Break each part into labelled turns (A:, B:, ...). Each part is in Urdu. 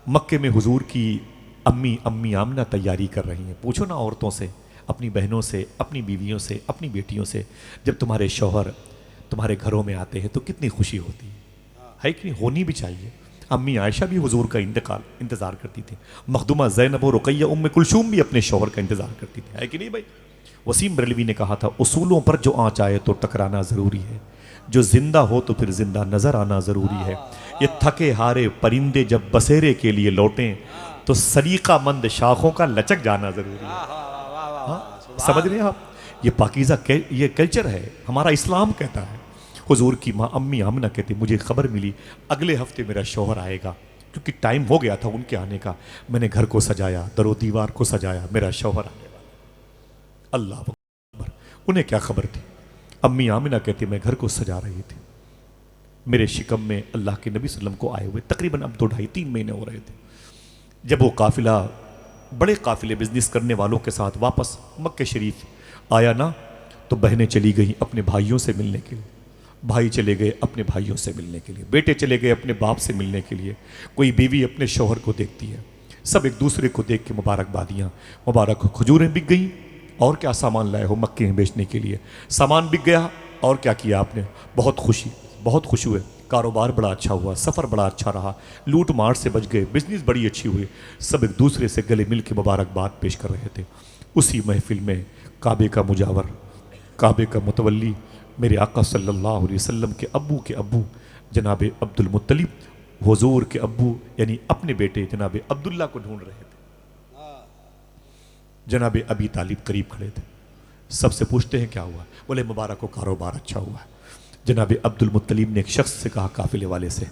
A: مکے میں حضور کی امی آمنہ تیاری کر رہی ہیں. پوچھو نا عورتوں سے، اپنی بہنوں سے، اپنی بیویوں سے، اپنی بیٹیوں سے، جب تمہارے شوہر تمہارے گھروں میں آتے ہیں تو کتنی خوشی ہوتی ہے کہ نہیں؟ ہونی بھی چاہیے. امی عائشہ بھی حضور کا انتظار کرتی تھی. مخدومہ زینب و رقیہ ام کلثوم بھی اپنے شوہر کا انتظار کرتی تھی، ہے کہ نہیں بھائی؟ وسیم بریلوی نے کہا تھا اصولوں پر جو آنچ آئے تو ٹکرانا ضروری ہے، جو زندہ ہو تو پھر زندہ نظر آنا ضروری ہے. یہ تھکے ہارے پرندے جب بسیرے کے لیے لوٹیں تو سلیقہ مند شاخوں کا لچک جانا ضروری ہے. ہاں؟ سمجھ رہے ہیں آپ؟ یہ پاکیزہ یہ کلچر ہے، ہمارا اسلام کہتا ہے. حضور کی ماں امی آمنہ کہتی مجھے خبر ملی اگلے ہفتے میرا شوہر آئے گا، کیونکہ ٹائم ہو گیا تھا ان کے آنے کا. میں نے گھر کو سجایا، در و دیوار کو سجایا، میرا شوہر آنے والا. اللہ اکبر. انہیں کیا خبر تھی؟ امی آمنہ کہتی میں گھر کو سجا رہی تھی، میرے شکم میں اللہ کے نبی صلی اللہ علیہ وسلم کو آئے ہوئے تقریباً اب 2-2.5-3 مہینے ہو رہے تھے. جب وہ قافلہ، بڑے قافلے بزنس کرنے والوں کے ساتھ واپس مکہ شریف آیا نا، تو بہنیں چلی گئیں اپنے بھائیوں سے ملنے کے لیے، بھائی چلے گئے اپنے بھائیوں سے ملنے کے لیے، بیٹے چلے گئے اپنے باپ سے ملنے کے لیے. کوئی بیوی اپنے شوہر کو دیکھتی ہے، سب ایک دوسرے کو دیکھ کے مبارکبادیاں. مبارک کھجوریں بک گئیں، اور کیا سامان لائے ہو مکے میں بیچنے کے لیے؟ سامان بک گیا، اور کیا کیا آپ نے؟ بہت خوشی، بہت خوش ہوئے، کاروبار بڑا اچھا ہوا، سفر بڑا اچھا رہا، لوٹ مار سے بچ گئے، بزنس بڑی اچھی ہوئی. سب ایک دوسرے سے گلے مل کے مبارکباد پیش کر رہے تھے. اسی محفل میں کعبے کا مجاور، کعبے کا متولی، میرے آقا صلی اللہ علیہ وسلم کے ابو جناب عبد المطلب، حضور کے ابو یعنی اپنے بیٹے جناب عبداللہ کو ڈھونڈ رہے تھے. جناب ابی طالب قریب کھڑے تھے. سب سے پوچھتے ہیں کیا ہوا؟ بولے مبارک ہو، کاروبار اچھا ہوا ہے. جناب عبد المطلب نے ایک شخص سے کہا قافلے والے سے،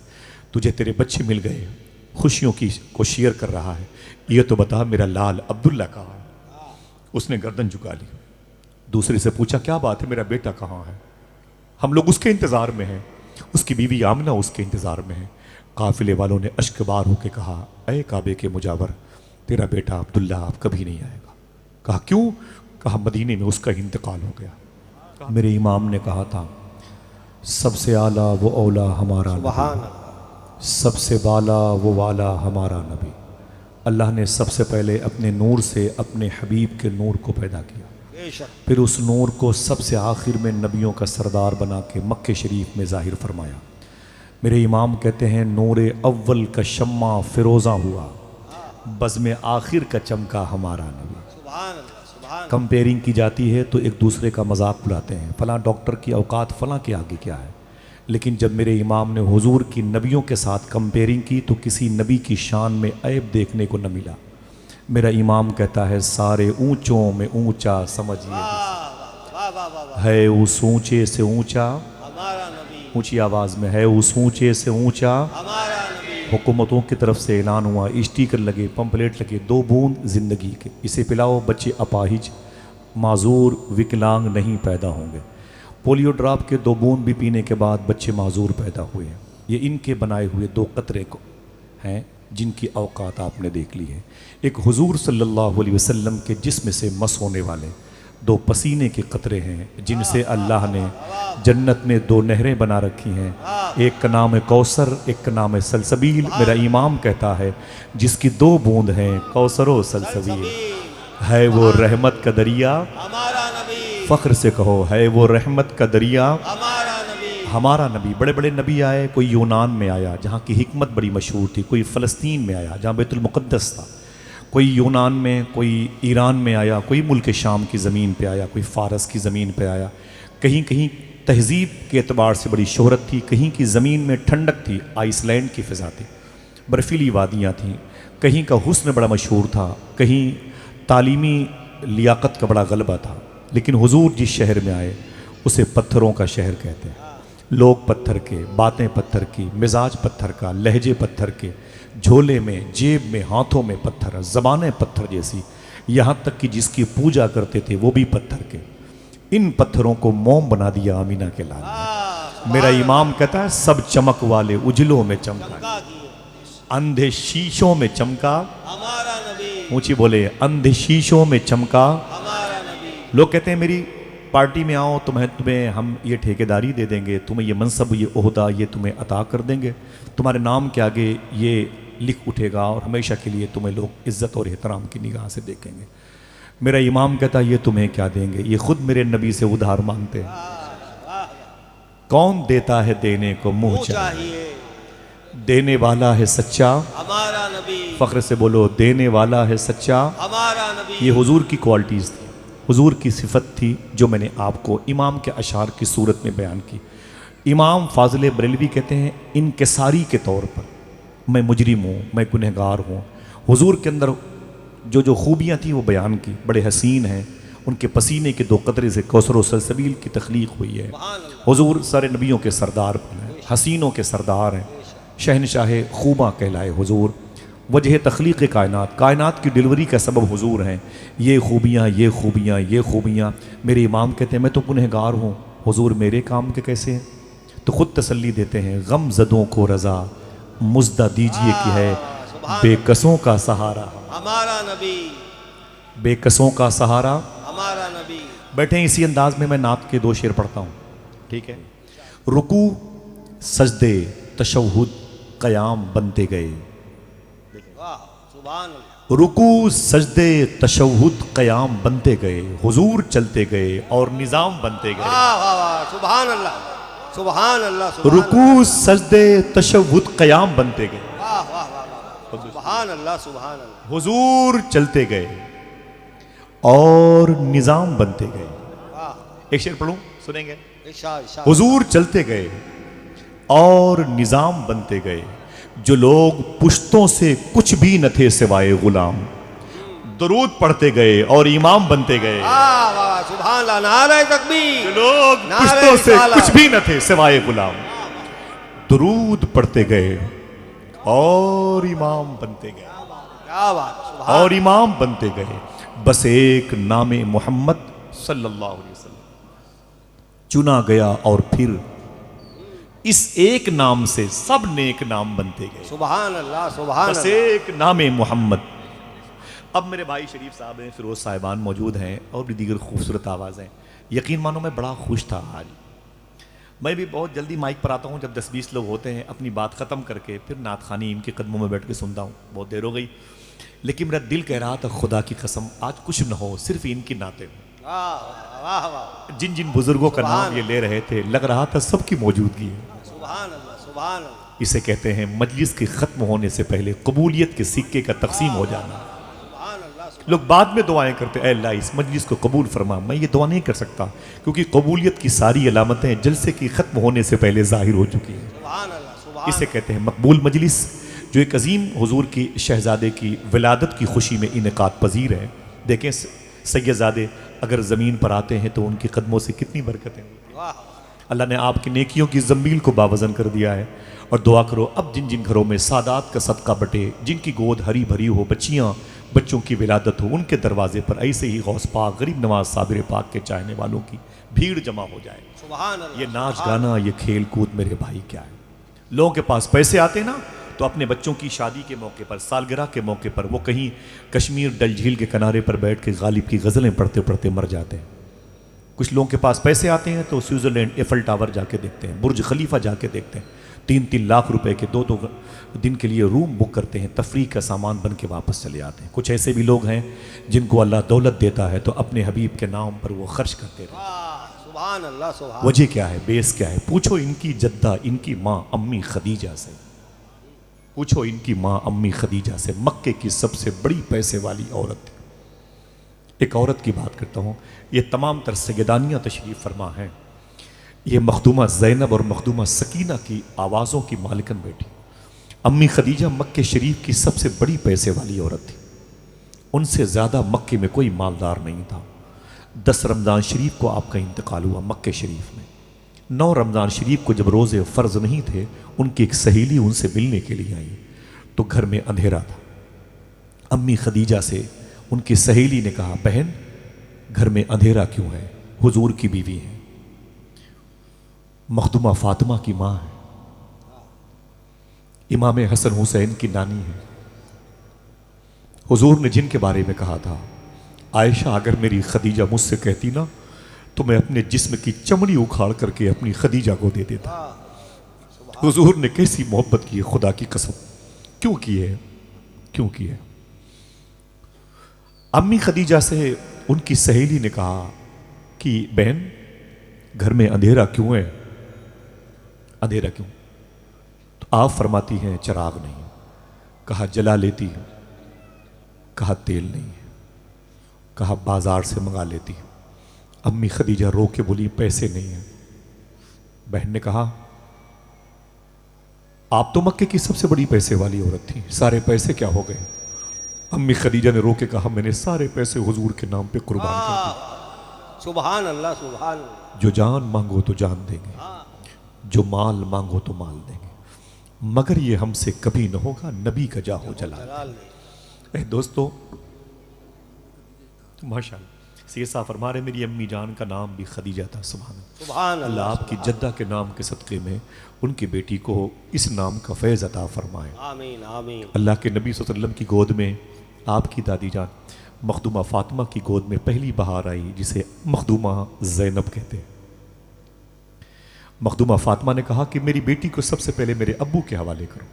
A: تجھے تیرے بچے مل گئے، خوشیوں کو شیئر کر رہا ہے، یہ تو بتا میرا لال عبداللہ کہاں ہے؟ اس نے گردن جھکا لی. دوسرے سے پوچھا کیا بات ہے، میرا بیٹا کہاں ہے؟ ہم لوگ اس کے انتظار میں ہیں. اس کی بیوی آمنہ اس کے انتظار میں ہے. قافلے والوں نے اشک بار ہو کے کہا اے کعبے کے مجاور، تیرا بیٹا عبداللہ آپ کبھی نہیں آئے گا. کہا کیوں؟ کہا مدینے میں اس کا انتقال ہو گیا. میرے امام نے کہا تھا سب سے اعلیٰ وہ اولا ہمارا نبی، سب سے بالا وہ والا ہمارا نبی. اللہ نے سب سے پہلے اپنے نور سے اپنے حبیب کے نور کو پیدا کیا، پھر اس نور کو سب سے آخر میں نبیوں کا سردار بنا کے مکہ شریف میں ظاہر فرمایا. میرے امام کہتے ہیں نور اول کا شمع فیروزہ ہوا، بزم آخر کا چمکا ہمارا نبی. کمپیرنگ کی جاتی ہے تو ایک دوسرے کا مذاق اڑاتے ہیں، فلاں ڈاکٹر کی اوقات فلاں کے آگے کیا ہے. لیکن جب میرے امام نے حضور کی نبیوں کے ساتھ کمپیرنگ کی تو کسی نبی کی شان میں عیب دیکھنے کو نہ ملا. میرا امام کہتا ہے سارے اونچوں میں اونچا سمجھیے ہے اس اونچے سے اونچا، اونچی آواز میں ہے اس اونچے سے اونچا. حکومتوں کی طرف سے اعلان ہوا، اسٹیکر لگے، پمپلیٹ لگے، 2 بوند زندگی کے، اسے پلاؤ بچے اپاہج معذور وکلانگ نہیں پیدا ہوں گے. پولیو ڈراپ کے 2 بوند بھی پینے کے بعد بچے معذور پیدا ہوئے ہیں. یہ ان کے بنائے ہوئے 2 قطرے کو ہیں جن کی اوقات آپ نے دیکھ لی ہے. ایک حضور صلی اللہ علیہ وسلم کے جسم سے مس ہونے والے 2 پسینے کے قطرے ہیں جن سے اللہ نے جنت میں 2 نہریں بنا رکھی ہیں، ایک کا نام ہے کوثر، ایک کا نام ہے سلسبیل. میرا امام کہتا ہے جس کی 2 بوند ہیں کوثر و سلسبیل، ہے وہ رحمت کا دریا. فخر سے کہو ہے وہ رحمت کا دریا ہمارا نبی. بڑے بڑے نبی آئے، کوئی یونان میں آیا جہاں کی حکمت بڑی مشہور تھی، کوئی فلسطین میں آیا جہاں بیت المقدس تھا، کوئی یونان میں، کوئی ایران میں آیا، کوئی ملک شام کی زمین پہ آیا، کوئی فارس کی زمین پہ آیا. کہیں کہیں تہذیب کے اعتبار سے بڑی شہرت تھی، کہیں کی زمین میں ٹھنڈک تھی، آئس لینڈ کی فضا تھی، برفیلی وادیاں تھیں. کہیں کا حسن بڑا مشہور تھا، کہیں تعلیمی لیاقت کا بڑا غلبہ تھا. لیکن حضور جس شہر میں آئے اسے پتھروں کا شہر کہتے ہیں. لوگ پتھر کے، باتیں پتھر کی، مزاج پتھر کا، لہجے پتھر کے، جھولے میں، جیب میں، ہاتھوں میں پتھر، زبانیں پتھر جیسی، یہاں تک کہ جس کی پوجا کرتے تھے وہ بھی پتھر کے. ان پتھروں کو موم بنا دیا آمینہ کے لال نے. میرا امام کہتا ہے سب چمک والے اجلوں میں چمکا، اندھے شیشوں میں چمکا. اونچی بولے اندھے شیشوں میں چمکا. لوگ کہتے ہیں میری پارٹی میں آؤ تمہیں ہم یہ ٹھیکیداری دے دیں گے، تمہیں یہ منصب، یہ عہدہ، یہ تمہیں عطا کر دیں گے، تمہارے نام کے آگے یہ لکھ اٹھے گا اور ہمیشہ کے لیے تمہیں لوگ عزت اور احترام کی نگاہ سے دیکھیں گے۔ میرا امام کہتا یہ تمہیں کیا دیں گے، یہ خود میرے نبی سے ادھار مانگتے ہیں۔ کون دیتا ہے دینے کو منہ چاہیے، دینے والا ہے سچا
B: ہمارا نبی،
A: فخر سے بولو دینے والا ہے سچا
B: ہمارا نبی۔
A: یہ حضور کی کوالٹیز تھی، حضور کی صفت تھی جو میں نے آپ کو امام کے اشعار کی صورت میں بیان کی۔ امام فاضل بریلوی کہتے ہیں انکساری کے طور پر میں مجرم ہوں، میں گنہگار ہوں، حضور کے اندر جو خوبیاں تھیں وہ بیان کی، بڑے حسین ہیں، ان کے پسینے کے 2 قطرے سے کوثر و سلسبیل کی تخلیق ہوئی ہے۔ حضور سارے نبیوں کے سردار ہیں، حسینوں کے سردار ہیں، شہنشاہ خوباں کہلائے حضور، وجہ تخلیق کائنات، کائنات کی ڈیلیوری کا سبب حضور ہیں۔ یہ خوبیاں یہ خوبیاں یہ خوبیاں، میرے امام کہتے ہیں میں تو گنہگار ہوں، حضور میرے کام کے کیسے ہیں؟ تو خود تسلی دیتے ہیں غم زدوں کو رضا مزدہ دیجئے کہ ہے بے کسوں کا سہارا،
B: ہمارا نبی،
A: بے کسوں کا سہارا۔
B: ہمارا نبی۔
A: بیٹھیں اسی انداز میں نعت کے 2 شعر پڑھتا ہوں، ٹھیک ہے؟ رکوع سجدے تشہد قیام بنتے گئے،
B: واہ سبحان اللہ۔
A: رکوع سجدے تشہد قیام بنتے گئے، حضور چلتے گئے اور نظام بنتے گئے۔
B: واہ واہ واہ سبحان اللہ، سبحان اللہ، سبحان
A: رکوع سجدے تشہد قیام بنتے گئے،
B: واہ واہ واہ واہ، سبحان اللہ، سبحان اللہ۔
A: حضور چلتے گئے اور نظام بنتے گئے۔
B: واہ،
A: ایک شعر پڑھوں سنیں گے؟
B: ارشاد ارشاد۔
A: حضور چلتے گئے اور نظام بنتے گئے، جو لوگ پشتوں سے کچھ بھی نہ تھے سوائے غلام، درود پڑھتے گئے اور امام بنتے گئے۔
B: واہ واہ واہ سبحان اللہ، نعرہ تکبیر،
A: جو لوگ
B: نعرہ
A: پشتوں سے
B: رسالت۔
A: کچھ بھی نہ تھے سوائے غلام، درود پڑھتے گئے اور امام بنتے گئے،
B: کیا بات، سبحان
A: اور امام بنتے گئے، بس ایک نام محمد صلی اللہ علیہ وسلم چنا گیا اور پھر اس ایک نام سے سب نیک نام بنتے گئے،
B: سبحان اللہ، سبحان
A: بس
B: اللہ۔
A: ایک نام محمد۔ اب میرے بھائی شریف صاحب ہیں، فیروز صاحبان موجود ہیں اور بھی دیگر خوبصورت آوازیں، یقین مانو میں بڑا خوش تھا آج۔ میں بھی بہت جلدی مائک پر آتا ہوں جب 10-20 لوگ ہوتے ہیں، اپنی بات ختم کر کے پھر نعت خوانی ان کے قدموں میں بیٹھ کے سنتا ہوں، بہت دیر ہو گئی، لیکن میرا دل کہہ رہا تھا خدا کی قسم آج کچھ نہ ہو، صرف ان کی نعتیں ہوں۔
B: واہ واہ واہ،
A: جن جن بزرگوں کا نام یہ لے رہے تھے لگ رہا تھا سب کی موجودگی ہے۔
B: سبحان اللہ، سبحان اللہ،
A: اسے کہتے ہیں مجلس کے ختم ہونے سے پہلے قبولیت کے سکے کا تقسیم ہو جانا۔
B: سبحان اللہ۔
A: لوگ بعد میں دعائیں کرتے اے اللہ اس مجلس کو قبول فرما، میں یہ دعا نہیں کر سکتا کیونکہ قبولیت کی ساری علامتیں جلسے کی ختم ہونے سے پہلے ظاہر ہو چکی ہیں۔
B: سبحان اللہ، سبحان
A: اسے کہتے ہیں مقبول مجلس، جو ایک عظیم حضور کی شہزادے کی ولادت کی خوشی میں انعقاد پذیر ہے۔ دیکھیں سید زادے اگر زمین پر آتے ہیں تو ان کے قدموں سے کتنی برکتیں،
B: واہ،
A: اللہ نے آپ کی نیکیوں کی زنبیل کو باوزن کر دیا ہے۔ اور دعا کرو اب جن جن گھروں میں سادات کا صدقہ بٹے، جن کی گود ہری بھری ہو، بچوں کی ولادت ہو، ان کے دروازے پر ایسے ہی غوث پاک غریب نواز صابر پاک کے چاہنے والوں کی بھیڑ جمع ہو جائے۔
B: سبحان اللہ۔
A: یہ ناچ گانا، یہ کھیل کود میرے بھائی کیا ہے؟ لوگوں کے پاس پیسے آتے نا تو اپنے بچوں کی شادی کے موقع پر، سالگرہ کے موقع پر وہ کہیں کشمیر ڈل جھیل کے کنارے پر بیٹھ کے غالب کی غزلیں پڑھتے پڑھتے مر جاتے ہیں۔ کچھ لوگوں کے پاس پیسے آتے ہیں تو سوئٹزرلینڈ ایفل ٹاور جا کے دیکھتے ہیں، برج خلیفہ جا کے دیکھتے ہیں، 3-3 لاکھ روپے کے 2 دن کے لیے روم بک کرتے ہیں، تفریح کا سامان بن کے واپس چلے آتے ہیں۔ کچھ ایسے بھی لوگ ہیں جن کو اللہ دولت دیتا ہے تو اپنے حبیب کے نام پر وہ خرچ کرتے رہتے ہیں۔
B: واہ، سبحان اللہ، سبحان
A: وجہ کیا ہے، بیس کیا ہے؟ پوچھو ان کی جدہ، ان کی ماں امی خدیجہ سے، پوچھو ان کی ماں امی خدیجہ سے، مکے کی سب سے بڑی پیسے والی عورت تھی۔ ایک عورت کی بات کرتا ہوں، یہ تمام تر سیدانیاں تشریف فرما ہیں، یہ مخدومہ زینب اور مخدومہ سکینہ کی آوازوں کی مالکن بیٹی امی خدیجہ مکے شریف کی سب سے بڑی پیسے والی عورت تھی۔ ان سے زیادہ مکے میں کوئی مالدار نہیں تھا۔ 10 رمضان شریف کو آپ کا انتقال ہوا مکے شریف میں۔ 9 رمضان شریف کو جب روزے فرض نہیں تھے، ان کی ایک سہیلی ان سے ملنے کے لیے آئی تو گھر میں اندھیرا تھا۔ امی خدیجہ سے ان کی سہیلی نے کہا بہن گھر میں اندھیرا کیوں ہے؟ حضور کی بیوی ہے، مخدومہ فاطمہ کی ماں ہے، امام حسن حسین کی نانی ہے۔ حضور نے جن کے بارے میں کہا تھا عائشہ اگر میری خدیجہ مجھ سے کہتی نا تو میں اپنے جسم کی چمڑی اکھاڑ کر کے اپنی خدیجہ کو دے دیتا۔ حضور نے کیسی محبت کی ہے، خدا کی قسم کیوں کیے؟ کیوں کیے؟ امی خدیجہ سے ان کی سہیلی نے کہا کہ بہن گھر میں اندھیرا کیوں ہے؟ اندھیرا کیوں؟ تو آپ فرماتی ہیں چراغ نہیں. کہا جلا لیتی. کہا تیل نہیں ہے. کہا بازار سے منگا لیتی. امی خدیجہ رو کے بولی پیسے نہیں ہیں. بہن نے کہا آپ تو مکے کی سب سے بڑی پیسے والی عورت تھی, سارے پیسے کیا ہو گئے؟ امی خدیجہ نے رو کے کہا میں نے سارے پیسے حضور کے نام پہ قربان کر دیے.
B: سبحان اللہ سبحان اللہ.
A: جو جان مانگو تو جان دیں گے, جو مال مانگو تو مال دیں گے, مگر یہ ہم سے کبھی نہ ہوگا نبی کا جاہو جلال. اے دوستو ماشاءاللہ سید صاحب فرما رہے میری امی جان کا نام بھی خدیجہ تھا. سبحان اللہ. آپ کی جدہ کے نام کے صدقے میں ان کی بیٹی کو اس نام کا فیض عطا فرمائے.
B: آمین آمین. اللہ
A: کے نبی صلی اللہ علیہ وسلم کی گود میں آپ کی دادی جان مخدومہ فاطمہ کی گود میں پہلی بہار آئی جسے مخدومہ زینب کہتے ہیں. مخدومہ فاطمہ نے کہا کہ میری بیٹی کو سب سے پہلے میرے ابو کے حوالے کرو.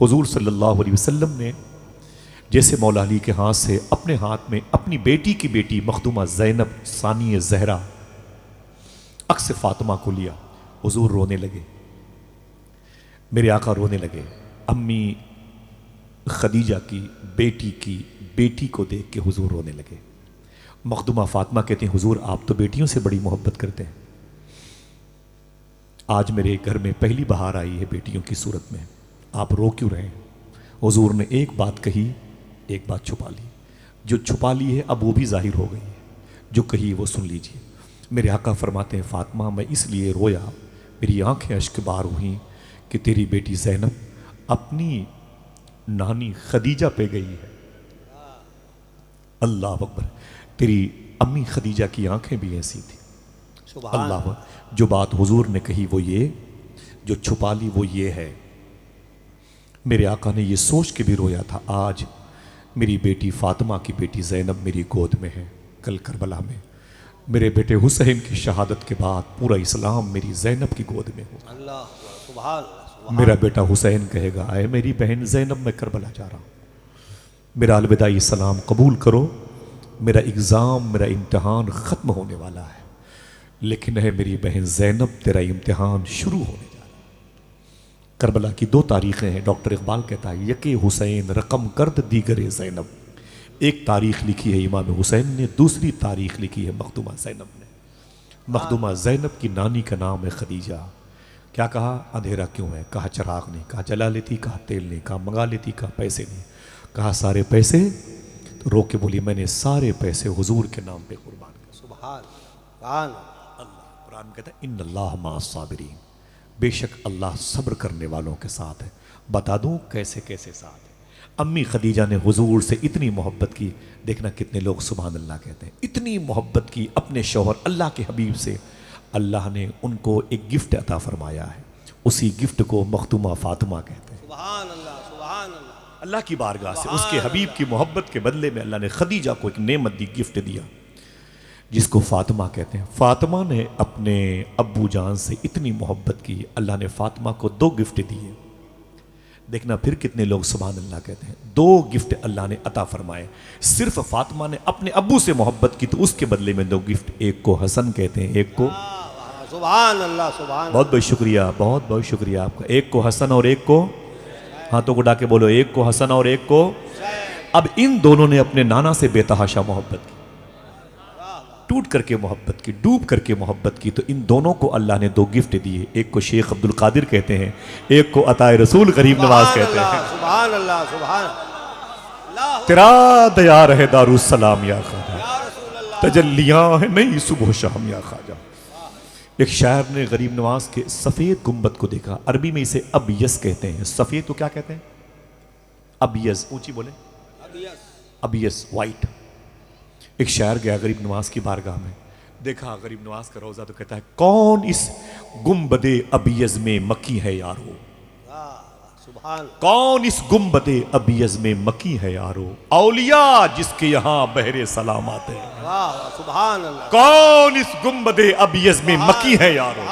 A: حضور صلی اللہ علیہ وسلم نے جیسے مولا علی کے ہاتھ سے اپنے ہاتھ میں اپنی بیٹی کی بیٹی مخدومہ زینب ثانی زہرا عکس فاطمہ کو لیا, حضور رونے لگے, میرے آقا رونے لگے. امی خدیجہ کی بیٹی کو دیکھ کے حضور رونے لگے. مخدومہ فاطمہ کہتے ہیں حضور آپ تو بیٹیوں سے بڑی محبت کرتے ہیں, آج میرے گھر میں پہلی بہار آئی ہے بیٹیوں کی صورت میں, آپ رو کیوں رہے ہیں؟ حضور نے ایک بات کہی, ایک بات چھپا لی. جو چھپا لی ہے اب وہ بھی ظاہر ہو گئی ہے, جو کہی وہ سن لیجئے. میرے آقا فرماتے ہیں فاطمہ میں اس لیے رویا, میری آنکھیں اشک بار ہوئیں کہ تیری بیٹی زینب اپنی نانی خدیجہ پہ گئی ہے. اللہ اکبر. تیری امی خدیجہ کی آنکھیں بھی ایسی تھی. اللہ. جو بات حضور نے کہی وہ یہ, جو چھپا لی وہ یہ ہے. میرے آقا نے یہ سوچ کے بھی رویا تھا آج میری بیٹی فاطمہ کی بیٹی زینب میری گود میں ہے. کل کربلا میں میرے بیٹے حسین کی شہادت کے بعد پورا اسلام میری زینب کی گود میں ہو.
B: اللہ سبحان اللہ.
A: میرا بیٹا حسین کہے گا اے میری بہن زینب میں کربلا جا رہا ہوں, میرا الوداعی سلام قبول کرو, میرا اگزام میرا امتحان ختم ہونے والا ہے, لیکن ہے میری بہن زینب تیرا امتحان شروع ہونے جا رہا ہے. کربلا کی 2 تاریخیں ہیں. ڈاکٹر اقبال کہتا ہے یکے حسین رقم کرد دیگر زینب. ایک تاریخ لکھی ہے امام حسین نے, دوسری تاریخ لکھی ہے مخدومہ زینب نے. مخدومہ زینب کی نانی کا نام ہے خدیجہ. کیا کہا اندھیرا کیوں ہے؟ کہا چراغ نہیں. کہا جلا لیتی. کہا تیل نہیں. کہا منگا لیتی. کہا پیسے نہیں. کہا سارے پیسے؟ تو رو کے بولی میں نے سارے پیسے حضور کے نام پہ قربان کر.
B: سبحان اللہ.
A: اللہ قرآن کہتا ہے ان اللہ مع الصابرین, بے شک اللہ صبر کرنے والوں کے ساتھ ہے. بتا دوں کیسے کیسے ساتھ ہے. امی خدیجہ نے حضور سے اتنی محبت کی, دیکھنا کتنے لوگ سبحان اللہ کہتے ہیں, اتنی محبت کی اپنے شوہر اللہ کے حبیب سے. اللہ نے ان کو ایک گفٹ عطا فرمایا ہے, اسی گفٹ کو مخدومہ فاطمہ کہتے ہیں.
B: سبحان اللہ سبحان اللہ.
A: اللہ کی بارگاہ سے اس کے حبیب کی محبت کے بدلے میں اللہ نے خدیجہ کو ایک نعمت دی, گفٹ دیا, جس کو فاطمہ کہتے ہیں. فاطمہ نے اپنے ابو جان سے اتنی محبت کی, اللہ نے فاطمہ کو 2 گفٹ دیے. دیکھنا پھر کتنے لوگ سبحان اللہ کہتے ہیں. 2 گفٹ اللہ نے عطا فرمائے. صرف فاطمہ نے اپنے ابو سے محبت کی تو اس کے بدلے میں 2 گفٹ, ایک کو حسن کہتے ہیں, ایک کو
B: سبحان اللہ سبحان.
A: بہت بہت شکریہ, بہت بہت شکریہ آپ کا. ایک کو حسن اور ایک کو, ہاتھوں کو اٹھا کے بولو, ایک کو حسن اور ایک کو. اب ان دونوں نے اپنے نانا سے بے تحاشا محبت کی, ٹوٹ کر کے محبت کی, ڈوب کر کے محبت کی. تو ان دونوں کو اللہ نے 2 گفٹ دیے. ایک کو شیخ عبد القادر کہتے ہیں, ایک کو عطا رسول غریب نواز کہتے ہیں.
B: سبحان اللہ سبحان اللہ.
A: تیرا دیار ہے دارالسلام یا خواجہ, تجلیاں ہیں نئی صبح و شام یا خواجہ. ایک شاعر نے غریب نواز کے سفید گنبد کو دیکھا. عربی میں اسے ابیض کہتے ہیں. سفید کو کیا کہتے ہیں؟ ابیض. اونچی بولیں, ابیض, وائٹ. ایک شاعر گیا غریب نواز کی بارگاہ میں, دیکھا غریب نواز کا روضہ تو کہتا ہے کون اس گنبد ابیض میں مکی ہے یارو, کون اس گنبد ابیض میں مکی ہے یارو, اولیاء جس کے یہاں بہر سلام آتے ہیں.
B: سبحان اللہ.
A: کون اس گنبد ابیض میں مکی ہے یارو,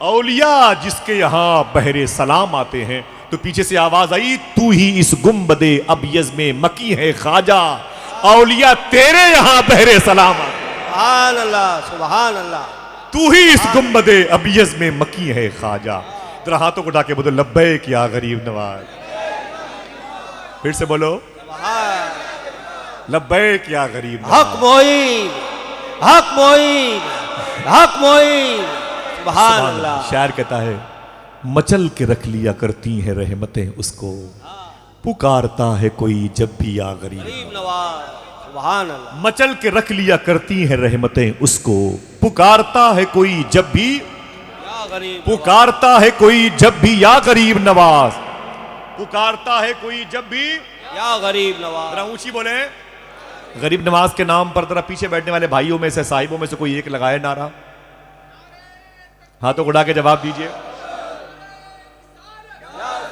A: اولیاء جس کے یہاں بہر سلام آتے ہیں. تو پیچھے سے آواز آئی تو ہی اس گنبد ابیض میں مکی ہے خواجہ، اولیاء تیرے یہاں بہرے سلامت۔
B: سبحان اللہ سبحان اللہ
A: تو ہی اس گنبد ابیض میں مکی ہے خواجہ۔ ذرا ہاتھوں کو اٹھا کے بولو لبیک یا غریب نواز، پھر سے بولو لبیک یا غریب نواز۔
B: حق معین حق معین حق معین سبحان اللہ۔
A: شاعر کہتا ہے مچل کے رکھ لیا کرتی ہیں رحمتیں اس کو، پکارتا ہے کوئی جب بھی یا غریب
B: غریب نواز سبحان اللہ۔
A: مچل کے رکھ لیا کرتی ہیں رحمتیں اس کو، پکارتا ہے کوئی جب بھی
B: یا غریب
A: پکارتا ہے کوئی جب بھی یا غریب نواز، پکارتا ہے کوئی جب بھی۔
B: یا غریب نواز
A: ذرا اونچی بولیں، غریب نواز کے نام پر ذرا پیچھے بیٹھنے والے بھائیوں میں سے صاحبوں میں سے کوئی ایک لگائے نعرہ، ہاتھوں کو اٹھا کے جواب دیجئے۔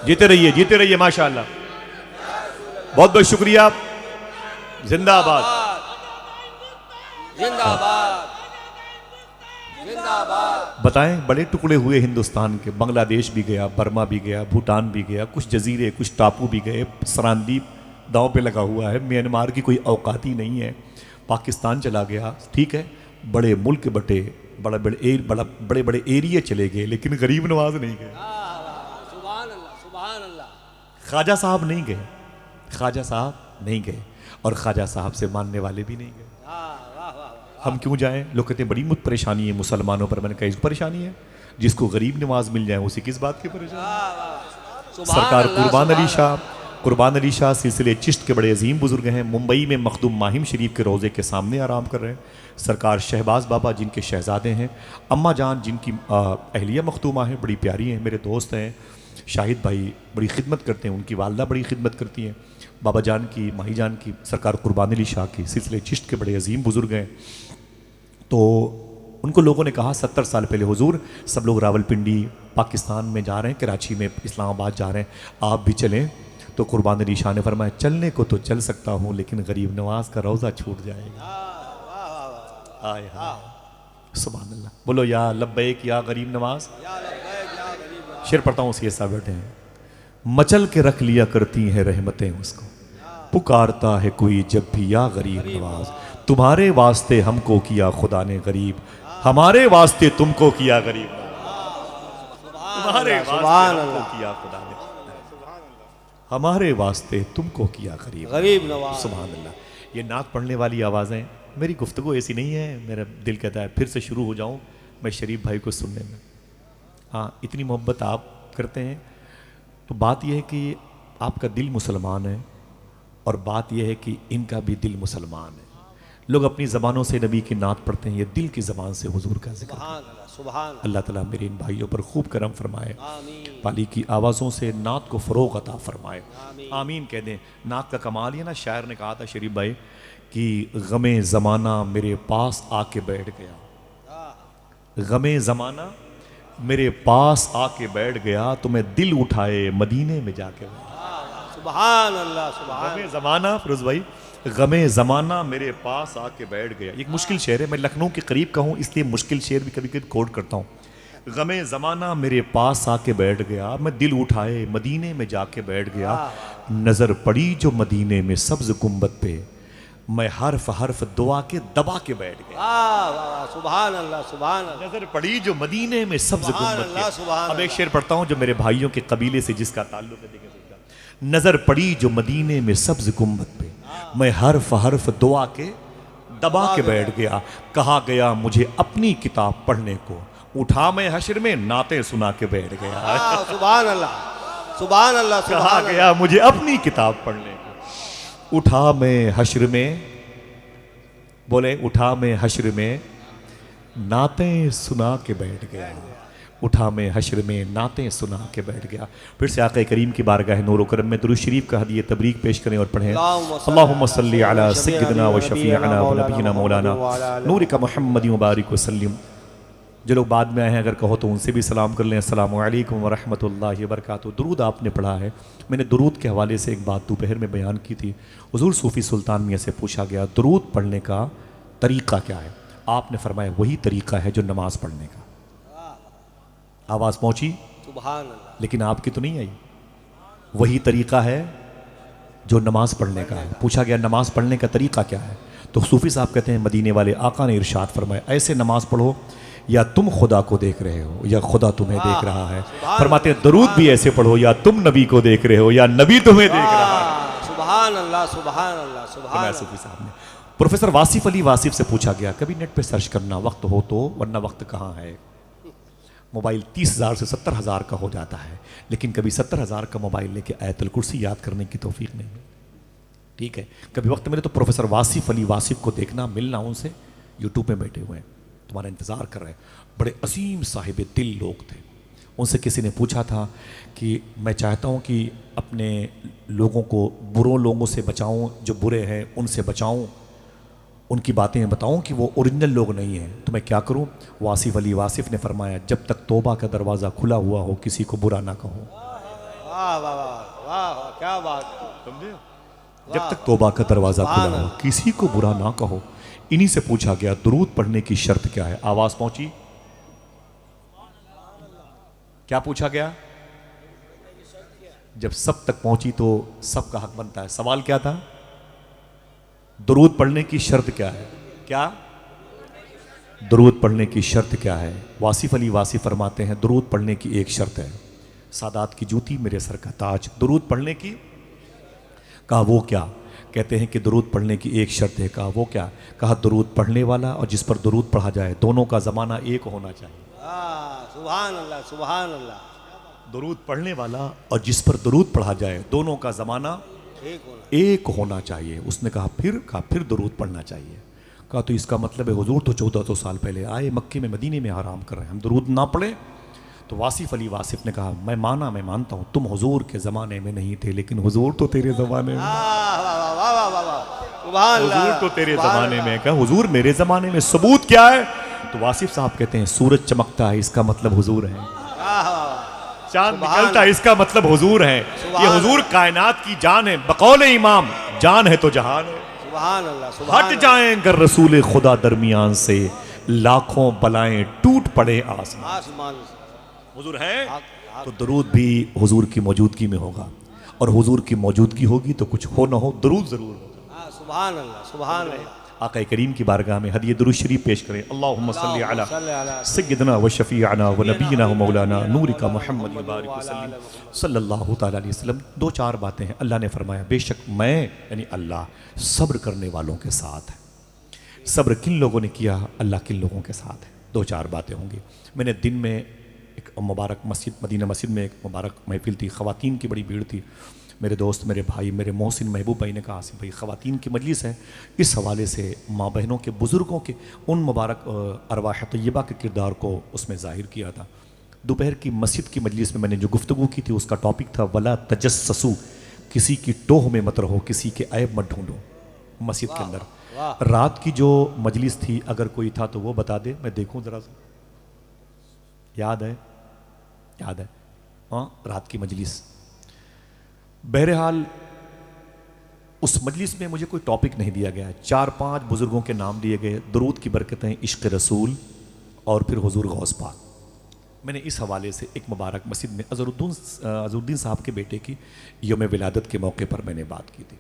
A: جیتے رہیے ماشاءاللہ، بہت بہت شکریہ، زندہ آباد۔
B: زندہ باد زندہ باد۔
A: بتائیں بڑے ٹکڑے ہوئے ہندوستان کے، بنگلہ دیش بھی گیا، برما بھی گیا، بھوٹان بھی گیا، کچھ جزیرے کچھ ٹاپو بھی گئے، سراندیپ داؤں پہ لگا ہوا ہے، میانمار کی کوئی اوقات ہی نہیں ہے، پاکستان چلا گیا، ٹھیک ہے، بڑے ملک بٹے، بڑے بڑے ایریے چلے گئے، لیکن غریب نواز نہیں گئے،
B: سبحان اللہ سبحان اللہ۔
A: خواجہ صاحب نہیں گئے، خواجہ صاحب نہیں گئے، اور خواجہ صاحب سے ماننے والے بھی نہیں گئے۔ ہم کیوں جائیں؟ لوگ کہتے ہیں بڑی پریشانی ہے مسلمانوں پر، میں نے کہا اس پریشانی ہے، جس کو غریب نواز مل جائے اسی کس بات کی پریشانی؟ سرکار قربان علی شاہ سلسلے چشت کے بڑے عظیم بزرگ ہیں، ممبئی میں مخدوم ماہم شریف کے روضے کے سامنے آرام کر رہے ہیں۔ سرکار شہباز بابا جن کے شہزادے ہیں، اماں جان جن کی اہلیہ مختومہ ہیں، بڑی پیاری ہیں، میرے دوست ہیں، شاہد بھائی بڑی خدمت کرتے ہیں، ان کی والدہ بڑی خدمت کرتی ہیں، بابا جان کی ماہی جان کی، سرکار قربان علی شاہ کی سلسلے چشت کے بڑے عظیم بزرگ ہیں۔ تو ان کو لوگوں نے کہا 70 سال پہلے حضور سب لوگ راول پنڈی پاکستان میں جا رہے ہیں، کراچی میں اسلام آباد جا رہے ہیں، آپ بھی چلیں۔ تو قربان علی شاہ نے فرمایا چلنے کو تو چل سکتا ہوں، لیکن غریب نواز کا روزہ چھوٹ جائے گا۔ آئے ہائے سبحان اللہ، بولو یا لبیک یا غریب نواز۔ شعر پڑھتا ہوں، سیدھ صاحب بیٹھے ہیں۔ مچل کے رکھ لیا کرتی ہیں رحمتیں اس کو، پکارتا ہے کوئی جب بھی یا غریب نواز، تمہارے واسطے ہم کو کیا خدا نے غریب، ہمارے واسطے تم کو کیا غریب، تمہارے واسطے ہم کو کیا خدا نے، ہمارے واسطے تم کو کیا غریب
B: غریب نواز۔
A: سبحان اللہ۔ یہ نعت پڑھنے والی آوازیں، میری گفتگو ایسی نہیں ہے، میرا دل کہتا ہے پھر سے شروع ہو جاؤں میں شریف بھائی کو سننے میں۔ ہاں اتنی محبت آپ کرتے ہیں، تو بات یہ ہے کہ آپ کا دل مسلمان ہے، اور بات یہ ہے کہ ان کا بھی دل مسلمان ہے۔ لوگ اپنی زبانوں سے نبی کی نعت پڑھتے ہیں، یہ دل کی زبان سے حضور کا ذکر ہے۔
B: سبحان اللہ سبحان اللہ۔
A: اللہ تعالیٰ میرے ان بھائیوں پر خوب کرم فرمائے،
B: آمین
A: پالی کی آوازوں سے نعت کو فروغ عطا فرمائے،
B: آمین۔
A: آمین کہہ دیں۔ نعت کا کمال یہ نا، شاعر نے کہا تھا شریف بھائی کہ غم زمانہ میرے پاس آ کے بیٹھ گیا، غم زمانہ میرے پاس آ کے بیٹھ گیا، تو میں دل اٹھائے مدینے میں جا کے بیٹھ۔
B: سبحان اللہ سبحان
A: غم زمانہ، فیروز بھائی غم زمانہ میرے پاس آ کے بیٹھ گیا، ایک مشکل شعر ہے، میں لکھنؤ کے قریب کا ہوں اس لیے مشکل شعر بھی کبھی کبھی کوٹ کرتا ہوں۔ غم زمانہ میرے پاس آ کے بیٹھ گیا، میں دل اٹھائے مدینے میں جا کے بیٹھ گیا، نظر پڑی جو مدینے میں سبز گنبد پہ، میں حرف حرف دعا کے دبا کے بیٹھ گیا۔
B: واہ واہ سبحان اللہ سبحان اللہ۔
A: نظر پڑی جو مدینے میں سبز
B: سبحان
A: گنبد
B: اللہ،
A: پہ۔
B: سبحان
A: اب ایک
B: اللہ۔
A: شعر پڑھتا ہوں جو میرے بھائیوں کے قبیلے سے جس کا تعلق ہے، دیکھیں نظر پڑی جو مدینے میں سبز گنبد پہ، میں حرف حرف دعا کے دبا کے بیٹھ گیا، کہا گیا مجھے اپنی کتاب پڑھنے کو، اٹھا میں حشر میں نعتیں سنا کے بیٹھ گیا،
B: سبحان اللہ سبحان اللہ
A: کہا
B: سبحان اللہ۔
A: گیا مجھے اپنی کتاب پڑھنے کو، اٹھا میں حشر میں، بولے اٹھا میں حشر میں نعتیں سنا کے بیٹھ گیا، اٹھا میں حشر میں نعتیں سنا کے بیٹھ گیا۔ پھر سے آقا کریم کی بارگاہ نور و کرم میں درود شریف کا ہدیہ تبریک پیش کریں اور پڑھیں۔ اللہم صلی علی سیدنا و شفیعنا و نبینا مولانا نور کا محمد مبارک وسلم۔ جو لوگ بعد میں آئے ہیں اگر کہو تو ان سے بھی سلام کر لیں۔ السلام علیکم ورحمۃ اللہ وبرکاتہ۔ درود آپ نے پڑھا ہے، میں نے درود کے حوالے سے ایک بات دوپہر میں بیان کی تھی۔ حضور صوفی سلطان میاں سے پوچھا گیا درود پڑھنے کا طریقہ کیا ہے، آپ نے فرمایا وہی طریقہ ہے جو نماز پڑھنے کا۔ آواز پہنچی
B: سبحان اللہ
A: لیکن آپ کی تو نہیں آئی، وہی طریقہ ہے جو نماز پڑھنے کا ہے. پوچھا گیا نماز پڑھنے کا طریقہ کیا ہے؟ تو صوفی صاحب کہتے ہیں مدینے والے آقا نے ارشاد فرمایا ایسے نماز پڑھو یا تم خدا کو دیکھ رہے ہو یا خدا تمہیں دیکھ رہا ہے. فرماتے ہیں درود بھی ایسے پڑھو یا تم نبی کو دیکھ رہے ہو یا نبی تمہیں دیکھ رہا ہے.
B: سبحان اللہ سبحان اللہ سبحان
A: فرمایا
B: اللہ.
A: صوفی صاحب نے. پروفیسر واصف علی واصف سے پوچھا گیا کبھی نیٹ پہ سرچ کرنا وقت ہو تو, ورنہ وقت کہاں ہے. موبائل 30,000 سے 70,000 کا ہو جاتا ہے, لیکن کبھی 70,000 کا موبائل لے کے آیت الکرسی یاد کرنے کی توفیق نہیں ہے. ٹھیک ہے, کبھی وقت ملے تو پروفیسر واصف علی واصف کو دیکھنا, ملنا ان سے. یوٹیوب میں بیٹھے ہوئے ہیں, تمہارا انتظار کر رہے ہیں. بڑے عظیم صاحب دل لوگ تھے. ان سے کسی نے پوچھا تھا کہ میں چاہتا ہوں کہ اپنے لوگوں کو بروں لوگوں سے بچاؤں, جو برے ہیں ان سے بچاؤں, ان کی باتیں بتاؤں کہ وہ اوریجنل لوگ نہیں ہیں, تو میں کیا کروں؟ واصف علی واصف نے فرمایا جب تک توبہ کا دروازہ کھلا ہوا ہو کسی کو برا نہ کہو.
B: واہ واہ واہ واہ کیا بات ہے.
A: جب تک توبہ کا دروازہ کھلا ہو کسی کو برا نہ کہو. انہی سے پوچھا گیا درود پڑھنے کی شرط کیا ہے؟ آواز پہنچی؟ کیا پوچھا گیا؟ جب سب تک پہنچی تو سب کا حق بنتا ہے. سوال کیا تھا؟ درود پڑھنے کی شرط کیا ہے؟ کیا درود پڑھنے کی شرط کیا ہے؟ واصف علی واصف فرماتے ہیں درود پڑھنے کی ایک شرط ہے, سادات کی جوتی میرے سر کا تاج. درود پڑھنے کی. کہا وہ کیا؟ کہتے ہیں کہ درود پڑھنے کی ایک شرط ہے. کہا وہ کیا؟ کہا درود پڑھنے والا اور جس پر درود پڑھا جائے دونوں کا زمانہ ایک ہونا چاہیے.
B: سبحان اللہ سبحان اللہ.
A: درود پڑھنے والا اور جس پر درود پڑھا جائے دونوں کا زمانہ ایک ہونا چاہیے. اس نے کہا پھر درود پڑھنا چاہیے. کہا تو اس کا مطلب ہے حضور تو 1400 سال پہلے آئے, مکے میں مدینے میں آرام کر رہے ہیں, ہم درود نہ پڑھیں؟ تو واصف علی واصف نے کہا میں مانتا ہوں تم حضور کے زمانے میں نہیں تھے, لیکن حضور تو تیرے زمانے میں. حضور تو تیرے زمانے میں. کہا حضور میرے زمانے میں, ثبوت کیا ہے؟ تو واصف صاحب کہتے ہیں سورج چمکتا ہے اس کا مطلب حضور ہے, چاند نکلتا ہے اس کا مطلب حضور ہے. یہ حضور کائنات کی جان ہے. بقول امام جان ہے تو جہان ہے.
B: سبحان اللہ.
A: ہٹ جائیں گر رسول خدا درمیان سے, لاکھوں بلائیں ٹوٹ پڑے آسمان. حضور ہے تو درود بھی حضور کی موجودگی میں ہوگا, اور حضور کی موجودگی ہوگی تو کچھ ہو نہ ہو درود ضرور ہوگا.
B: سبحان اللہ سبحان اللہ.
A: آقا کریم کی بارگاہ میں ہدیہ درود شریف پیش کریں. اللہم صلی علی سیدنا و شفیعنا و نبینا و مولانا نورک محمد بارک وسلم صلی اللہ تعالی علیہ وسلم. 2-4 باتیں ہیں. اللہ نے فرمایا بے شک میں یعنی اللہ صبر کرنے والوں کے ساتھ ہے. صبر کن لوگوں نے کیا؟ اللہ کن لوگوں کے ساتھ ہے. 2-4 باتیں ہوں گی. میں نے دن میں ایک مبارک مسجد مدینہ مسجد میں ایک مبارک محفل تھی, خواتین کی بڑی بھیڑ تھی. میرے دوست میرے بھائی میرے محسن محبوب بھائی نے کہا آصف بھائی خواتین کی مجلس ہے, اس حوالے سے ماں بہنوں کے بزرگوں کے ان مبارک ارواح طیبہ کے کردار کو اس میں ظاہر کیا تھا. دوپہر کی مسجد کی مجلس میں نے جو گفتگو کی تھی اس کا ٹاپک تھا ولا تجسسو, کسی کی ٹوہ میں مت رہو, کسی کے عیب مت ڈھونڈو مسجد کے اندر. رات کی جو مجلس تھی اگر کوئی تھا تو وہ بتا دے, میں دیکھوں ذرا سا. یاد ہے ہاں رات کی مجلس. بہرحال اس مجلس میں مجھے کوئی ٹاپک نہیں دیا گیا. 4-5 بزرگوں کے نام دیے گئے, درود کی برکتیں, عشق رسول اور پھر حضور غوث پاک. میں نے اس حوالے سے ایک مبارک مسجد میں اظہرالدین صاحب کے بیٹے کی یوم ولادت کے موقع پر میں نے بات کی تھی.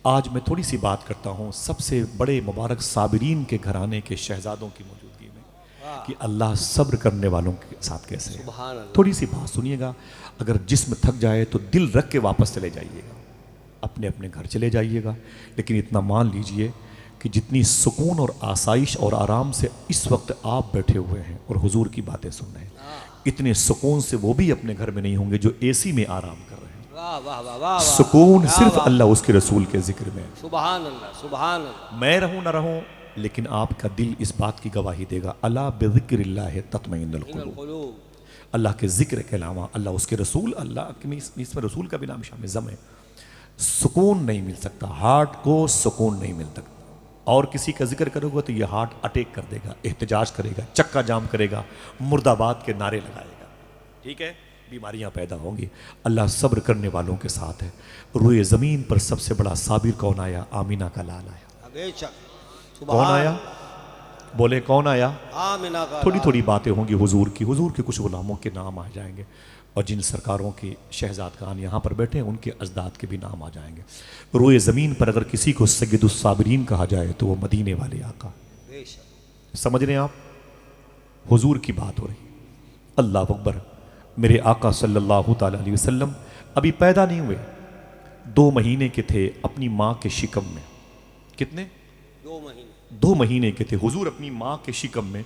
A: آج میں تھوڑی سی بات کرتا ہوں سب سے بڑے مبارک صابرین کے گھرانے کے شہزادوں کی موجودگی میں کہ اللہ صبر کرنے والوں کے ساتھ کیسے ہے. تھوڑی سی بات سنیے گا. اگر جسم تھک جائے تو دل رکھ کے واپس چلے جائیے گا, اپنے اپنے گھر چلے جائیے گا. لیکن اتنا مان لیجئے کہ جتنی سکون اور آسائش اور آرام سے اس وقت آپ بیٹھے ہوئے ہیں اور حضور کی باتیں سن رہے ہیں, اتنے سکون سے وہ بھی اپنے گھر میں نہیں ہوں گے جو اے سی میں آرام کر رہے ہیں. سکون صرف اللہ اس کے رسول کے ذکر میں.
B: سبحان اللہ سبحان اللہ.
A: میں رہوں نہ رہوں لیکن آپ کا دل اس بات کی گواہی دے گا الا بذکر اللہ تطمئن القلوب. اللہ کے ذکر کے علاوہ اللہ اس کے رسول, اللہ اس میں رسول کا بھی نام شامل ضم ہے, سکون نہیں مل سکتا. ہارٹ کو سکون نہیں مل سکتا. اور کسی کا ذکر کرو گا تو یہ ہارٹ اٹیک کر دے گا, احتجاج کرے گا, چکا جام کرے گا, مرد آباد کے نعرے لگائے گا. ٹھیک ہے, بیماریاں پیدا ہوں گی. اللہ صبر کرنے والوں کے ساتھ ہے. روئے زمین پر سب سے بڑا صابر کون آیا؟ آمینہ کا لال آیا.
B: بے شک.
A: کون آیا؟ بولے کون آیا؟
B: آمینہ کا.
A: تھوڑی باتیں ہوں گی حضور کی. حضور کے کچھ غلاموں کے نام آ جائیں گے. اور جن سرکاروں کے شہزادگان یہاں پر بیٹھے ہیں ان کے اجداد کے بھی نام آ جائیں گے. روئے زمین پر اگر کسی کو سید الصابرین کہا جائے تو وہ مدینے والے آقا.
B: بے شک.
A: سمجھ رہے ہیں آپ؟ حضور کی بات ہو رہی. اللہ اکبر. میرے آقا صلی اللہ تعالیٰ علیہ وسلم ابھی پیدا نہیں ہوئے، 2 مہینے کے تھے اپنی ماں کے شکم میں. کتنے؟
B: 2 مہینے.
A: 2 مہینے کے تھے حضور اپنی ماں کے شکم میں.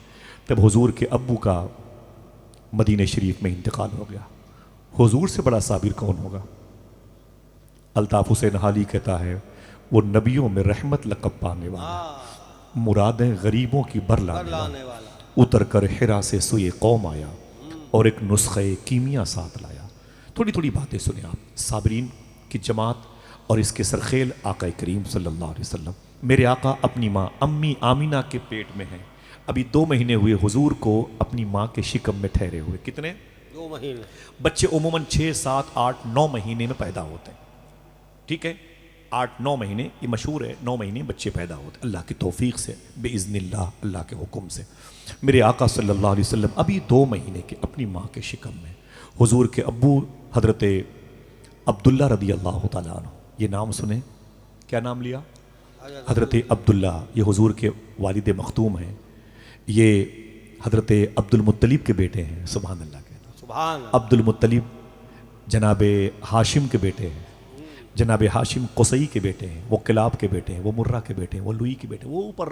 A: تب حضور کے ابو کا مدینہ شریف میں انتقال ہو گیا. حضور سے بڑا صابر کون ہوگا؟ الطاف حسین حالی کہتا ہے وہ نبیوں میں رحمت لقب پانے والا، مرادیں غریبوں کی بر لانے والا، اتر کر حرا سے سوئے قوم آیا اور ایک نسخہ کیمیا ساتھ لایا. تھوڑی تھوڑی باتیں سنیں آپ. صابرین کی جماعت اور اس کے سرخیل آقا کریم صلی اللہ علیہ وسلم. میرے آقا اپنی ماں امی آمینہ کے پیٹ میں ہیں. ابھی 2 مہینے ہوئے حضور کو اپنی ماں کے شکم میں ٹھہرے ہوئے. کتنے؟
B: 2 مہینے.
A: بچے عموماً 6 7 8 9 مہینے میں پیدا ہوتے ہیں. ٹھیک ہے، 8 9 مہینے یہ مشہور ہے. 9 مہینے بچے پیدا ہوتے ہیں اللہ کی توفیق سے، باذن اللہ، اللہ کے حکم سے. میرے آقا صلی اللہ علیہ وسلم ابھی 2 مہینے کے اپنی ماں کے شکم میں. حضور کے ابو حضرت عبداللہ رضی اللہ تعالیٰ عنہ، یہ نام سنیں. کیا نام لیا؟ حضرت عبداللہ. یہ حضور کے والد مختوم ہیں. یہ حضرت عبد المطلب کے بیٹے ہیں. سبحان اللہ کہنا.
B: سبحان اللہ.
A: عبد المطلب جناب ہاشم کے بیٹے ہیں. جناب ہاشم قصی کے بیٹے ہیں، وہ کلاب کے بیٹے ہیں، وہ مرہ کے بیٹے ہیں، وہ لوئی کے بیٹے ہیں. وہ اوپر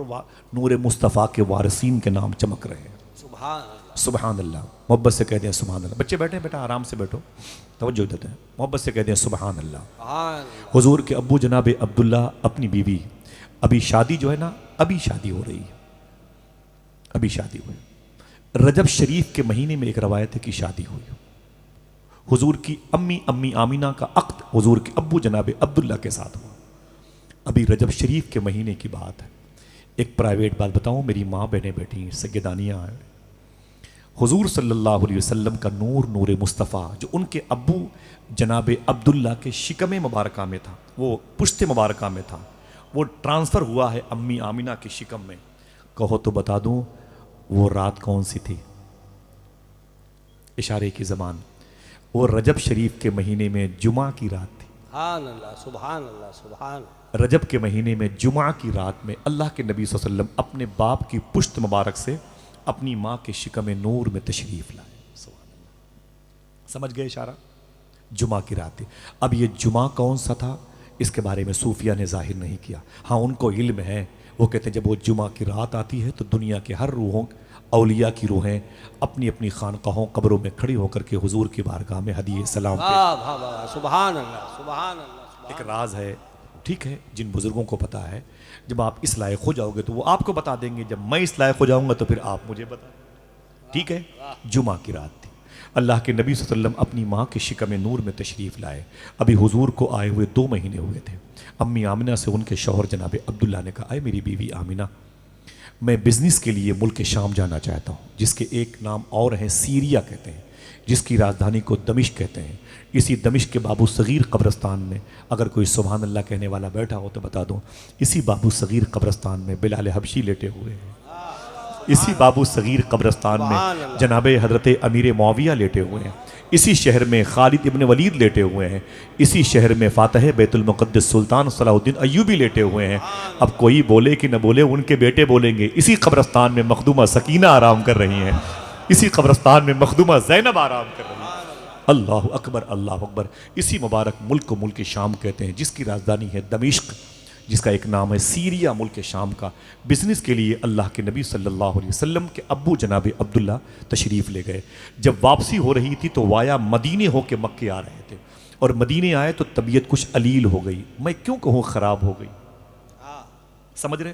A: نور مصطفیٰ کے وارثین کے نام چمک رہے ہیں.
B: سبحان اللہ.
A: سبحان اللہ. محبت سے کہہ دیں سبحان اللہ. بچے بیٹھے بیٹا آرام سے بیٹھو، توجہ دیتے ہیں. محبت سے کہہ دیں سبحان اللہ.
B: سبحان اللہ.
A: حضور کے ابو جناب عبداللہ اپنی بیوی، ابھی شادی جو ہے نا، ابھی شادی ہو رہی ہے، ابھی شادی ہوئی. رجب شریف کے مہینے میں ایک روایت ہے کہ شادی ہوئی. حضور کی امی آمینہ کا عقد حضور کے ابو جناب عبداللہ کے ساتھ ہوا. ابھی رجب شریف کے مہینے کی بات ہے. ایک پرائیویٹ بات بتاؤں، میری ماں بہنیں بیٹھی ہیں، سیدانیاں ہیں. حضور صلی اللہ علیہ وسلم کا نور مصطفیٰ جو ان کے ابو جناب عبداللہ کے شکم مبارکہ میں تھا، وہ پشت مبارکہ میں تھا، وہ ٹرانسفر ہوا ہے امی آمینہ کے شکم میں. کہو تو بتا دوں وہ رات کون سی تھی؟ اشارے کی زبان. وہ رجب شریف کے مہینے میں جمعہ کی رات تھی.
B: سبحان اللہ. سبحان اللہ. سبحان.
A: رجب کے مہینے میں جمعہ کی رات میں اللہ کے نبی صلی اللہ علیہ وسلم اپنے باپ کی پشت مبارک سے اپنی ماں کے شکم نور میں تشریف لائے. سمجھ گئے اشارہ؟ جمعہ کی رات تھی. اب یہ جمعہ کون سا تھا اس کے بارے میں صوفیہ نے ظاہر نہیں کیا. ہاں ان کو علم ہے. وہ کہتے ہیں جب وہ جمعہ کی رات آتی ہے تو دنیا کے ہر روحوں، اولیاء کی روحیں اپنی اپنی خانقاہوں قبروں میں کھڑی ہو کر کے حضور کی بارگاہ میں ہدیہ سلام پیش.
B: واہ واہ واہ. سبحان اللہ. سبحان اللہ.
A: ایک راز ہے، ٹھیک ہے، جن بزرگوں کو پتا ہے. جب آپ اس لائق ہو جاؤ گے تو وہ آپ کو بتا دیں گے، جب میں اس لائق ہو جاؤں گا تو پھر آپ مجھے بتا. ٹھیک ہے. جمعہ کی رات تھی. اللہ کے نبی صلی اللہ علیہ وسلم اپنی ماں کے شکم نور میں تشریف لائے. ابھی حضور کو آئے ہوئے 2 مہینے ہوئے تھے. امی آمنہ سے ان کے شوہر جناب عبداللہ نے کہا، اے میری بیوی آمنہ، میں بزنس کے لیے ملک شام جانا چاہتا ہوں، جس کے ایک نام اور ہیں سیریا کہتے ہیں، جس کی راجدھانی کو دمشق کہتے ہیں. اسی دمشق کے بابو صغیر قبرستان میں اگر کوئی سبحان اللہ کہنے والا بیٹھا ہو تو بتا دوں، اسی بابو صغیر قبرستان میں بلال حبشی لیٹے ہوئے ہیں. اسی بابو صغیر قبرستان میں جناب حضرت امیر معاویہ لیٹے ہوئے ہیں. اسی شہر میں خالد ابن ولید لیٹے ہوئے ہیں. اسی شہر میں فاتح بیت المقدس سلطان صلاح الدین ایوبی لیٹے ہوئے ہیں. اب کوئی بولے کہ نہ بولے، ان کے بیٹے بولیں گے. اسی قبرستان میں مخدومہ سکینہ آرام کر رہی ہیں. اسی قبرستان میں مخدومہ زینب آرام کر رہی ہیں. اللہ اکبر. اللہ اکبر. اسی مبارک ملک کو ملک شام کہتے ہیں، جس کی راجدھانی ہے دمشق، جس کا ایک نام ہے سیریا ملک شام کا. بزنس کے لیے اللہ کے نبی صلی اللہ علیہ وسلم کے ابو جناب عبداللہ تشریف لے گئے. جب واپسی ہو رہی تھی تو وایا مدینے ہو کے مکے آ رہے تھے، اور مدینے آئے تو طبیعت کچھ علیل ہو گئی. میں کیوں کہوں خراب ہو گئی، سمجھ رہے؟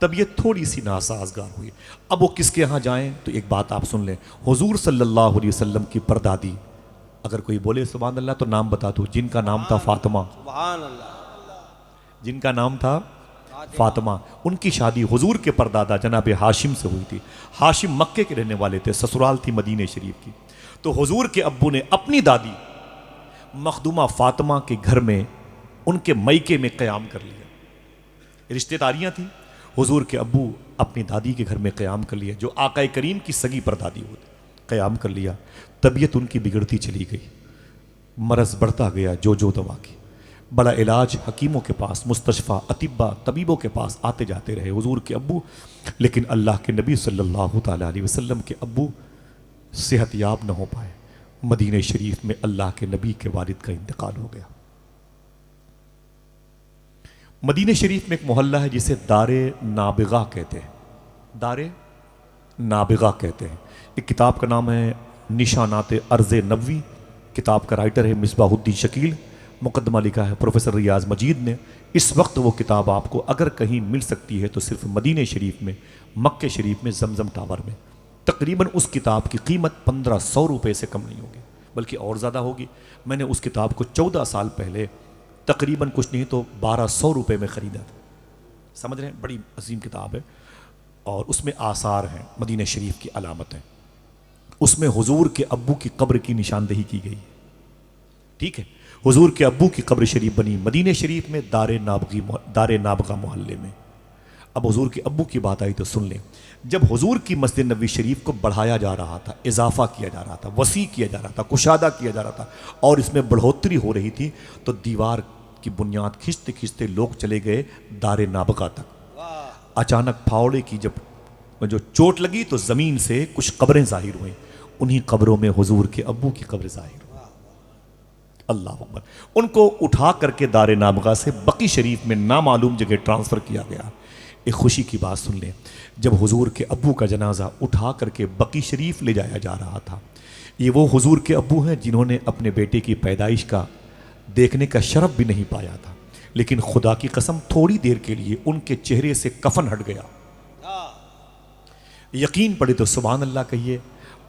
A: طبیعت تھوڑی سی ناسازگار ہوئی. اب وہ کس کے ہاں جائیں تو ایک بات آپ سن لیں. حضور صلی اللہ علیہ وسلم کی پردادی، اگر کوئی بولے سبحان اللہ تو نام بتا دو، جن کا نام تھا فاطمہ.
B: سبحان اللہ.
A: جن کا نام تھا فاطمہ. ان کی شادی حضور کے پردادا جناب ہاشم سے ہوئی تھی. ہاشم مکے کے رہنے والے تھے، سسرال تھی مدینہ شریف کی. تو حضور کے ابو نے اپنی دادی مخدومہ فاطمہ کے گھر میں ان کے میکے میں قیام کر لیا. رشتہ داریاں تھیں. حضور کے ابو اپنی دادی کے گھر میں قیام کر لیا، جو آقا کریم کی سگی پردادی ہوتی. قیام کر لیا، طبیعت ان کی بگڑتی چلی گئی، مرض بڑھتا گیا جو دوا کی، بڑا علاج حکیموں کے پاس، مستشفیٰ، اطباء، طبیبوں کے پاس آتے جاتے رہے حضور کے ابو، لیکن اللہ کے نبی صلی اللہ تعالیٰ علیہ وسلم کے ابو صحت یاب نہ ہو پائے۔ مدینہ شریف میں اللہ کے نبی کے والد کا انتقال ہو گیا۔ مدینہ شریف میں ایک محلہ ہے جسے دار نابغہ کہتے ہیں، دار نابغہ کہتے ہیں۔ ایک کتاب کا نام ہے نشانات ارض نبوی، کتاب کا رائٹر ہے مصباح الدین شکیل، مقدمہ لکھا ہے پروفیسر ریاض مجید نے۔ اس وقت وہ کتاب آپ کو اگر کہیں مل سکتی ہے تو صرف مدینہ شریف میں، مکہ شریف میں، زمزم ٹاور میں۔ تقریباً اس کتاب کی قیمت 1500 روپے سے کم نہیں ہوگی، بلکہ اور زیادہ ہوگی۔ میں نے اس کتاب کو 14 سال پہلے تقریباً کچھ نہیں تو 1200 روپے میں خریدا تھا۔ سمجھ رہے ہیں؟ بڑی عظیم کتاب ہے، اور اس میں آثار ہیں، مدینہ شریف کی علامت ہیں۔ اس میں حضور کے ابو کی قبر کی نشاندہی کی گئی ہے، ٹھیک ہے؟ حضور کے ابو کی قبر شریف بنی مدینہ شریف میں، دار نابغہ محلے میں۔ اب حضور کے ابو کی بات آئی تو سن لیں۔ جب حضور کی مسجد نبوی شریف کو بڑھایا جا رہا تھا، اضافہ کیا جا رہا تھا، وسیع کیا جا رہا تھا، کشادہ کیا جا رہا تھا، اور اس میں بڑھوتری ہو رہی تھی، تو دیوار کی بنیاد کھنچتے کھنچتے لوگ چلے گئے دار نابغہ تک۔ اچانک پھاوڑے کی جو چوٹ لگی تو زمین سے کچھ قبریں ظاہر ہوئیں، انہی قبروں میں حضور کے ابو کی قبر ظاہر ہوئی۔ اللہ اکبر۔ ان کو اٹھا کر کے دار نابغہ سے بقی شریف میں نامعلوم جگہ ٹرانسفر کیا گیا۔ ایک خوشی کی بات سن لیں، جب حضور کے ابو کا جنازہ اٹھا کر کے بقی شریف لے جایا جا رہا تھا، یہ وہ حضور کے ابو ہیں جنہوں نے اپنے بیٹے کی پیدائش کا دیکھنے کا شرف بھی نہیں پایا تھا، لیکن خدا کی قسم تھوڑی دیر کے لیے ان کے چہرے سے کفن ہٹ گیا۔ یقین پڑے تو سبحان اللہ کہیے،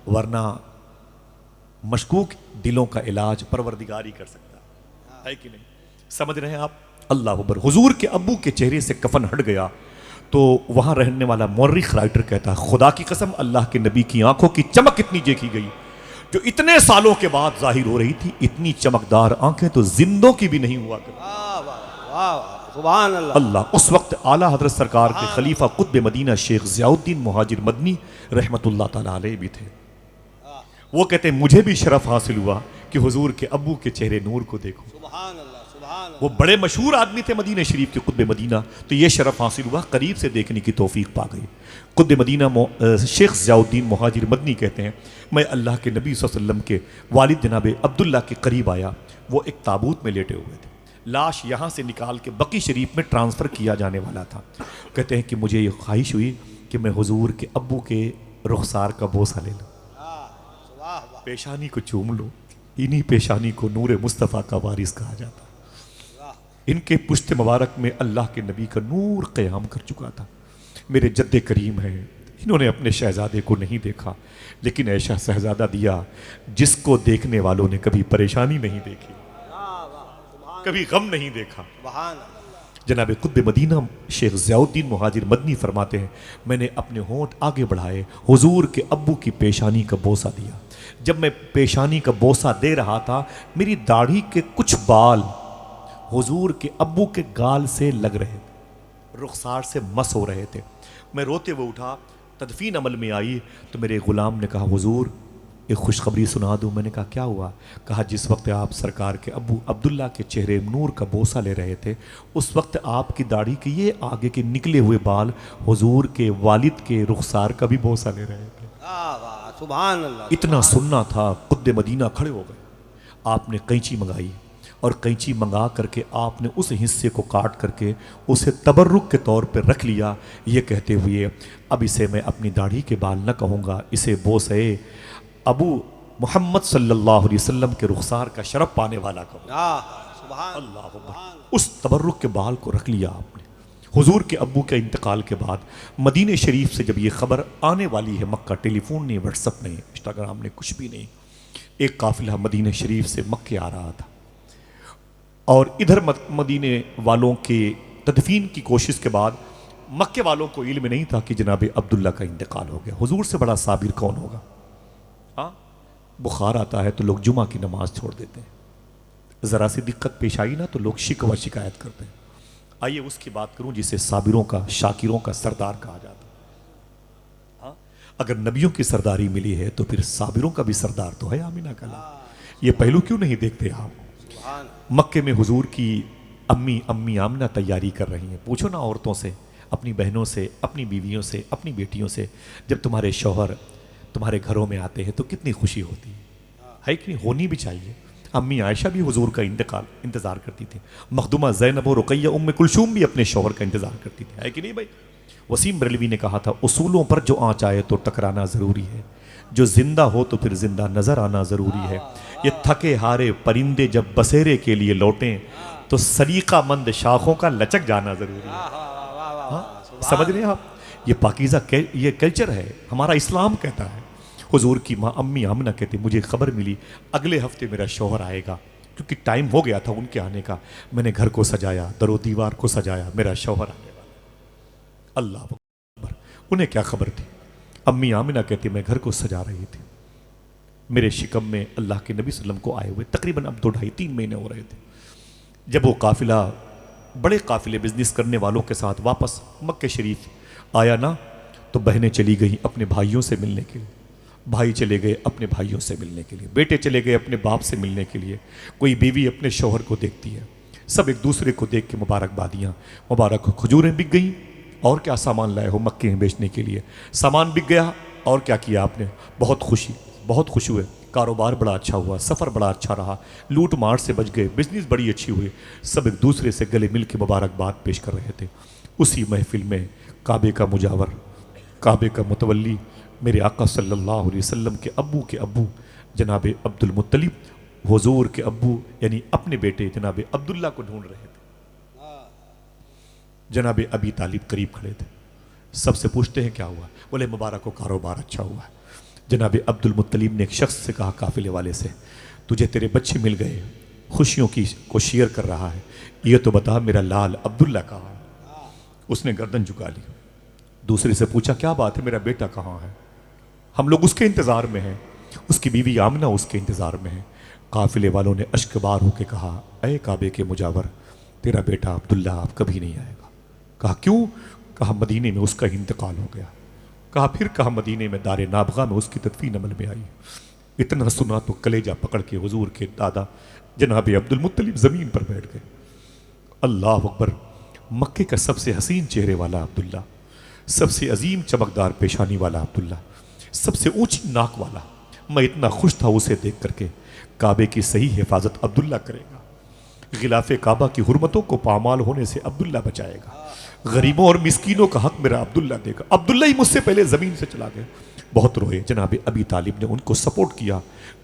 A: ورنہ مشکوک دلوں کا علاج پروردگار ہی کر سکتا ہے کہ نہیں؟ سمجھ رہے ہیں آپ؟ اللہ اکبر۔ حضور کے ابو کے چہرے سے کفن ہٹ گیا تو وہاں رہنے والا مورخ رائٹر کہتا ہے، خدا کی قسم اللہ کے نبی کی آنکھوں کی چمک اتنی دیکھی گئی جو اتنے سالوں کے بعد ظاہر ہو رہی تھی، اتنی چمکدار آنکھیں تو زندوں کی بھی نہیں ہوا کرتی۔
B: سبحان اللہ۔
A: اللہ اس وقت اعلیٰ حضرت سرکار کے خلیفہ قطب مدینہ شیخ ضیاء الدین مہاجر مدنی رحمت اللہ تعالیٰ علیہ بھی تھے۔ وہ کہتے ہیں مجھے بھی شرف حاصل ہوا کہ حضور کے ابو کے چہرے نور کو دیکھوں۔
B: سبحان اللہ، سبحان اللہ۔
A: وہ بڑے مشہور آدمی تھے مدینہ شریف کے قطب مدینہ، تو یہ شرف حاصل ہوا، قریب سے دیکھنے کی توفیق پا گئی۔ قطب مدینہ شیخ ضیاء الدین مہاجر مدنی کہتے ہیں میں اللہ کے نبی صلی اللہ علیہ وسلم کے والد جناب عبداللہ کے قریب آیا، وہ ایک تابوت میں لیٹے ہوئے تھے، لاش یہاں سے نکال کے بقی شریف میں ٹرانسفر کیا جانے والا تھا۔ کہتے ہیں کہ مجھے یہ خواہش ہوئی کہ میں حضور کے ابو کے رخسار کا بوسہ لے لوں، پیشانی کو چوم لو، انہی پیشانی کو نور مصطفیٰ کا وارث کہا جاتا۔ ان کے پشت مبارک میں اللہ کے نبی کا نور قیام کر چکا تھا۔ میرے جد کریم ہیں، انہوں نے اپنے شہزادے کو نہیں دیکھا، لیکن ایسا شہزادہ دیا جس کو دیکھنے والوں نے کبھی پریشانی نہیں دیکھی، کبھی غم نہیں دیکھا۔
B: سبحان اللہ۔
A: جناب قطب مدینہ شیخ ضیاء الدین مہاجر مدنی فرماتے ہیں میں نے اپنے ہونٹ آگے بڑھائے، حضور کے ابو کی پیشانی کا بوسہ دیا۔ جب میں پیشانی کا بوسہ دے رہا تھا، میری داڑھی کے کچھ بال حضور کے ابو کے گال سے لگ رہے تھے، رخسار سے مس ہو رہے تھے۔ میں روتے ہوئے اٹھا، تدفین عمل میں آئی تو میرے غلام نے کہا حضور ایک خوشخبری سنا دوں۔ میں نے کہا کیا ہوا؟ کہا جس وقت آپ سرکار کے ابو عبداللہ کے چہرے نور کا بوسہ لے رہے تھے، اس وقت آپ کی داڑھی کے یہ آگے کے نکلے ہوئے بال حضور کے والد کے رخسار کا بھی بوسہ لے رہے تھے۔
B: سبحان اللہ۔
A: اتنا سننا تھا، قطب مدینہ کھڑے ہو گئے۔ آپ نے قینچی منگائی اور قینچی منگا کر کے آپ نے اس حصے کو کاٹ کر کے اسے تبرک کے طور پہ رکھ لیا، یہ کہتے ہوئے اب اسے میں اپنی داڑھی کے بال نہ کہوں گا، اسے بوسے ابو محمد صلی اللہ علیہ وسلم کے رخسار کا شرف پانے والا کہوں۔
B: سبحان
A: اللہ اکبر۔ اس تبرک کے بال کو رکھ لیا آپ نے۔ حضور کے ابو کے انتقال کے بعد مدینہ شریف سے جب یہ خبر آنے والی ہے، مکہ ٹیلی فون نہیں، واٹس ایپ نہیں، انسٹاگرام نہیں، کچھ بھی نہیں، ایک قافلہ مدینہ شریف سے مکے آ رہا تھا، اور ادھر مدینہ والوں کے تدفین کی کوشش کے بعد مکے والوں کو علم نہیں تھا کہ جناب عبداللہ کا انتقال ہو گیا۔ حضور سے بڑا صابر کون ہوگا؟ ہاں، بخار آتا ہے تو لوگ جمعہ کی نماز چھوڑ دیتے ہیں، ذرا سی دقت پیش آئی نا تو لوگ شکوہ شکایت کرتے ہیں۔ آئیے اس کی بات کروں جسے صابروں کا، شاکروں کا سردار کہا جاتا ہے۔ ہاں، اگر نبیوں کی سرداری ملی ہے تو پھر صابروں کا بھی سردار تو ہے آمینہ کا لال۔ یہ پہلو کیوں نہیں دیکھتے آپ؟
B: سبحان
A: مکے میں حضور کی امی آمنہ تیاری کر رہی ہیں۔ پوچھو نا عورتوں سے، اپنی بہنوں سے، اپنی بیویوں سے، اپنی بیٹیوں سے، جب تمہارے شوہر تمہارے گھروں میں آتے ہیں تو کتنی خوشی ہوتی ہے کہ نہیں؟ ہونی بھی چاہیے۔ امی عائشہ بھی حضور کا انتظار کرتی تھی، مخدومہ زینب و رقیہ ام کلثوم بھی اپنے شوہر کا انتظار کرتی تھی، ہے کہ نہیں بھائی؟ وسیم بریلوی نے کہا تھا اصولوں پر جو آنچ آئے تو ٹکرانا ضروری ہے، جو زندہ ہو تو پھر زندہ نظر آنا ضروری ہے۔ یہ تھکے ہارے پرندے جب بسیرے کے لیے لوٹیں تو سلیقہ مند شاخوں کا لچک جانا ضروری ہے۔ ہاں؟ سمجھ رہے ہیں آپ؟ یہ پاکیزہ یہ کلچر ہے، ہمارا اسلام کہتا ہے۔ حضور کی ماں امی آمنہ کہتی مجھے خبر ملی اگلے ہفتے میرا شوہر آئے گا، کیونکہ ٹائم ہو گیا تھا ان کے آنے کا۔ میں نے گھر کو سجایا، در و دیوار کو سجایا، میرا شوہر آنے والا۔ اللہ اکبر! انہیں کیا خبر تھی؟ امی آمنہ کہتی میں گھر کو سجا رہی تھی، میرے شکم میں اللہ کے نبی صلی اللہ علیہ وسلم کو آئے ہوئے تقریباً اب 2-2.5-3 مہینے ہو رہے تھے۔ جب وہ قافلہ بڑے قافلے بزنس کرنے والوں کے ساتھ واپس مکہ شریف آیا نا، تو بہنیں چلی گئیں اپنے بھائیوں سے ملنے کے لیے، بھائی چلے گئے اپنے بھائیوں سے ملنے کے لیے، بیٹے چلے گئے اپنے باپ سے ملنے کے لیے، کوئی بیوی اپنے شوہر کو دیکھتی ہے، سب ایک دوسرے کو دیکھ کے مبارکبادیاں، مبارک ہو، کھجوریں بک گئیں، اور کیا سامان لائے ہو مکے میں بیچنے کے لیے، سامان بک گیا، اور کیا کیا آپ نے؟ بہت خوشی، بہت خوش ہوئے، کاروبار بڑا اچھا ہوا، سفر بڑا اچھا رہا، لوٹ مار سے بچ گئے، بزنس بڑی اچھی ہوئی، سب ایک دوسرے سے گلے مل کے مبارکباد پیش کر رہے تھے۔ اسی محفل میں کعبے کا مجاور، کعبے کا متولی، میرے آقا صلی اللہ علیہ وسلم کے ابو جناب عبد المطلب، حضور کے ابو یعنی اپنے بیٹے جناب عبداللہ کو ڈھونڈ رہے تھے۔ جناب ابی طالب قریب کھڑے تھے، سب سے پوچھتے ہیں کیا ہوا؟ بولے مبارک ہو، کاروبار اچھا ہوا ہے۔ جناب عبد المطلب نے ایک شخص سے کہا قافلے والے سے، تجھے تیرے بچے مل گئے، خوشیوں کو شیئر کر رہا ہے، یہ تو بتا میرا لال عبداللہ کہاں ہے؟ اس نے گردن جھکا لی۔ دوسرے سے پوچھا کیا بات ہے، میرا بیٹا کہاں ہے؟ ہم لوگ اس کے انتظار میں ہیں، اس کی بیوی آمنہ اس کے انتظار میں ہے۔ قافلے والوں نے اشک بار ہو کے کہا اے کعبے کے مجاور، تیرا بیٹا عبداللہ اب کبھی نہیں آئے گا۔ کہا کیوں؟ کہا مدینے میں اس کا انتقال ہو گیا۔ کہا پھر؟ کہا مدینے میں دار نابغہ میں اس کی تدفین عمل میں آئی۔ اتنا سنا تو کلیجہ پکڑ کے حضور کے دادا جناب عبد المطلب زمین پر بیٹھ گئے۔ اللہ اکبر! مکے کا سب سے حسین چہرے والا عبداللہ، سب سے عظیم چمکدار پیشانی والا عبداللہ، سب سے اونچی ناک والا، میں اتنا خوش تھا اسے دیکھ کر کے۔ کعبے کی صحیح حفاظت عبداللہ کرے گا، غلاف کعبہ کی حرمتوں کو پامال ہونے سے عبداللہ بچائے گا، غریبوں اور مسکینوں کا حق میرا عبداللہ دے گا۔ عبداللہ ہی مجھ سے پہلے زمین سے چلا گئے، بہت روئے۔ جناب ابی طالب نے ان کو سپورٹ کیا،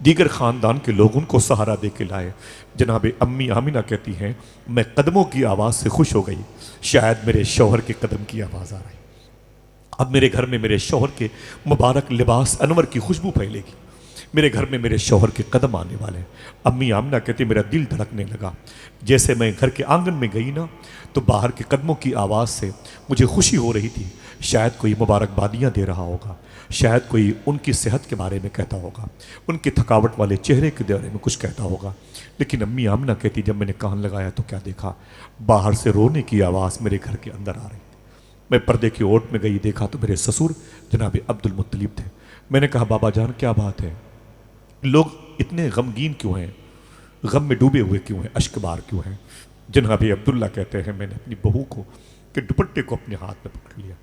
A: دیگر خاندان کے لوگ ان کو سہارا دے کے لائے۔ جناب امی آمنہ کہتی ہیں میں قدموں کی آواز سے خوش ہو گئی، شاید میرے شوہر کے قدم کی آواز آ رہی، اب میرے گھر میں میرے شوہر کے مبارک لباس انور کی خوشبو پھیلے گی، میرے گھر میں میرے شوہر کے قدم آنے والے ہیں۔ امی آمنہ کہتی میرا دل دھڑکنے لگا، جیسے میں گھر کے آنگن میں گئی نا تو باہر کے قدموں کی آواز سے مجھے خوشی ہو رہی تھی، شاید کوئی مبارکبادیاں دے رہا ہوگا، شاید کوئی ان کی صحت کے بارے میں کہتا ہوگا، ان کی تھکاوٹ والے چہرے کے بارے میں کچھ کہتا ہوگا۔ لیکن امی آمنہ کہتی جب میں نے کان لگایا تو کیا دیکھا، باہر سے رونے کی آواز میرے گھر کے اندر آ رہی تھی۔ میں پردے کی اوٹ میں گئی، دیکھا تو میرے سسر جناب عبد المطلب تھے۔ میں نے کہا بابا جان کیا بات ہے، لوگ اتنے غمگین کیوں ہیں، غم میں ڈوبے ہوئے کیوں ہیں، اشک بار کیوں ہیں؟ جناب عبداللہ کہتے ہیں میں نے اپنی بہو کو کے دوپٹے کو اپنے ہاتھ میں پکڑ لیا،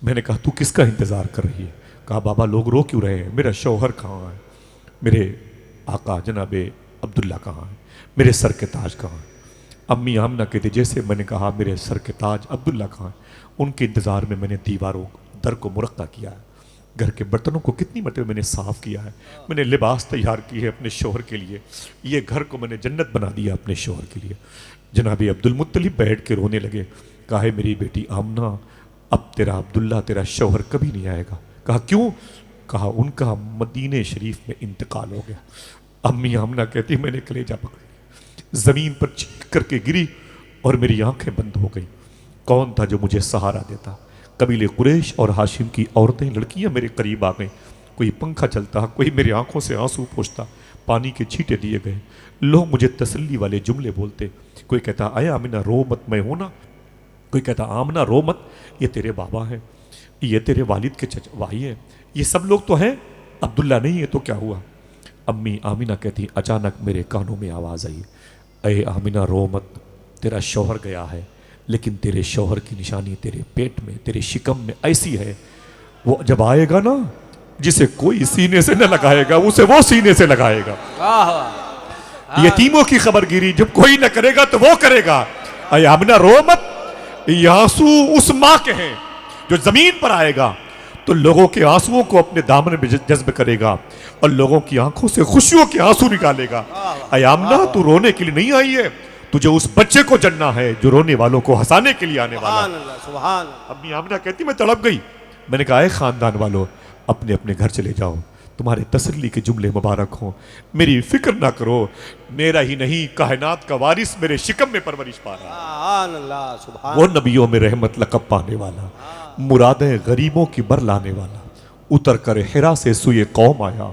A: میں نے کہا تو کس کا انتظار کر رہی ہے؟ کہا بابا لوگ رو کیوں رہے ہیں، میرا شوہر کہاں ہے، میرے آقا جناب عبداللہ کہاں ہے، میرے سر کے تاج کہاں ہے؟ امی آمنہ کہتے جیسے میں نے کہا میرے سر کے تاج عبداللہ کہاں ہے، ان کے انتظار میں نے دیواروں در کو مرقع کیا ہے، گھر کے برتنوں کو کتنی مرتبہ میں نے صاف کیا ہے، میں نے لباس تیار کی ہے اپنے شوہر کے لیے، یہ گھر کو میں نے جنت بنا دیا اپنے شوہر کے لیے۔ جناب عبد المطلب بیٹھ کے رونے لگے، کہا ہے میری بیٹی آمنہ اب تیرا عبداللہ تیرا شوہر کبھی نہیں آئے گا۔ کہا کیوں؟ کہا ان کا مدینہ شریف میں انتقال ہو گیا۔ امی آمنہ کہتی میں نے کلیجہ پکڑ لیا، زمین پر چیخ کر کے گری اور میری آنکھیں بند ہو گئیں۔ کون تھا جو مجھے سہارا دیتا؟ قبیلے قریش اور ہاشم کی عورتیں لڑکیاں میرے قریب آ گئیں، کوئی پنکھا چلتا، کوئی میری آنکھوں سے آنسو پوچھتا، پانی کے چھینٹے دیے گئے، لوگ مجھے تسلی والے جملے بولتے، کوئی کہتا اے آمنہ رو مت میں ہوں نا، کوئی کہتا آمنہ رو مت یہ تیرے بابا ہیں، یہ تیرے والد کے بھائی ہیں، یہ سب لوگ تو ہیں، عبداللہ نہیں ہے، تو کیا ہوا؟ امی آمینہ کہتی اچانک میرے کانوں میں آواز آئی، اے آمینہ رو مت، تیرا شوہر گیا ہے، لیکن تیرے شوہر کی نشانی تیرے پیٹ میں، تیرے شکم میں ایسی ہے، وہ جب آئے گا نا، جسے کوئی سینے سے نہ لگائے گا اسے وہ سینے سے لگائے گا۔ یتیموں کی خبر گیری جب کوئی نہ کرے گا تو وہ کرے گا۔ اے آمینہ رو مت، یہ آنسو اس ماں کے ہیں جو زمین پر آئے گا تو لوگوں کے آنسوؤں کو اپنے دامن میں جذب کرے گا اور لوگوں کی آنکھوں سے خوشیوں کے آنسو نکالے گا۔ اے آمنہ تو رونے کے لیے نہیں آئی ہے، تجھے اس بچے کو جننا ہے جو رونے والوں کو ہنسانے کے لیے آنے والا۔
B: سبحان اللہ، سبحان اللہ۔
A: امی آمنہ کہتی میں تڑپ گئی، میں نے کہا اے خاندان والوں اپنے اپنے گھر چلے جاؤ، تمہارے تسلی کے جملے مبارک ہوں، میری فکر نہ کرو، میرا ہی نہیں کائنات کا وارث میرے شکم میں پرورش پا رہا ہے۔
B: سبحان اللہ، سبحان
A: وہ نبیوں میں رحمت لقب پانے والا، مرادیں غریبوں کی بر لانے والا، اتر کر حرا سے سوئے قوم آیا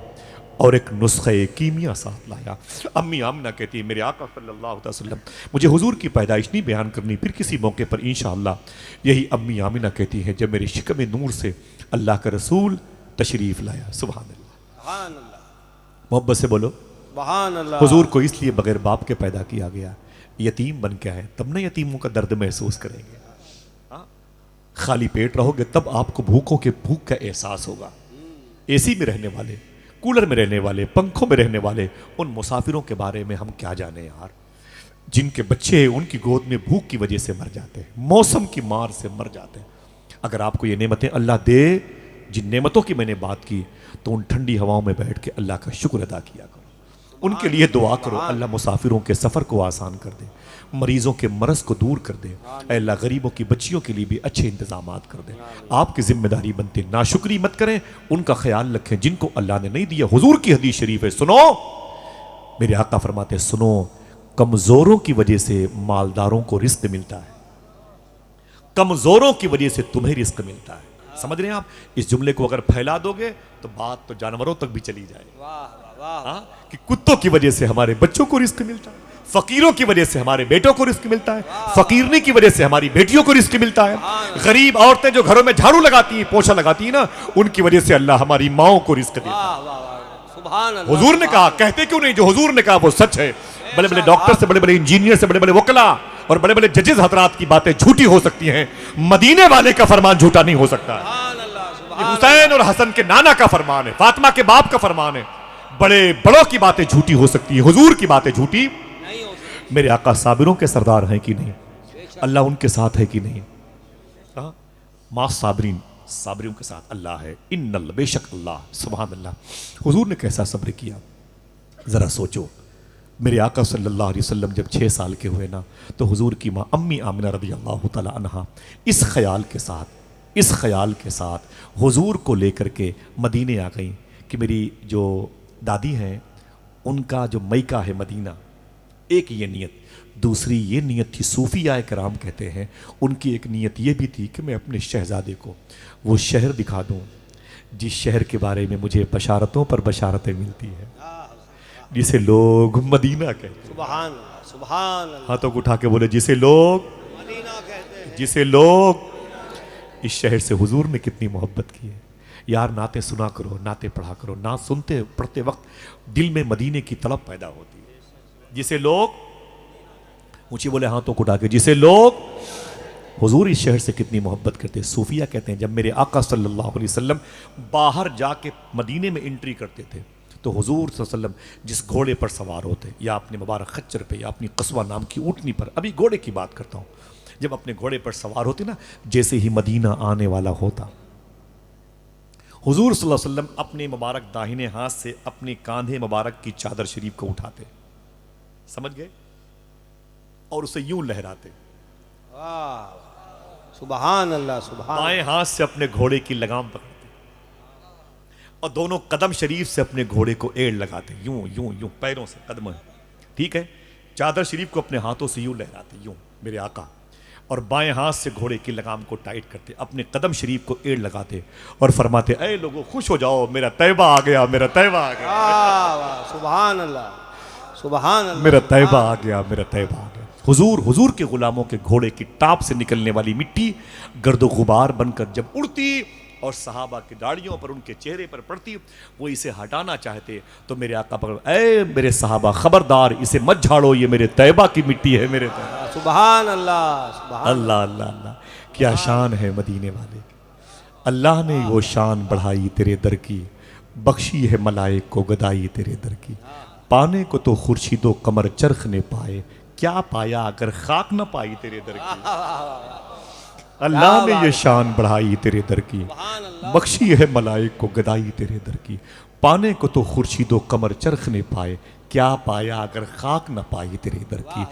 A: اور ایک نسخہ کیمیا ساتھ لایا۔ امی آمنہ کہتی ہے میرے آقا صلی اللہ علیہ وسلم، مجھے حضور کی پیدائش نہیں بیان کرنی، پھر کسی موقع پر انشاءاللہ۔ یہی امی آمنہ کہتی ہے جب میرے شکم نور سے اللہ کا رسول تشریف لایا۔ سبحان اللہ،
B: سبحان اللہ،
A: محبت سے بولو
B: سبحان اللہ۔
A: حضور کو اس لیے بغیر باپ کے پیدا کیا گیا، یتیم بن کے آئے، تب نہ یتیموں کا درد محسوس کریں گے۔ خالی پیٹ رہو گے تب آپ کو بھوکوں کے بھوک کا احساس ہوگا۔ اے سی میں رہنے والے، کولر میں رہنے والے، پنکھوں میں رہنے والے ان مسافروں کے بارے میں ہم کیا جانے یار، جن کے بچے ان کی گود میں بھوک کی وجہ سے مر جاتے ہیں، موسم کی مار سے مر جاتے ہیں۔ اگر آپ کو یہ نعمتیں اللہ دے، جن نعمتوں کی میں نے بات کی، تو ان ٹھنڈی ہواؤں میں بیٹھ کے اللہ کا شکر ادا کیا کرو، ان کے لیے دعا کرو اللہ مسافروں کے سفر کو آسان کر دے، مریضوں کے مرض کو دور کر دے، اے اللہ غریبوں کی بچیوں کے لیے بھی اچھے انتظامات کر دے۔ آپ کی ذمہ داری بنتے ناشکری مت کریں، ان کا خیال رکھیں جن کو اللہ نے نہیں دیا۔ حضور کی حدیث شریف ہے، سنو، میرے آقا فرماتے ہیں سنو، کمزوروں کی وجہ سے مالداروں کو رزق ملتا ہے، کمزوروں کی وجہ سے تمہیں رزق ملتا ہے۔ سمجھ رہے ہیں آپ؟ اس جملے کو اگر پھیلا دو گے تو بات تو جانوروں تک بھی چلی جائے گی، کہ کتوں کی وجہ سے ہمارے بچوں کو رزق ملتا ہے، فقیروں کی وجہ سے ہمارے بیٹوں کو رزق ملتا ہے، فقیرنی کی وجہ سے ہماری بیٹیوں کو رزق ملتا ہے، غریب عورتیں جو گھروں میں جھاڑو لگاتی ہیں، پوچھا لگاتی ہیں نا، ان کی وجہ سے اللہ ہماری ماؤں کو رزق دیتا ہے۔
B: سبحان اللہ۔
A: حضور نے کہا، کہتے کیوں نہیں، جو حضور نے کہا وہ سچ ہے۔ بڑے بڑے ڈاکٹر سے، بڑے بڑے انجینئر سے، بڑے بڑے وکلا اور بڑے بڑے ججز حضرات کی باتیں جھوٹی ہو سکتی ہیں، مدینے والے کا فرمان جھوٹا نہیں ہو سکتا ہے۔
B: سبحان اللہ،
A: یہ
B: سبحان
A: حسین اور حسن کے نانا کا فرمان ہے، فاطمہ کے باپ کا فرمان ہے۔ بڑے بڑوں کی باتیں جھوٹی ہو سکتی ہیں، حضور کی باتیں جھوٹی
B: نہیں ہو سکتا۔
A: میرے آقا صابروں کے سردار ہیں کہ نہیں؟ اللہ ان کے ساتھ ہے کہ نہیں؟ ماں صابرین، صابروں کے ساتھ اللہ ہے، ان اللہ، بے شک اللہ، سبحان اللہ۔ حضور نے کیسا صبر کیا، ذرا سوچو۔ میرے آقا صلی اللہ علیہ وسلم جب 6 سال کے ہوئے نا، تو حضور کی ماں امی آمنہ رضی اللہ تعالی عنہا اس خیال کے ساتھ حضور کو لے کر کے مدینے آ گئیں کہ میری جو دادی ہیں ان کا جو میکہ ہے مدینہ، ایک یہ نیت، دوسری یہ نیت تھی، صوفیاء کرام کہتے ہیں ان کی ایک نیت یہ بھی تھی کہ میں اپنے شہزادے کو وہ شہر دکھا دوں جس شہر کے بارے میں مجھے بشارتوں پر بشارتیں ملتی ہیں، جسے لوگ مدینہ کہتے ہیں۔
B: سبحان اللہ، سبحان اللہ۔
A: ہاتھوں کو اٹھا کے بولے جسے لوگ،
B: مدینہ کہتے ہیں۔
A: جسے لوگ، اس شہر سے حضور نے کتنی محبت کی ہے یار۔ نعتیں سنا کرو، نعتیں پڑھا کرو، نعت سنتے پڑھتے وقت دل میں مدینے کی طلب پیدا ہوتی ہے۔ جسے لوگ، اونچی بولے ہاتھوں کو اٹھا کے، جسے لوگ، حضور اس شہر سے کتنی محبت کرتے ہیں۔ صوفیہ کہتے ہیں جب میرے آقا صلی اللہ علیہ وسلم باہر جا کے مدینے میں انٹری کرتے تھے تو حضور صلی اللہ علیہ وسلم جس گھوڑے پر سوار ہوتے، یا اپنے مبارک خچر پہ، یا اپنی قصوہ نام کی اونٹنی پر، ابھی گھوڑے کی بات کرتا ہوں، جب اپنے گھوڑے پر سوار ہوتے نا، جیسے ہی مدینہ آنے والا ہوتا، حضور صلی اللہ علیہ وسلم اپنے مبارک داہنے ہاتھ سے اپنے کاندھے مبارک کی چادر شریف کو اٹھاتے، سمجھ گئے، اور اسے یوں لہراتے،
B: سبحان اللہ، سبحان اللہ۔
A: بائیں ہاتھ سے اپنے گھوڑے کی لگام پکڑتے اور دونوں قدم شریف سے اپنے گھوڑے کو ایڑ لگاتے، یوں یوں یوں، پیروں سے قدموں، ٹھیک ہے، چادر شریف کو اپنے ہاتھوں سے یوں لہراتے، یوں میرے آقا، اور بائیں ہاتھ سے گھوڑے کی لگام کو ٹائٹ کرتے، اپنے قدم شریف کو ایڑ لگاتے اور فرماتے، اے لوگوں خوش ہو جاؤ، میرا طیبہ آ گیا، میرا طیبہ آ گیا،
B: سبحان اللہ، سبحان اللہ،
A: میرا طیبہ آ گیا، میرا طیبہ آ گیا۔ حضور کے غلاموں کے گھوڑے کی ٹاپ سے نکلنے والی مٹی گرد و غبار بن کر جب اڑتی اور صحابہ کی داڑھیوں پر ان کے چہرے پر پڑتی، وہ اسے ہٹانا چاہتے تو میرے آقا پکڑ، اے میرے صحابہ خبردار اسے مت جھاڑو، یہ میرے طیبہ کی مٹی ہے، میرے طیبہ۔
B: سبحان اللہ، سبحان
A: اللہ اللہ اللہ، کیا شان ہے مدینے والے کی۔ اللہ نے وہ شان بڑھائی تیرے در کی، بخشی ہے ملائک کو گدائی تیرے در کی، پانے کو تو خورشید و قمر چرخ نے پائے، کیا پایا اگر خاک نہ پائی تیرے در کی۔ اللہ نے یہ شان بڑھائی تیرے در کی، بخشی ہے ملائک کو گدائی تیرے در کی، پانے کو تو خورشید و قمر چرخ نے پائے، کیا پایا اگر خاک نہ پائی تیرے در کی۔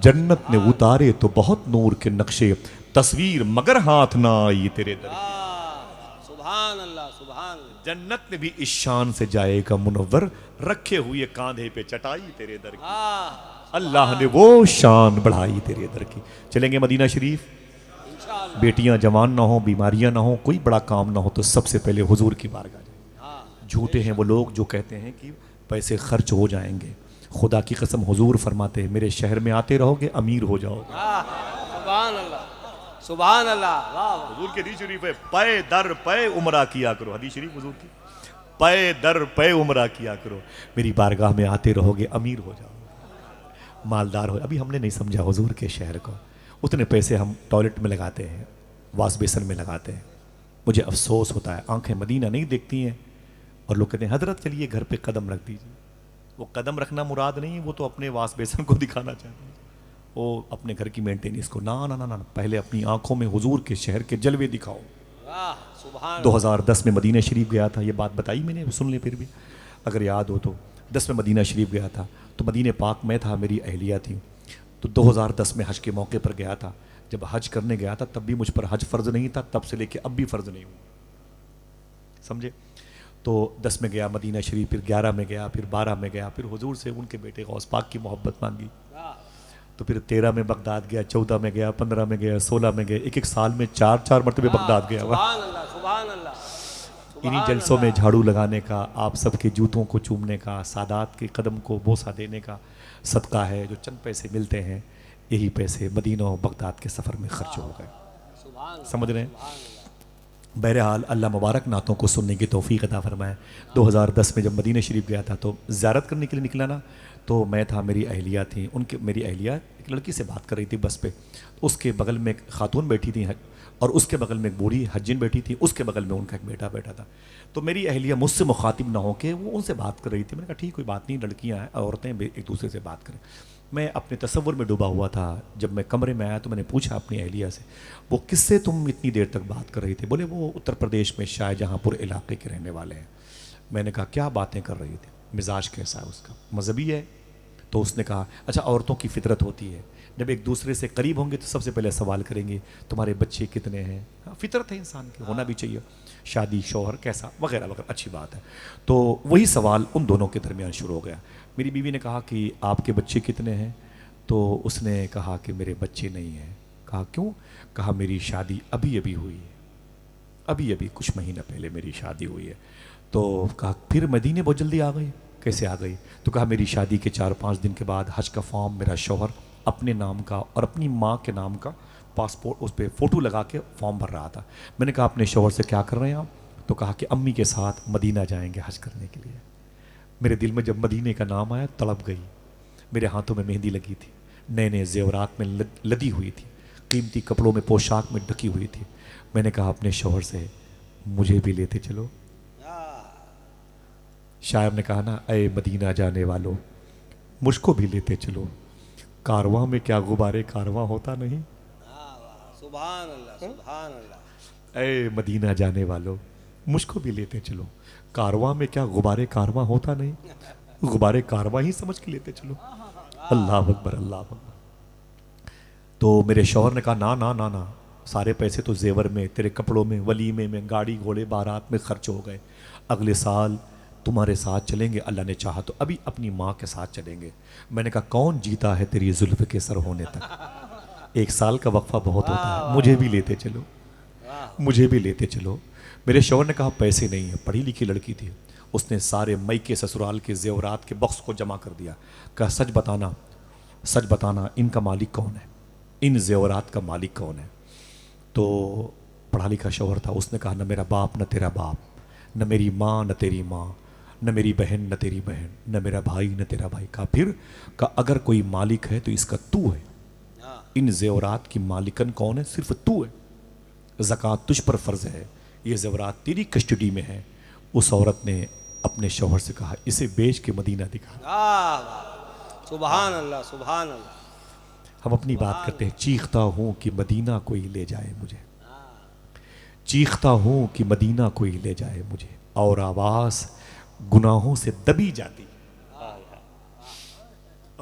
A: جنت نے اتارے تو بہت نور کے نقشے، تصویر مگر ہاتھ نہ آئی تیرے در کی۔
B: سبحان اللہ، سبحان اللہ۔
A: جنت میں بھی اس شان سے جائے گا منور، رکھے ہوئے کاندھے پہ چٹائی تیرے در کی۔ اللہ نے وہ شان بڑھائی تیرے در کی۔ چلیں گے مدینہ شریف؟ بیٹیاں جوان نہ ہوں، بیماریاں نہ ہوں، کوئی بڑا کام نہ ہو تو سب سے پہلے حضور کی بارگاہ جائیں۔ جھوٹے ہیں وہ لوگ جو کہتے ہیں کہ پیسے خرچ ہو جائیں گے، خدا کی قسم حضور فرماتے ہیں میرے شہر میں آتے رہو گے امیر ہو جاؤ گے۔
B: سبحان اللہ، سبحان اللہ۔
A: حضور کی حدیث شریف ہے پے در پے عمرہ کیا کرو، حدیث شریف حضور کی، پے در پے عمرہ کیا کرو، میری بارگاہ میں آتے رہو گے امیر ہو جاؤ گے، مالدار ہو۔ ابھی ہم نے نہیں سمجھا حضور کے شہر کو، اتنے پیسے ہم ٹوائلٹ میں لگاتے ہیں، واش بیسن میں لگاتے ہیں۔ مجھے افسوس ہوتا ہے آنکھیں مدینہ نہیں دیکھتی ہیں، اور لوگ کہتے ہیں حضرت چلیے گھر پہ قدم رکھ دیجیے۔ وہ قدم رکھنا مراد نہیں، وہ تو اپنے واش بیسن کو دکھانا چاہتے ہیں، وہ اپنے گھر کی مینٹیننس کو۔ نہ نہ نہ، پہلے اپنی آنکھوں میں حضور کے شہر کے جلوے دکھاؤ۔ 2010 میں مدینہ شریف گیا تھا، یہ بات بتائی میں نے، سن لیں پھر بھی اگر یاد ہو تو۔ 10 میں مدینہ شریف گیا تھا تو مدینہ پاک میں تھا، میری اہلیہ تھی، تو 2010 میں حج کے موقع پر گیا تھا۔ جب حج کرنے گیا تھا تب بھی مجھ پر حج فرض نہیں تھا، تب سے لے کے اب بھی فرض نہیں ہوا، سمجھے؟ تو 10 میں گیا مدینہ شریف، پھر 11 میں گیا، پھر 12 میں گیا، پھر حضور سے ان کے بیٹے غوث پاک کی محبت مانگی، تو پھر 13 میں بغداد گیا، 14 میں گیا، 15 میں گیا، 16 میں گیا، ایک سال میں 4 مرتبہ بغداد گیا ہوا۔
B: سبحان اللہ، سبحان اللہ۔
A: انہی جلسوں میں جھاڑو لگانے کا، آپ سب کے جوتوں کو چومنے کا، سادات کے قدم کو بوسہ دینے کا صدقہ ہے، جو چند پیسے ملتے ہیں یہی پیسے مدینہ و بغداد کے سفر میں خرچ ہو گئے، سمجھ رہے ہیں؟ بہرحال اللہ مبارک نعتوں کو سننے کی توفیق عطا فرمائے۔ 2010 میں جب مدینہ شریف گیا تھا تو زیارت کرنے کے لیے نکلا نا، تو میں تھا، میری اہلیہ تھیں، میری اہلیہ ایک لڑکی سے بات کر رہی تھی بس پہ، اس کے بغل میں ایک خاتون بیٹھی تھی اور اس کے بغل میں ایک بوڑھی حجین بیٹھی تھی، اس کے بغل میں ان کا ایک بیٹا بیٹھا تھا۔ تو میری اہلیہ مجھ سے مخاطب نہ ہو کے وہ ان سے بات کر رہی تھی۔ میں نے کہا ٹھیک کوئی بات نہیں، لڑکیاں ہیں، عورتیں ایک دوسرے سے بات کریں۔ میں اپنے تصور میں ڈوبا ہوا تھا، جب میں کمرے میں آیا تو میں نے پوچھا اپنی اہلیہ سے، وہ کس سے تم اتنی دیر تک بات کر رہی تھی؟ بولے وہ اتر پردیش میں شاہ جہاں پور علاقے کے رہنے والے ہیں۔ میں نے کہا کیا باتیں کر رہی تھی، مزاج کیسا ہے اس کا، مذہبی ہے؟ تو اس نے کہا اچھا عورتوں کی فطرت ہوتی ہے، جب ایک دوسرے سے قریب ہوں گے تو سب سے پہلے سوال کریں گے تمہارے بچے کتنے ہیں، فطرت ہے انسان کی، ہونا بھی چاہیے، شادی شوہر کیسا وغیرہ وغیرہ، اچھی بات ہے۔ تو وہی سوال ان دونوں کے درمیان شروع ہو گیا۔ میری بیوی نے کہا کہ آپ کے بچے کتنے ہیں؟ تو اس نے کہا کہ میرے بچے نہیں ہیں۔ کہا کیوں؟ کہا میری شادی ابھی ہوئی ہے، ابھی کچھ مہینہ پہلے میری شادی ہوئی ہے۔ تو کہا پھر مدینے بہت جلدی آ گئی؟ کیسے آ گئی؟ تو کہا میری شادی کے 4-5 دن کے بعد حج کا فارم میرا شوہر اپنے نام کا اور اپنی ماں کے نام کا پاسپورٹ اس پہ فوٹو لگا کے فارم بھر رہا تھا۔ میں نے کہا اپنے شوہر سے کیا کر رہے ہیں آپ؟ تو کہا کہ امی کے ساتھ مدینہ جائیں گے حج کرنے کے لیے۔ میرے دل میں جب مدینے کا نام آیا تڑپ گئی، میرے ہاتھوں میں مہندی لگی تھی، نئے زیورات میں لدی ہوئی تھی، قیمتی کپڑوں میں پوشاک میں ڈھکی ہوئی تھی۔ میں نے کہا اپنے شوہر سے مجھے بھی لیتے چلو۔ شاعر نے کہا نا اے مدینہ جانے والو مجھ کو بھی لیتے چلو، کارواں میں کیا غبارے کارواں ہوتا نہیں۔
B: سبحان اللہ، سبحان اللہ۔
A: اے مدینہ جانے والو مجھ کو بھی لیتے چلو، کارواں میں کیا غبارے کارواں ہوتا نہیں، غبارے کارواں ہی سمجھ کے لیتے چلو۔ اللہ اکبر، اللہ اکبر۔ تو میرے شوہر نے کہا نا، سارے پیسے تو زیور میں، تیرے کپڑوں میں، ولیمے میں، گاڑی گھوڑے بارات میں خرچ ہو گئے، اگلے سال تمہارے ساتھ چلیں گے، اللہ نے چاہا تو ابھی اپنی ماں کے ساتھ چلیں گے۔ میں نے کہا کون جیتا ہے تیری زلف کے سر ہونے تک، 1 سال کا وقفہ بہت ہوتا ہے، مجھے بھی لیتے چلو، مجھے بھی لیتے چلو۔ میرے شوہر نے کہا پیسے نہیں ہیں، پڑھی لکھی لڑکی تھی، اس نے سارے میکے سسرال کے زیورات کے باکس کو جمع کر دیا، کہا سچ بتانا ان کا مالک کون ہے، ان زیورات کا مالک کون ہے؟ تو پڑھا لکھا شوہر تھا، اس نے کہا نہ میرا باپ نہ تیرا باپ، نہ میری ماں نہ تیری ماں، نہ میری بہن نہ تیری بہن، نہ میرا بھائی نہ تیرا بھائی. کہا پھر؟ کہا اگر کوئی مالک ہے تو اس کا تو ہے. ان زیورات کی مالکن کون ہے؟ صرف تو ہے. زکوٰۃ تجھ پر فرض ہے، یہ زیورات تیری کسٹڈی میں ہے. اس عورت نے اپنے شوہر سے کہا اسے بیچ کے مدینہ دکھا.
B: سبحان اللہ سبحان اللہ.
A: ہم اپنی بات کرتے ہیں، چیختا ہوں کہ مدینہ کوئی لے جائے مجھے، چیختا ہوں کہ مدینہ کوئی لے جائے مجھے، اور آواز گناہوں سے دبی جاتی،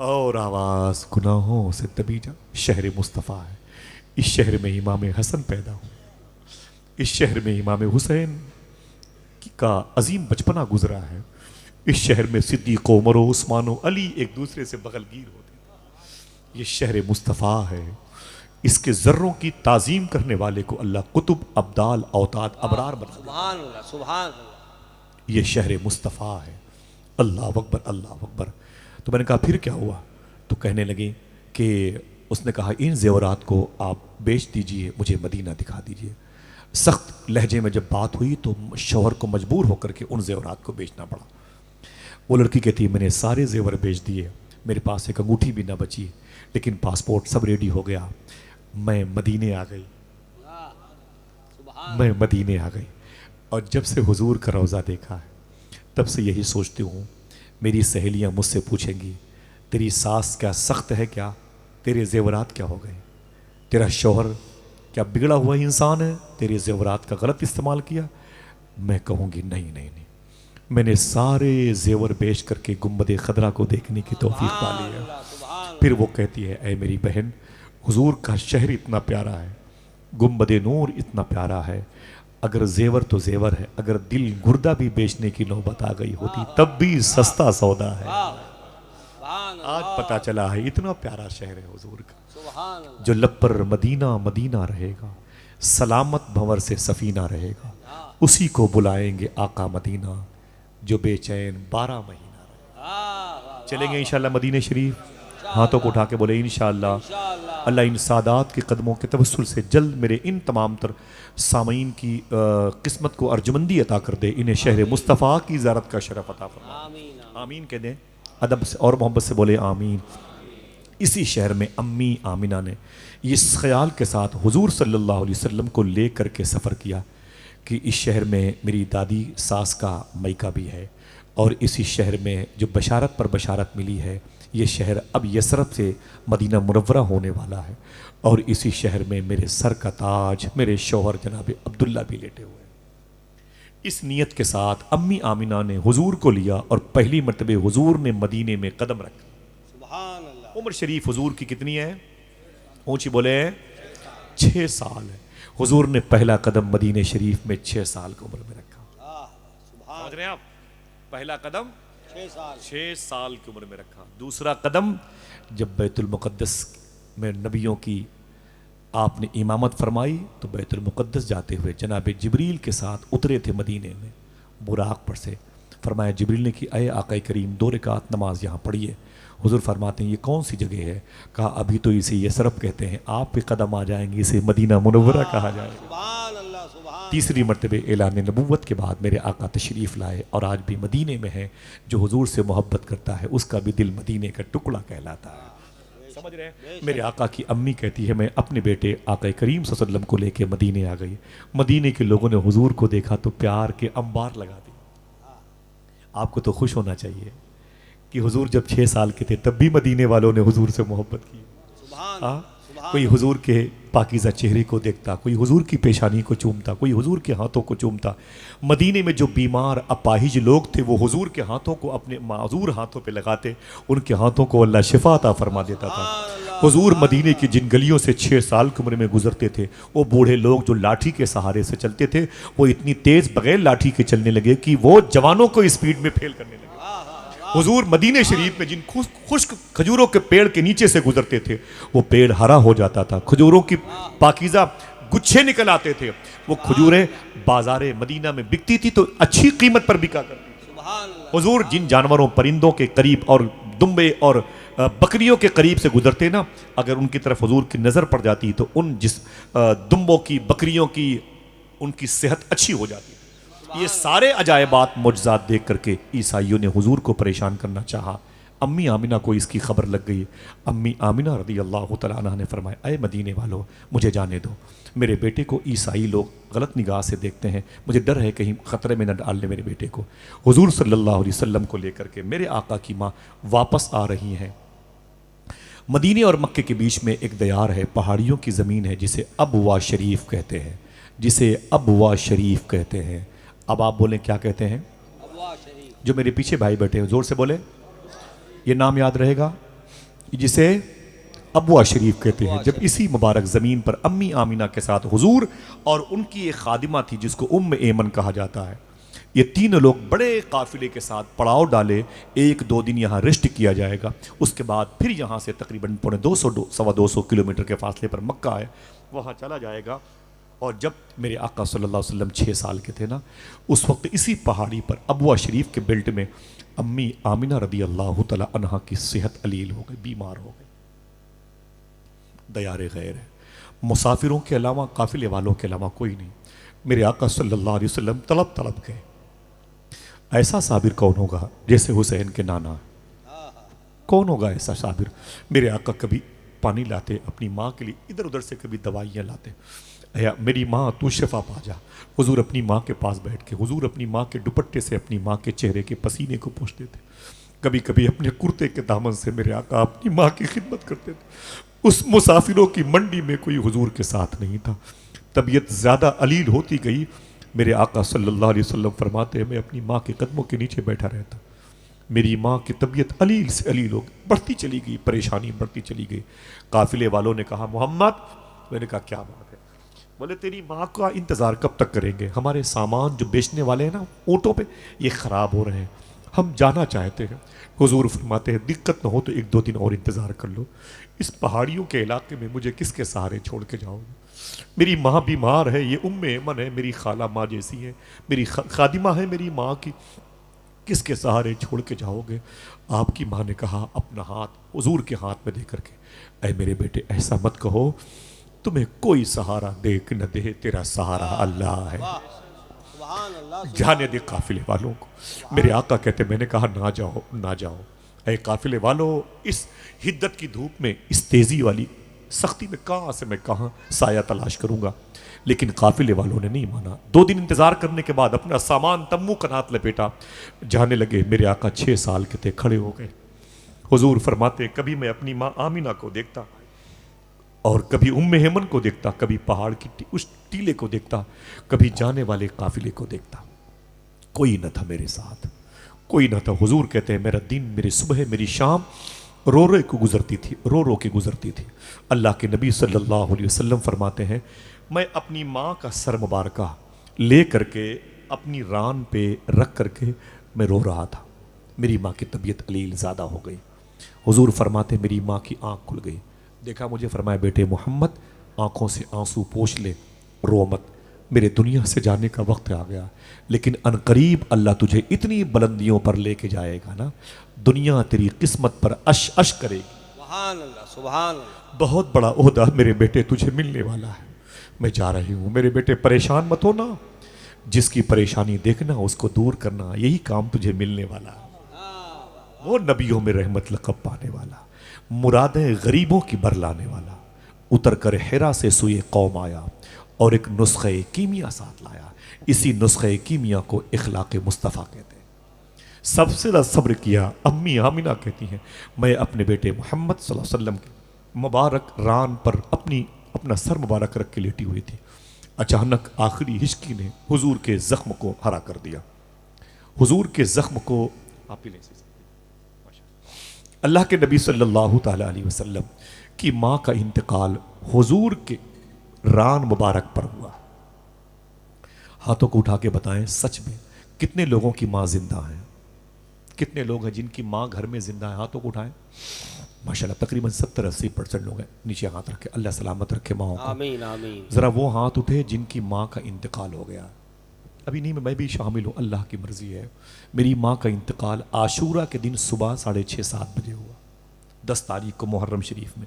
A: اور آواز گناہوں سے دبی جا. شہر مصطفیٰ ہے، اس شہر میں امام حسن پیدا ہو، اس شہر میں امام حسین کا عظیم بچپنا گزرا ہے، اس شہر میں صدیق و عمر و عثمان و علی ایک دوسرے سے بغل گیر ہوتے تھے. یہ شہر مصطفیٰ ہے، اس کے ذروں کی تعظیم کرنے والے کو اللہ قطب ابدال اوتاد ابرار بنا دے.
B: سبحان اللہ سبحان اللہ.
A: یہ شہر مصطفیٰ ہے. اللہ اکبر اللہ اکبر. تو میں نے کہا پھر کیا ہوا؟ تو کہنے لگے کہ اس نے کہا ان زیورات کو آپ بیچ دیجئے، مجھے مدینہ دکھا دیجئے. سخت لہجے میں جب بات ہوئی تو شوہر کو مجبور ہو کر کے ان زیورات کو بیچنا پڑا. وہ لڑکی کہتی میں نے سارے زیور بیچ دیے، میرے پاس ایک انگوٹھی بھی نہ بچی، لیکن پاسپورٹ سب ریڈی ہو گیا. میں مدینے آ گئی، میں مدینے آ گئی. اور جب سے حضور کا روضہ دیکھا ہے تب سے یہی سوچتی ہوں. میری سہیلیاں مجھ سے پوچھیں گی تیری ساس کیا سخت ہے کیا؟ تیرے زیورات کیا ہو گئے؟ تیرا شوہر کیا بگڑا ہوا انسان ہے؟ تیرے زیورات کا غلط استعمال کیا؟ میں کہوں گی نہیں نہیں نہیں، میں نے سارے زیور بیچ کر کے گنبد خضرا کو دیکھنے کی توفیق پا لی ہے. پھر وہ کہتی ہے اے میری بہن، حضور کا شہر اتنا پیارا ہے، گنبد نور اتنا پیارا ہے، اگر زیور تو زیور ہے، اگر دل گردہ بھی بیچنے کی نوبت آ گئی ہوتی تب بھی سستا سودا ہے. آج پتا چلا ہے اتنا پیارا شہر ہے حضور کا. جو لب پر مدینہ مدینہ رہے گا، سلامت بھنور سے سفینہ رہے گا، اسی کو بلائیں گے آقا مدینہ، جو بے چین 12 مہینہ رہے گا. چلیں گے انشاءاللہ مدینہ شریف. ہاتھوں کو اٹھا کے بولے انشاءاللہ. اللہ ان سادات کے قدموں کے توسل سے جلد میرے ان تمام تر سامعین کی قسمت کو ارجمندی عطا کر دے، انہیں شہر مصطفیٰ کی زیارت کا شرف عطا فرما. آمین کہہ دیں ادب سے اور محبت سے بولے آمین. اسی شہر میں امی آمینہ نے اس خیال کے ساتھ حضور صلی اللہ علیہ وسلم کو لے کر کے سفر کیا کہ اس شہر میں میری دادی ساس کا میکہ بھی ہے، اور اسی شہر میں جو بشارت پر بشارت ملی ہے، یہ شہر اب یثرب سے مدینہ منورہ ہونے والا ہے، اور اسی شہر میں میرے سر کا تاج میرے شوہر جناب عبداللہ بھی لیٹے ہوئے. اس نیت کے ساتھ امی آمینہ نے حضور کو لیا اور پہلی مرتبہ حضور نے مدینے میں قدم رکھا.
B: سبحان اللہ.
A: عمر شریف حضور کی کتنی ہے؟ اونچی بولے 6 سال ہے. حضور نے پہلا قدم مدینہ شریف میں 6 سال کی عمر میں رکھا. سمجھ رہے ہیں آپ؟ پہلا قدم 6 سال کی عمر میں رکھا. دوسرا قدم جب بیت المقدس میں نبیوں کی آپ نے امامت فرمائی تو بیت المقدس جاتے ہوئے جناب جبریل کے ساتھ اترے تھے مدینے میں براق پر سے. فرمایا جبریل نے کہ اے آقا کریم 2 رکعت نماز یہاں پڑھیے. حضور فرماتے ہیں یہ کون سی جگہ ہے؟ کہا ابھی تو اسے یثرب کہتے ہیں، آپ پہ قدم آ جائیں گے اسے مدینہ منورہ کہا جائے گا.
B: سبحان اللہ سبحان.
A: تیسری مرتبہ اعلان نبوت کے بعد میرے آقا تشریف لائے اور آج بھی مدینے میں ہیں. جو حضور سے محبت کرتا ہے اس کا بھی دل مدینے کا ٹکڑا کہلاتا ہے. سمجھ رہے ہیں؟ میرے آقا کی امی کہتی ہے میں اپنے بیٹے آقا کریم صلی اللہ علیہ وسلم کو لے کے مدینے آ گئی. مدینے کے لوگوں نے حضور کو دیکھا تو پیار کے انبار لگا دی. آپ کو تو خوش ہونا چاہیے کہ حضور جب 6 سال کے تھے تب بھی مدینے والوں نے حضور سے محبت کی. کوئی حضور کے پاکیزہ چہرے کو دیکھتا، کوئی حضور کی پیشانی کو چومتا، کوئی حضور کے ہاتھوں کو چومتا. مدینے میں جو بیمار اپاہج لوگ تھے وہ حضور کے ہاتھوں کو اپنے معذور ہاتھوں پہ لگاتے، ان کے ہاتھوں کو اللہ شفا عطا فرما دیتا تھا. حضور مدینے کی جن گلیوں سے 6 سال کی عمر میں گزرتے تھے، وہ بوڑھے لوگ جو لاٹھی کے سہارے سے چلتے تھے وہ اتنی تیز بغیر لاٹھی کے چلنے لگے کہ وہ جوانوں کو اسپیڈ میں پھیل کرنے لگے. حضور مدینہ شریف میں جن خشک کھجوروں کے پیڑ کے نیچے سے گزرتے تھے وہ پیڑ ہرا ہو جاتا تھا، کھجوروں کی پاکیزہ گچھے نکل آتے تھے. وہ کھجوریں بازار مدینہ میں بکتی تھی تو اچھی قیمت پر بکا کرتی تھی. حضور جن جانوروں پرندوں کے قریب اور دمبے اور بکریوں کے قریب سے گزرتے نا، اگر ان کی طرف حضور کی نظر پڑ جاتی تو ان جس دمبوں کی بکریوں کی ان کی صحت اچھی ہو جاتی تھی۔ یہ سارے عجائبات معجزات دیکھ کر کے عیسائیوں نے حضور کو پریشان کرنا چاہا۔ امی آمنہ کو اس کی خبر لگ گئی۔ امی آمنہ رضی اللہ تعالیٰ عنہ نے فرمایا اے مدینے والو مجھے جانے دو، میرے بیٹے کو عیسائی لوگ غلط نگاہ سے دیکھتے ہیں، مجھے ڈر ہے کہیں خطرے میں نہ ڈال لے میرے بیٹے کو۔ حضور صلی اللہ علیہ وسلم کو لے کر کے میرے آقا کی ماں واپس آ رہی ہیں۔ مدینے اور مکے کے بیچ میں ایک دیار ہے، پہاڑیوں کی زمین ہے جسے ابوا شریف کہتے ہیں، جسے ابوا شریف کہتے ہیں۔ اب آپ بولیں کیا کہتے ہیں؟ جو میرے پیچھے بھائی بیٹھے ہیں زور سے بولے، یہ نام یاد رہے گا، جسے ابوا شریف کہتے ہیں۔ جب اسی مبارک زمین پر امی آمنہ کے ساتھ حضور اور ان کی ایک خادمہ تھی جس کو ام ایمن کہا جاتا ہے، یہ تینوں لوگ بڑے قافلے کے ساتھ پڑاؤ ڈالے، 1-2 دن یہاں ریسٹ کیا جائے گا، اس کے بعد پھر یہاں سے تقریباً 200 کلومیٹر کے فاصلے پر مکہ ہے، وہاں چلا جائے گا۔ اور جب میرے آقا صلی اللہ علیہ وسلم 6 سال کے تھے نا، اس وقت اسی پہاڑی پر ابوا شریف کے بیلٹ میں امی آمنہ رضی اللہ تعالی عنہ کی صحت علیل ہو گئی، بیمار ہو گئی۔ دیار غیر ہے، مسافروں کے علاوہ قافلے والوں کے علاوہ کوئی نہیں۔ میرے آقا صلی اللہ علیہ وسلم طلب گئے۔ ایسا صابر کون ہوگا جیسے حسین کے نانا؟ کون ہوگا ایسا صابر؟ میرے آقا کبھی پانی لاتے اپنی ماں کے لیے، ادھر ادھر سے کبھی دوائیاں لاتے، اے میری ماں تو شفا پا جا۔ حضور اپنی ماں کے پاس بیٹھ کے حضور اپنی ماں کے دوپٹے سے اپنی ماں کے چہرے کے پسینے کو پوچھتے تھے، کبھی کبھی اپنے کرتے کے دامن سے میرے آقا اپنی ماں کی خدمت کرتے تھے۔ اس مسافروں کی منڈی میں کوئی حضور کے ساتھ نہیں تھا۔ طبیعت زیادہ علیل ہوتی گئی، میرے آقا صلی اللہ علیہ وسلم فرماتے ہیں میں اپنی ماں کے قدموں کے نیچے بیٹھا رہتا، میری ماں کی طبیعت علیل سے علیل ہو گئی، بڑھتی چلی گئی، پریشانی بڑھتی چلی گئی۔ قافلے والوں نے کہا محمد، میں نے کہا کیا بات ہے؟ بولے تیری ماں کا انتظار کب تک کریں گے؟ ہمارے سامان جو بیچنے والے ہیں نا اونٹوں پہ، یہ خراب ہو رہے ہیں، ہم جانا چاہتے ہیں۔ حضور فرماتے ہیں دقت نہ ہو تو 1-2 دن اور انتظار کر لو، اس پہاڑیوں کے علاقے میں مجھے کس کے سہارے چھوڑ کے جاؤ گے؟ میری ماں بیمار ہے، یہ ام ایمن ہے، میری خالہ ماں جیسی ہے، میری خادمہ ہے میری ماں کی، کس کے سہارے چھوڑ کے جاؤ گے؟ آپ کی ماں نے کہا اپنا ہاتھ حضور کے ہاتھ میں دے کر کے، اے میرے بیٹے ایسا مت کہو، تمہیں کوئی سہارا دے کہ نہ دے، تیرا سہارا اللہ ہے۔ جانے دے قافلے والوں کو۔ میرے آقا کہتے میں نے کہا نہ جاؤ نہ جاؤ، اے قافلے والو، اس حدت کی دھوپ میں، اس تیزی والی سختی میں کہاں سے میں کہاں سایہ تلاش کروں گا؟ لیکن قافلے والوں نے نہیں مانا۔ 2 دن انتظار کرنے کے بعد اپنا سامان تمبو کنات لپیٹا، جانے لگے۔ میرے آقا 6 سال کے تھے، کھڑے ہو گئے۔ حضور فرماتے کبھی میں اپنی ماں آمنہ کو دیکھتا اور کبھی ام ایمن کو دیکھتا، کبھی پہاڑ کی اس ٹیلے کو دیکھتا، کبھی جانے والے قافلے کو دیکھتا، کوئی نہ تھا میرے ساتھ، کوئی نہ تھا۔ حضور کہتے ہیں میرا دن، میری صبح، میری شام رو رو کے گزرتی تھی، رو رو کے گزرتی تھی۔ اللہ کے نبی صلی اللہ علیہ وسلم فرماتے ہیں میں اپنی ماں کا سر مبارکہ لے کر کے اپنی ران پہ رکھ کر کے میں رو رہا تھا، میری ماں کی طبیعت علیل زیادہ ہو گئی۔ حضور فرماتے میری ماں کی آنکھ کھل گئی، دیکھا مجھے، فرمایا بیٹے محمد آنکھوں سے آنسو پوچھ لے، رو مت، میرے دنیا سے جانے کا وقت آ گیا، لیکن انقریب اللہ تجھے اتنی بلندیوں پر لے کے جائے گا نا، دنیا تیری قسمت پر اش اش کرے گی۔
B: سبحان اللہ سبحان اللہ۔
A: بہت بڑا عہدہ میرے بیٹے تجھے ملنے والا ہے، میں جا رہی ہوں، میرے بیٹے پریشان مت ہونا، جس کی پریشانی دیکھنا اس کو دور کرنا، یہی کام تجھے ملنے والا ہے۔ وہ نبیوں میں رحمت لقب پانے والا، مرادیں غریبوں کی برلانے والا، اتر کر حرا سے سوئے قوم آیا اور ایک نسخہ کیمیا ساتھ لایا۔ اسی نسخہ کیمیا کو اخلاق مصطفیٰ کہتے ہیں۔ سب سے زیادہ صبر کیا امی آمنہ کہتی ہیں میں اپنے بیٹے محمد صلی اللہ علیہ وسلم کے مبارک ران پر اپنا سر مبارک رکھ کے لیٹی ہوئی تھی۔ اچانک آخری ہچکی نے حضور کے زخم کو ہرا کر دیا۔ حضور کے زخم کو آپ ہی لیں، اللہ کے نبی صلی اللہ تعالی علیہ وسلم کی ماں کا انتقال حضور کے ران مبارک پر ہوا۔ ہاتھوں کو اٹھا کے بتائیں سچ میں کتنے لوگوں کی ماں زندہ ہیں؟ کتنے لوگ ہیں جن کی ماں گھر میں زندہ ہے؟ ہاتھوں کو اٹھائیں۔ ماشاءاللہ تقریباً 70-80% لوگ ہیں۔ نیچے ہاتھ رکھے، اللہ سلامت رکھے ماں کو۔
B: آمین آمین۔
A: ذرا وہ ہاتھ اٹھے جن کی ماں کا انتقال ہو گیا۔ ابھی نہیں، میں بھی شامل ہوں، اللہ کی مرضی ہے۔ میری ماں کا انتقال عاشورہ کے دن صبح 6:30-7 بجے ہوا، 10 تاریخ کو محرم شریف میں۔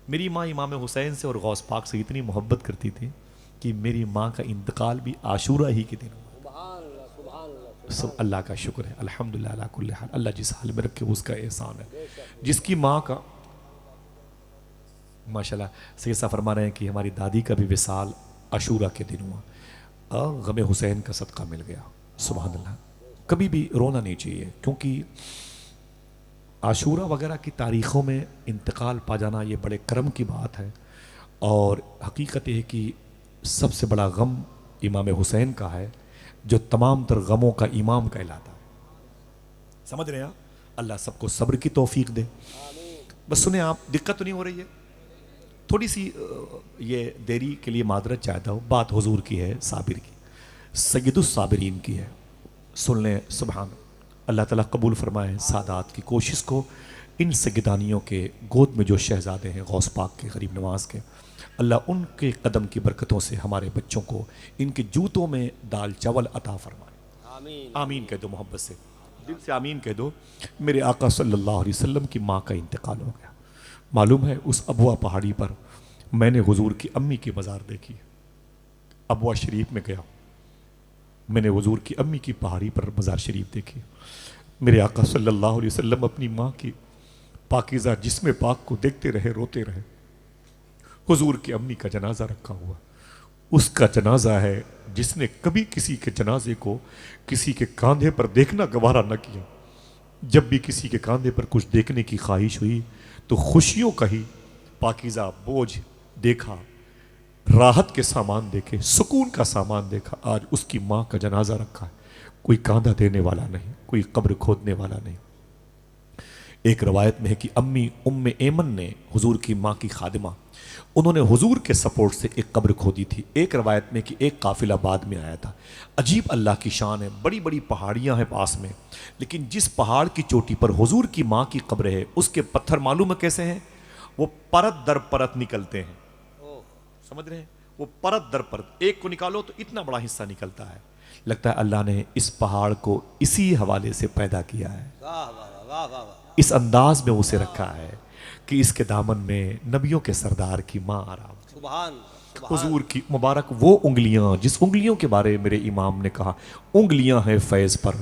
A: میری ماں امام حسین سے اور غوث پاک سے اتنی محبت کرتی تھی کہ میری ماں کا انتقال بھی عاشورہ ہی کے دن ہوا۔
B: سبحان اللہ سبحان اللہ
A: سب اللہ کا شکر ہے، الحمدللہ علی کل حال، اللہ جس حال میں رکھے اس کا احسان ہے۔ جس کی ماں کا ماشاءاللہ سید صاحب فرما رہے ہیں کہ ہماری دادی کا بھی وصال عاشورہ کے دن ہوا اور غم حسین کا صدقہ مل گیا۔ سبحان اللہ، کبھی بھی رونا نہیں چاہیے، کیونکہ عاشورہ وغیرہ کی تاریخوں میں انتقال پا جانا یہ بڑے کرم کی بات ہے، اور حقیقت یہ ہے کہ سب سے بڑا غم امام حسین کا ہے جو تمام تر غموں کا امام کہلاتا ہے۔ سمجھ رہے ہیں آپ؟ اللہ سب کو صبر کی توفیق دے۔ بس سنیں آپ، دقت تو نہیں ہو رہی ہے؟ تھوڑی سی یہ دیری کے لیے معذرت چاہتا ہوں، بات حضور کی ہے، صابر کی، سید الصابرین کی ہے، سن لیں۔ سبحان اللہ تعالیٰ قبول فرمائے سادات کی کوشش کو۔ ان سیدانیوں کے گود میں جو شہزادے ہیں غوث پاک کے، غریب نواز کے، اللہ ان کے قدم کی برکتوں سے ہمارے بچوں کو ان کے جوتوں میں دال چاول عطا فرمائے۔
B: آمین
A: آمین کہہ دو، محبت سے دل سے آمین کہہ دو۔ میرے آقا صلی اللہ علیہ وسلم کی ماں کا انتقال ہو گیا۔ معلوم ہے اس ابوا پہاڑی پر میں نے حضور کی امی کی مزار دیکھی۔ ابوا شریف میں گیا، میں نے حضور کی امی کی پہاڑی پر مزار شریف دیکھی۔ میرے آقا صلی اللہ علیہ وسلم اپنی ماں کی پاکیزہ جسم پاک کو دیکھتے رہے، روتے رہے۔ حضور کی امی کا جنازہ رکھا ہوا، اس کا جنازہ ہے جس نے کبھی کسی کے جنازے کو کسی کے کاندھے پر دیکھنا گوارا نہ کیا۔ جب بھی کسی کے کاندھے پر کچھ دیکھنے کی خواہش ہوئی تو خوشیوں کا ہی پاکیزہ بوجھ دیکھا، راحت کے سامان دیکھے، سکون کا سامان دیکھا۔ آج اس کی ماں کا جنازہ رکھا ہے، کوئی کاندھا دینے والا نہیں، کوئی قبر کھودنے والا نہیں۔ ایک روایت میں ہے کہ امی ام ایمن نے، حضور کی ماں کی خادمہ، انہوں نے حضور کے سپورٹ سے ایک قبر کھودی تھی۔ ایک روایت میں کہ ایک قافلہ بعد میں آیا تھا۔ عجیب اللہ کی شان ہے، بڑی بڑی پہاڑیاں ہیں پاس میں، لیکن جس پہاڑ کی چوٹی پر حضور کی ماں کی قبر ہے اس کے پتھر معلوم ہے کیسے ہیں؟ وہ پرت در پرت نکلتے ہیں۔ سمجھ رہے ہیں؟ وہ پرت در پرت، ایک کو نکالو تو اتنا بڑا حصہ نکلتا ہے۔ لگتا ہے اللہ نے اس پہاڑ کو اسی حوالے سے پیدا کیا ہے،
B: واہ واہ واہ واہ واہ
A: اس انداز میں اسے رکھا ہے کہ اس کے دامن میں نبیوں کے سردار کی ماں آرام۔
B: سبحان
A: حضور کی مبارک وہ انگلیاں جس انگلیوں کے بارے میرے امام نے کہا، انگلیاں ہیں فیض پر،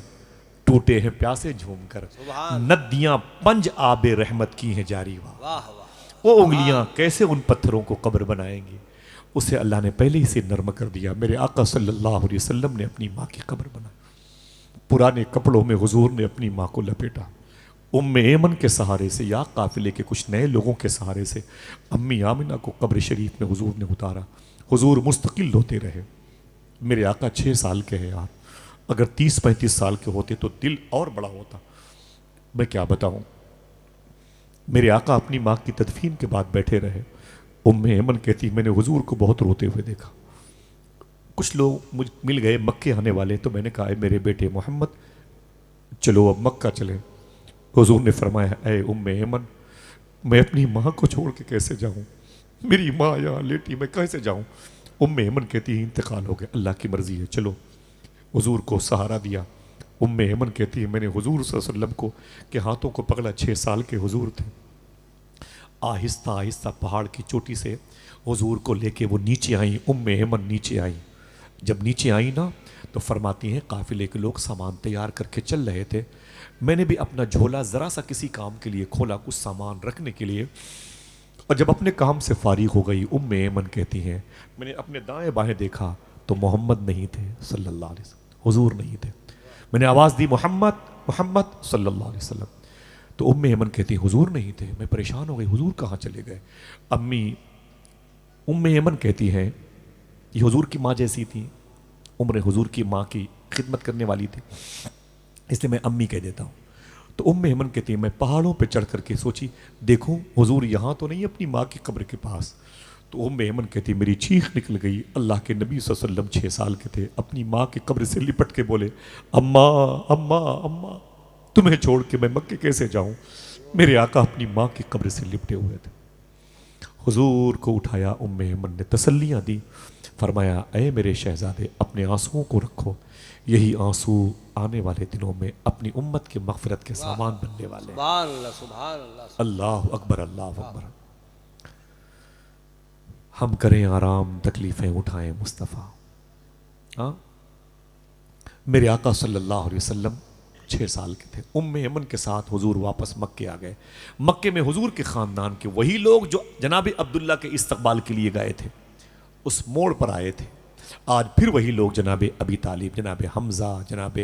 A: ٹوٹے ہیں پیاسے جھوم کر،
B: سبحان
A: ندیاں پنج آب رحمت کی ہیں جاری۔ واہ،
B: واہ واہ
A: وہ انگلیاں کیسے ان پتھروں کو قبر بنائیں گی؟ اسے اللہ نے پہلے ہی سے نرم کر دیا۔ میرے آقا صلی اللہ علیہ وسلم نے اپنی ماں کی قبر بنائی، پرانے کپڑوں میں حضور نے اپنی ماں کو لپیٹا، ام ایمن کے سہارے سے یا قافلے کے کچھ نئے لوگوں کے سہارے سے امی آمنہ کو قبر شریف میں حضور نے اتارا۔ حضور مستقل ہوتے رہے۔ میرے آقا 6 سال کے ہیں یار، اگر 30-35 سال کے ہوتے تو دل اور بڑا ہوتا۔ میں کیا بتاؤں، میرے آقا اپنی ماں کی تدفین کے بعد بیٹھے رہے۔ ام ایمن کہتی میں نے حضور کو بہت روتے ہوئے دیکھا۔ کچھ لوگ مجھ مل گئے مکے آنے والے، تو میں نے کہا اے میرے بیٹے محمد چلو اب مکہ چلیں۔ حضور نے فرمایا اے ام ایمن، میں اپنی ماں کو چھوڑ کے کیسے جاؤں؟ میری ماں یہاں لیٹی، میں کیسے جاؤں؟ ام ایمن کہتی ہے انتقال ہو گیا، اللہ کی مرضی ہے، چلو۔ حضور کو سہارا دیا۔ ام ایمن کہتی ہے میں نے حضور صلی اللہ علیہ وسلم کو کے ہاتھوں کو پکڑا، 6 سال کے حضور تھے۔ آہستہ آہستہ پہاڑ کی چوٹی سے حضور کو لے کے وہ نیچے آئیں، ام ایمن نیچے آئیں۔ جب نیچے آئیں نا تو فرماتی ہیں قافلے کے لوگ سامان تیار کر کے چل رہے تھے، میں نے بھی اپنا جھولا ذرا سا کسی کام کے لیے کھولا، کچھ سامان رکھنے کے لیے، اور جب اپنے کام سے فارغ ہو گئی ام ایمن کہتی ہیں میں نے اپنے دائیں بائیں دیکھا تو محمد نہیں تھے صلی اللہ علیہ وسلم، حضور نہیں تھے۔ میں نے آواز دی محمد محمد صلی اللہ علیہ وسلم، تو ام ایمن کہتی حضور نہیں تھے۔ میں پریشان ہو گئی، حضور کہاں چلے گئے؟ امی ام ایمن کہتی ہیں یہ حضور کی ماں جیسی تھی، عمر حضور کی ماں کی خدمت کرنے والی تھی، اس لیے میں امی کہہ دیتا ہوں۔ تو ام ایمن کہتی ہے میں پہاڑوں پہ چڑھ کر کے سوچی دیکھوں حضور یہاں تو نہیں اپنی ماں کی قبر کے پاس۔ تو ام ایمن کہتی میری چیخ نکل گئی۔ اللہ کے نبی صلی اللہ علیہ وسلم 6 سال کے تھے، اپنی ماں کی قبر سے لپٹ کے بولے اماں اماں اماں، تمہیں چھوڑ کے میں مکے کیسے جاؤں؟ میرے آقا اپنی ماں کی قبر سے لپٹے ہوئے تھے۔ حضور کو اٹھایا، ام ایمن نے تسلیاں دی، فرمایا اے میرے شہزادے اپنے آنسوؤں کو رکھو، یہی آنسو آنے والے دنوں میں اپنی امت کے مغفرت کے سامان بننے والے ہیں۔
B: سبحان اللہ سبحان اللہ
A: اللہ اکبر اللہ اکبر۔ ہم کریں آرام تکلیفیں اٹھائیں مصطفیٰ. ہاں میرے آقا صلی اللہ علیہ وسلم 6 سال کے تھے. ام ایمن کے ساتھ حضور واپس مکے آ گئے. مکے میں حضور کے خاندان کے وہی لوگ جو جناب عبداللہ کے استقبال کے لیے گئے تھے اس موڑ پر آئے تھے. آج پھر وہی لوگ جناب ابی طالب، جناب حمزہ، جناب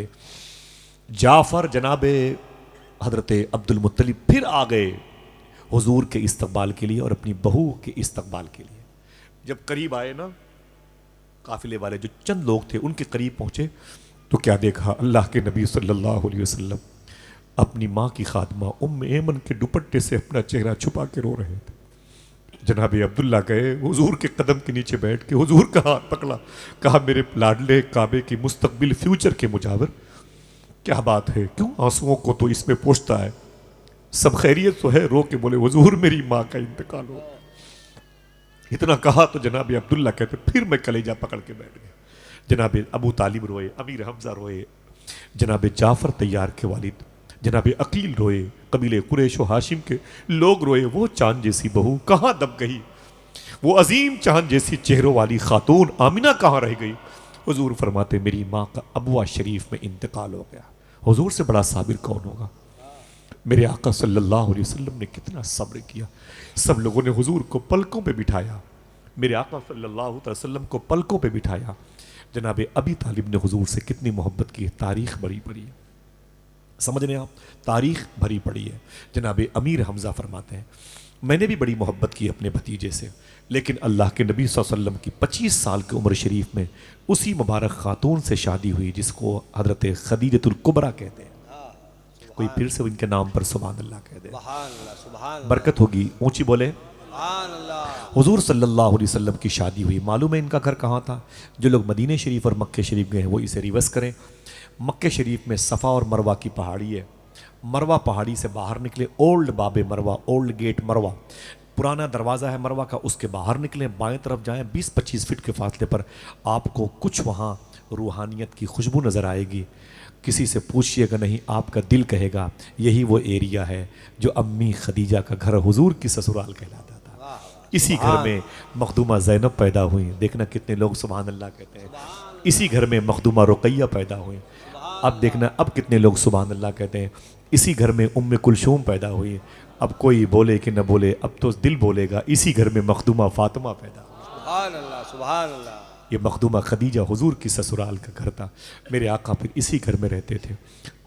A: جعفر، جناب حضرت عبد المطلب پھر آ گئے حضور کے استقبال کے لیے اور اپنی بہو کے استقبال کے لیے. جب قریب آئے نا قافلے والے جو چند لوگ تھے ان کے قریب پہنچے تو کیا دیکھا؟ اللہ کے نبی صلی اللہ علیہ وسلم اپنی ماں کی خادمہ ام ایمن کے دوپٹے سے اپنا چہرہ چھپا کے رو رہے تھے. جناب عبداللہ گئے حضور کے قدم کے نیچے بیٹھ کے حضور کا ہاتھ پکڑا، کہا میرے لاڈلے کعبے کی مستقبل فیوچر کے مجاور کیا بات ہے، کیوں آنسوؤں کو تو اس میں پوچھتا ہے؟ سب خیریت تو ہے؟ رو کے بولے حضور میری ماں کا انتقال ہو. اتنا کہا تو جناب عبداللہ کہتے پھر میں کلیجہ پکڑ کے بیٹھ گیا. جناب ابو طالب روئے، امیر حمزہ روئے، جناب جعفر طیار کے والد جناب عقیل روئے، قبیلے قریش و ہاشم کے لوگ روئے. وہ چاند جیسی بہو کہاں دب گئی؟ وہ عظیم چاند جیسی چہروں والی خاتون آمنہ کہاں رہ گئی؟ حضور فرماتے میری ماں کا ابوا شریف میں انتقال ہو گیا. حضور سے بڑا صابر کون ہوگا؟ میرے آقا صلی اللہ علیہ وسلم نے کتنا صبر کیا. سب لوگوں نے حضور کو پلکوں پہ بٹھایا، میرے آقا صلی اللہ علیہ وسلم کو پلکوں پہ بٹھایا. جناب ابی طالب نے حضور سے کتنی محبت کی ہے، تاریخ بھری پڑی ہے. سمجھ رہے ہیں آپ؟ تاریخ بھری پڑی ہے. جناب امیر حمزہ فرماتے ہیں میں نے بھی بڑی محبت کی اپنے بھتیجے سے، لیکن اللہ کے نبی صلی اللہ علیہ وسلم کی 25 سال کی عمر شریف میں اسی مبارک خاتون سے شادی ہوئی جس کو حضرت خدیجۃ الکبریٰ کہتے ہیں. کوئی پھر سے ان کے نام پر سبحان اللہ کہہ دے،
B: سبحان اللہ، سبحان اللہ،
A: برکت ہوگی. اونچی بولے
B: سبحان اللہ.
A: حضور صلی اللہ علیہ وسلم کی شادی ہوئی. معلوم ہے ان کا گھر کہاں تھا؟ جو لوگ مدینہ شریف اور مکہ شریف گئے ہیں وہ اسے ریورس کریں. مکہ شریف میں صفا اور مروہ کی پہاڑی ہے. مروہ پہاڑی سے باہر نکلے، اولڈ باب مروہ، اولڈ گیٹ مروہ، پرانا دروازہ ہے مروہ کا، اس کے باہر نکلیں، بائیں طرف جائیں، 20-25 فٹ کے فاصلے پر آپ کو کچھ وہاں روحانیت کی خوشبو نظر آئے گی. کسی سے پوچھئے گا نہیں، آپ کا دل کہے گا یہی وہ ایریا ہے جو امی خدیجہ کا گھر حضور کی سسرال کہلاتا تھا. اسی گھر میں مخدومہ زینب پیدا ہوئی. دیکھنا کتنے لوگ سبحان اللہ کہتے ہیں. اسی گھر میں مخدومہ رقیہ پیدا ہوئی. اب دیکھنا اب کتنے لوگ سبحان اللہ کہتے ہیں. اسی گھر میں ام کلثوم پیدا ہوئی. اب کوئی بولے کہ نہ بولے اب تو دل بولے گا. اسی گھر میں مخدومہ فاطمہ پیدا ہوئی.
B: سبحان اللہ، سبحان اللہ.
A: یہ مخدومہ خدیجہ حضور کی سسرال کا گھر تھا. میرے آقا پھر اسی گھر میں رہتے تھے.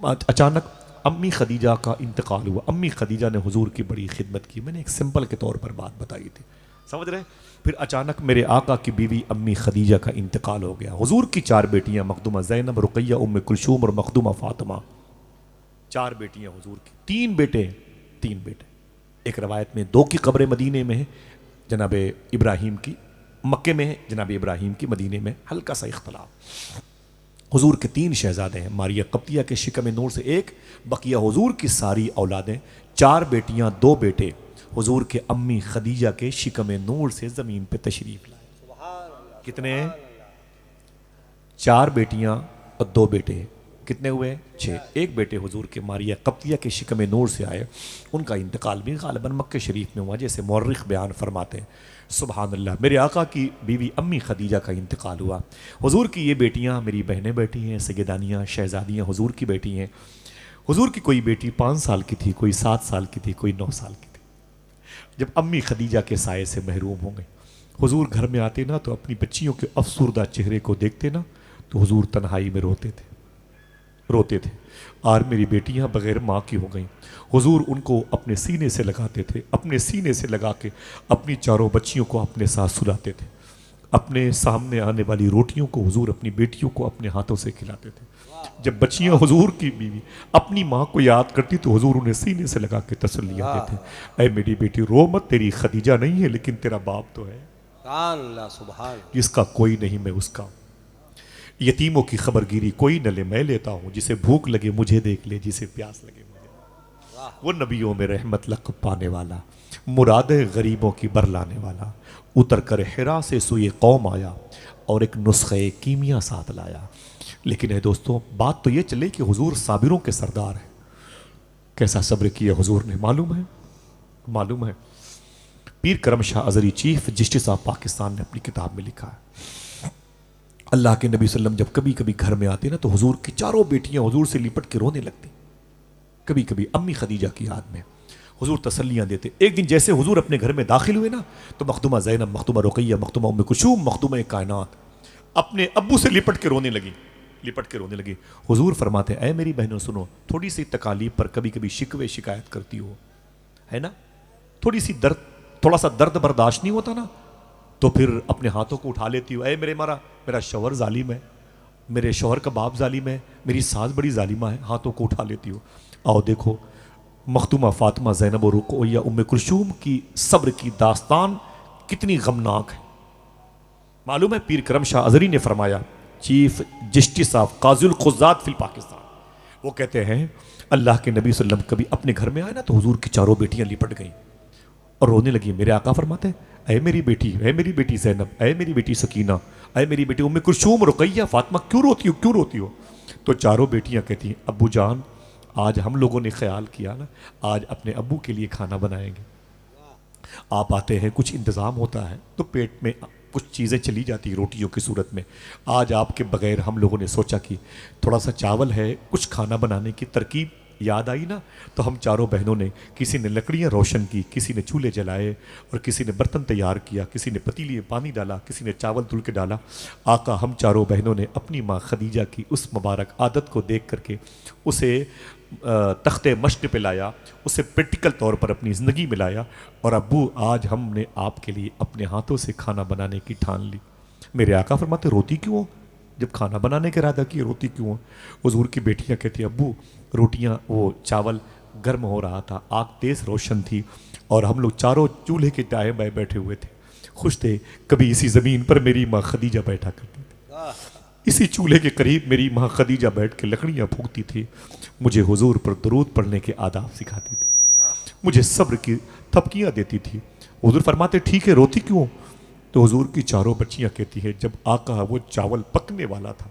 A: اچانک امی خدیجہ کا انتقال ہوا. امی خدیجہ نے حضور کی بڑی خدمت کی. میں نے ایک سمپل کے طور پر بات بتائی تھی، سمجھ رہے ہیں؟ پھر اچانک میرے آقا کی بیوی امی خدیجہ کا انتقال ہو گیا. حضور کی 4 بیٹیاں، مخدومہ زینب، رقیہ، ام کلثوم اور مخدومہ فاطمہ. 4 بیٹیاں حضور کی. 3 بیٹے. ایک روایت میں 2 کی قبر مدینے میں ہے، جناب ابراہیم کی مکے میں ہے، جناب ابراہیم کی مدینے میں. ہلکا سا اختلاف. حضور کے 3 شہزادے ہیں. ماریہ قبطیہ کے شکم نور سے 1، بقیہ حضور کی ساری اولادیں. 4 بیٹیاں 2 بیٹے حضور کے امی خدیجہ کے شکم نور سے زمین پہ تشریف لائے. کتنے ہیں؟ 4 بیٹیاں اور 2 بیٹے. کتنے ہوئے؟ 6. ایک بیٹے حضور کے ماریہ قبطیہ کے شکم نور سے آئے. ان کا انتقال بھی غالباً مکہ شریف میں ہوا جیسے مورخ بیان فرماتے ہیں. سبحان اللہ. میرے آقا کی بیوی امی خدیجہ کا انتقال ہوا. حضور کی یہ بیٹیاں میری بہنیں بیٹی ہیں، سیدانیاں شہزادیاں حضور کی بیٹی ہیں. حضور کی کوئی بیٹی 5 سال کی تھی، کوئی 7 سال کی تھی، کوئی 9 سال کی تھی. جب امی خدیجہ کے سائے سے محروم ہو گئے، حضور گھر میں آتے نا تو اپنی بچیوں کے افسردہ چہرے کو دیکھتے نا تو حضور تنہائی میں روتے تھے. اور میری بیٹیاں بغیر ماں کی ہو گئیں. حضور ان کو اپنے سینے سے لگاتے تھے، اپنے سینے سے لگا کے اپنی 4 بچیوں کو اپنے ساتھ سلاتے تھے. اپنے سامنے آنے والی روٹیوں کو حضور اپنی بیٹیوں کو اپنے ہاتھوں سے کھلاتے تھے. جب بچیاں حضور کی بیوی اپنی ماں کو یاد کرتی تو حضور انہیں سینے سے لگا کے تسلیاں دیتے. اے میری بیٹی رو مت، تیری خدیجہ نہیں ہے لیکن تیرا باپ تو ہے.
B: سبحان اللہ، سبحان اللہ.
A: جس کا کوئی نہیں میں اس کا. یتیموں کی خبر گیری کوئی نہ لے، میں لیتا ہوں. جسے بھوک لگے مجھے دیکھ لے، جسے پیاس لگے مجھے. وہ نبیوں میں رحمت لقب پانے والا، مراد غریبوں کی برلانے والا، اتر کر حرا سے سوئے قوم آیا اور ایک نسخہ کیمیا ساتھ لایا. لیکن اے دوستوں، بات تو یہ چلے کہ حضور صابروں کے سردار ہیں. کیسا صبر کیا حضور نے، معلوم ہے. پیر کرم شاہ ازری چیف جسٹس آف پاکستان نے اپنی کتاب میں لکھا ہے، اللہ کے نبی صلی اللہ علیہ وسلم جب کبھی کبھی گھر میں آتے نا تو حضور کی چاروں بیٹیاں حضور سے لپٹ کے رونے لگتی، کبھی کبھی امی خدیجہ کی یاد میں حضور تسلیاں دیتے۔ ایک دن جیسے حضور اپنے گھر میں داخل ہوئے نا تو مخدومہ زینب، مخدومہ رقیہ، مخدومہ ام کلثوم، مخدومہ کائنات اپنے ابو سے لپٹ کے رونے لگی۔ حضور فرماتے اے میری بہنوں سنو، تھوڑی سی تکالیف پر کبھی کبھی شکوے شکایت کرتی ہو، ہے نا، تھوڑا سا درد برداشت نہیں ہوتا نا، تو پھر اپنے ہاتھوں کو اٹھا لیتی ہو، اے میرا شوہر ظالم ہے، میرے شوہر کا باپ ظالم ہے، میری ساس بڑی ظالمہ ہے، ہاتھوں کو اٹھا لیتی ہو۔ آؤ دیکھو مخدومہ فاطمہ زینب و رقیہ ام کلثوم کی صبر کی داستان کتنی غمناک ہے۔ معلوم ہے پیر کرم شاہ ازری نے فرمایا، چیف جسٹس آف قاضی القضات فی پاکستان، وہ کہتے ہیں اللہ کے نبی صلی اللہ علیہ وسلم کبھی اپنے گھر میں آئے نا تو حضور کی چاروں بیٹیاں لپٹ گئیں اور رونے لگی۔ میرے آقا فرماتے ہیں اے میری بیٹی زینب، اے میری بیٹی سکینہ، اے میری بیٹی ام کلثوم، رقیہ، فاطمہ، کیوں روتی ہو؟ تو چاروں بیٹیاں کہتی ہیں ابو جان آج ہم لوگوں نے خیال کیا نا آج اپنے ابو کے لیے کھانا بنائیں گے، آپ آتے ہیں کچھ انتظام ہوتا ہے تو پیٹ میں کچھ چیزیں چلی جاتی روٹیوں کی صورت میں، آج آپ کے بغیر ہم لوگوں نے سوچا کہ تھوڑا سا چاول ہے، کچھ کھانا بنانے کی ترکیب یاد آئی نا، تو ہم چاروں بہنوں نے کسی نے لکڑیاں روشن کی، کسی نے چولہے جلائے اور کسی نے برتن تیار کیا، کسی نے پتیلی میں پانی ڈالا، کسی نے چاول دھل کے ڈالا۔ آقا ہم چاروں بہنوں نے اپنی ماں خدیجہ کی اس مبارک عادت کو دیکھ کر کے اسے تخت مشق پہ لایا، اسے پریکٹیکل طور پر اپنی زندگی میں لایا، اور ابو آج ہم نے آپ کے لیے اپنے ہاتھوں سے کھانا بنانے کی ٹھان لی۔ میرے آقا فرماتے روتی کیوں ہو؟ جب کھانا بنانے کا ارادہ کیا روتی کیوں ہو؟ حضور کی بیٹیاں کہتی ابو روٹیاں وہ چاول گرم ہو رہا تھا، آگ تیز روشن تھی اور ہم لوگ چاروں چولہے کے دائیں بائیں بیٹھے ہوئے تھے، خوش تھے۔ کبھی اسی زمین پر میری ماں خدیجہ بیٹھا کرتی تھی، اسی چولہے کے قریب میری ماں خدیجہ بیٹھ کے لکڑیاں پھونکتی تھی، مجھے حضور پر درود پڑھنے کے آداب سکھاتی تھی، مجھے صبر کی تھپکیاں دیتی تھی۔ حضور فرماتے ٹھیک ہے روتی کیوں؟ تو حضور کی چاروں بچیاں کہتی ہیں جب آقا وہ چاول پکنے والا تھا،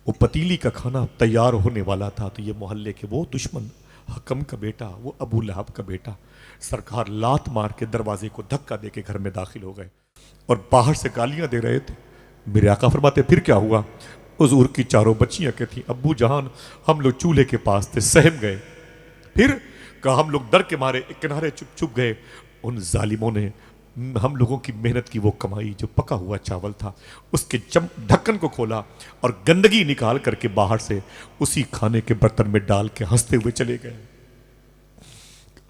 A: وہ پتیلی کا کھانا تیار ہونے والا تھا، تو یہ محلے کے وہ دشمن حکم کا بیٹا، وہ ابو لہب کا بیٹا، سرکار لات مار کے دروازے کو دھکا دے کے گھر میں داخل ہو گئے اور باہر سے گالیاں دے رہے تھے۔ میرے آقا فرماتے پھر کیا ہوا؟ حضور کی چاروں بچیاں کہتی ابو جان ہم لوگ چولہے کے پاس تھے، سہم گئے، پھر کہا ہم لوگ ڈر کے مارے ایک کنارے چھپ گئے، ان ظالموں نے ہم لوگوں کی محنت کی وہ کمائی جو پکا ہوا چاول تھا اس کے ڈھکن کو کھولا اور گندگی نکال کر کے باہر سے اسی کھانے کے برتن میں ڈال کے ہنستے ہوئے چلے گئے۔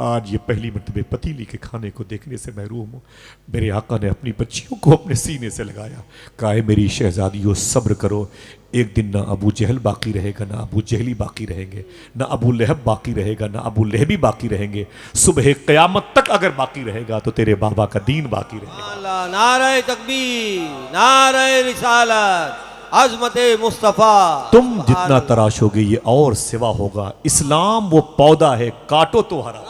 A: آج یہ پہلی مرتبہ پتیلی کے کھانے کو دیکھنے سے محروم ہوں۔ میرے آقا نے اپنی بچیوں کو اپنے سینے سے لگایا، کہا ہے میری شہزادیوں صبر کرو، ایک دن نہ ابو جہل باقی رہے گا، نہ ابو جہلی باقی رہیں گے، نہ ابو لہب باقی رہے گا، نہ ابو لہبی باقی رہیں گے، صبح قیامت تک اگر باقی رہے گا تو تیرے بابا کا دین باقی رہے گا۔
B: اللہ، نعرہ تکبیر، نعرہ رسالت، عظمت مصطفیٰ۔
A: تم جتنا تراشو گے یہ اور سوا ہوگا، اسلام وہ پودا ہے کاٹو تو ہرا،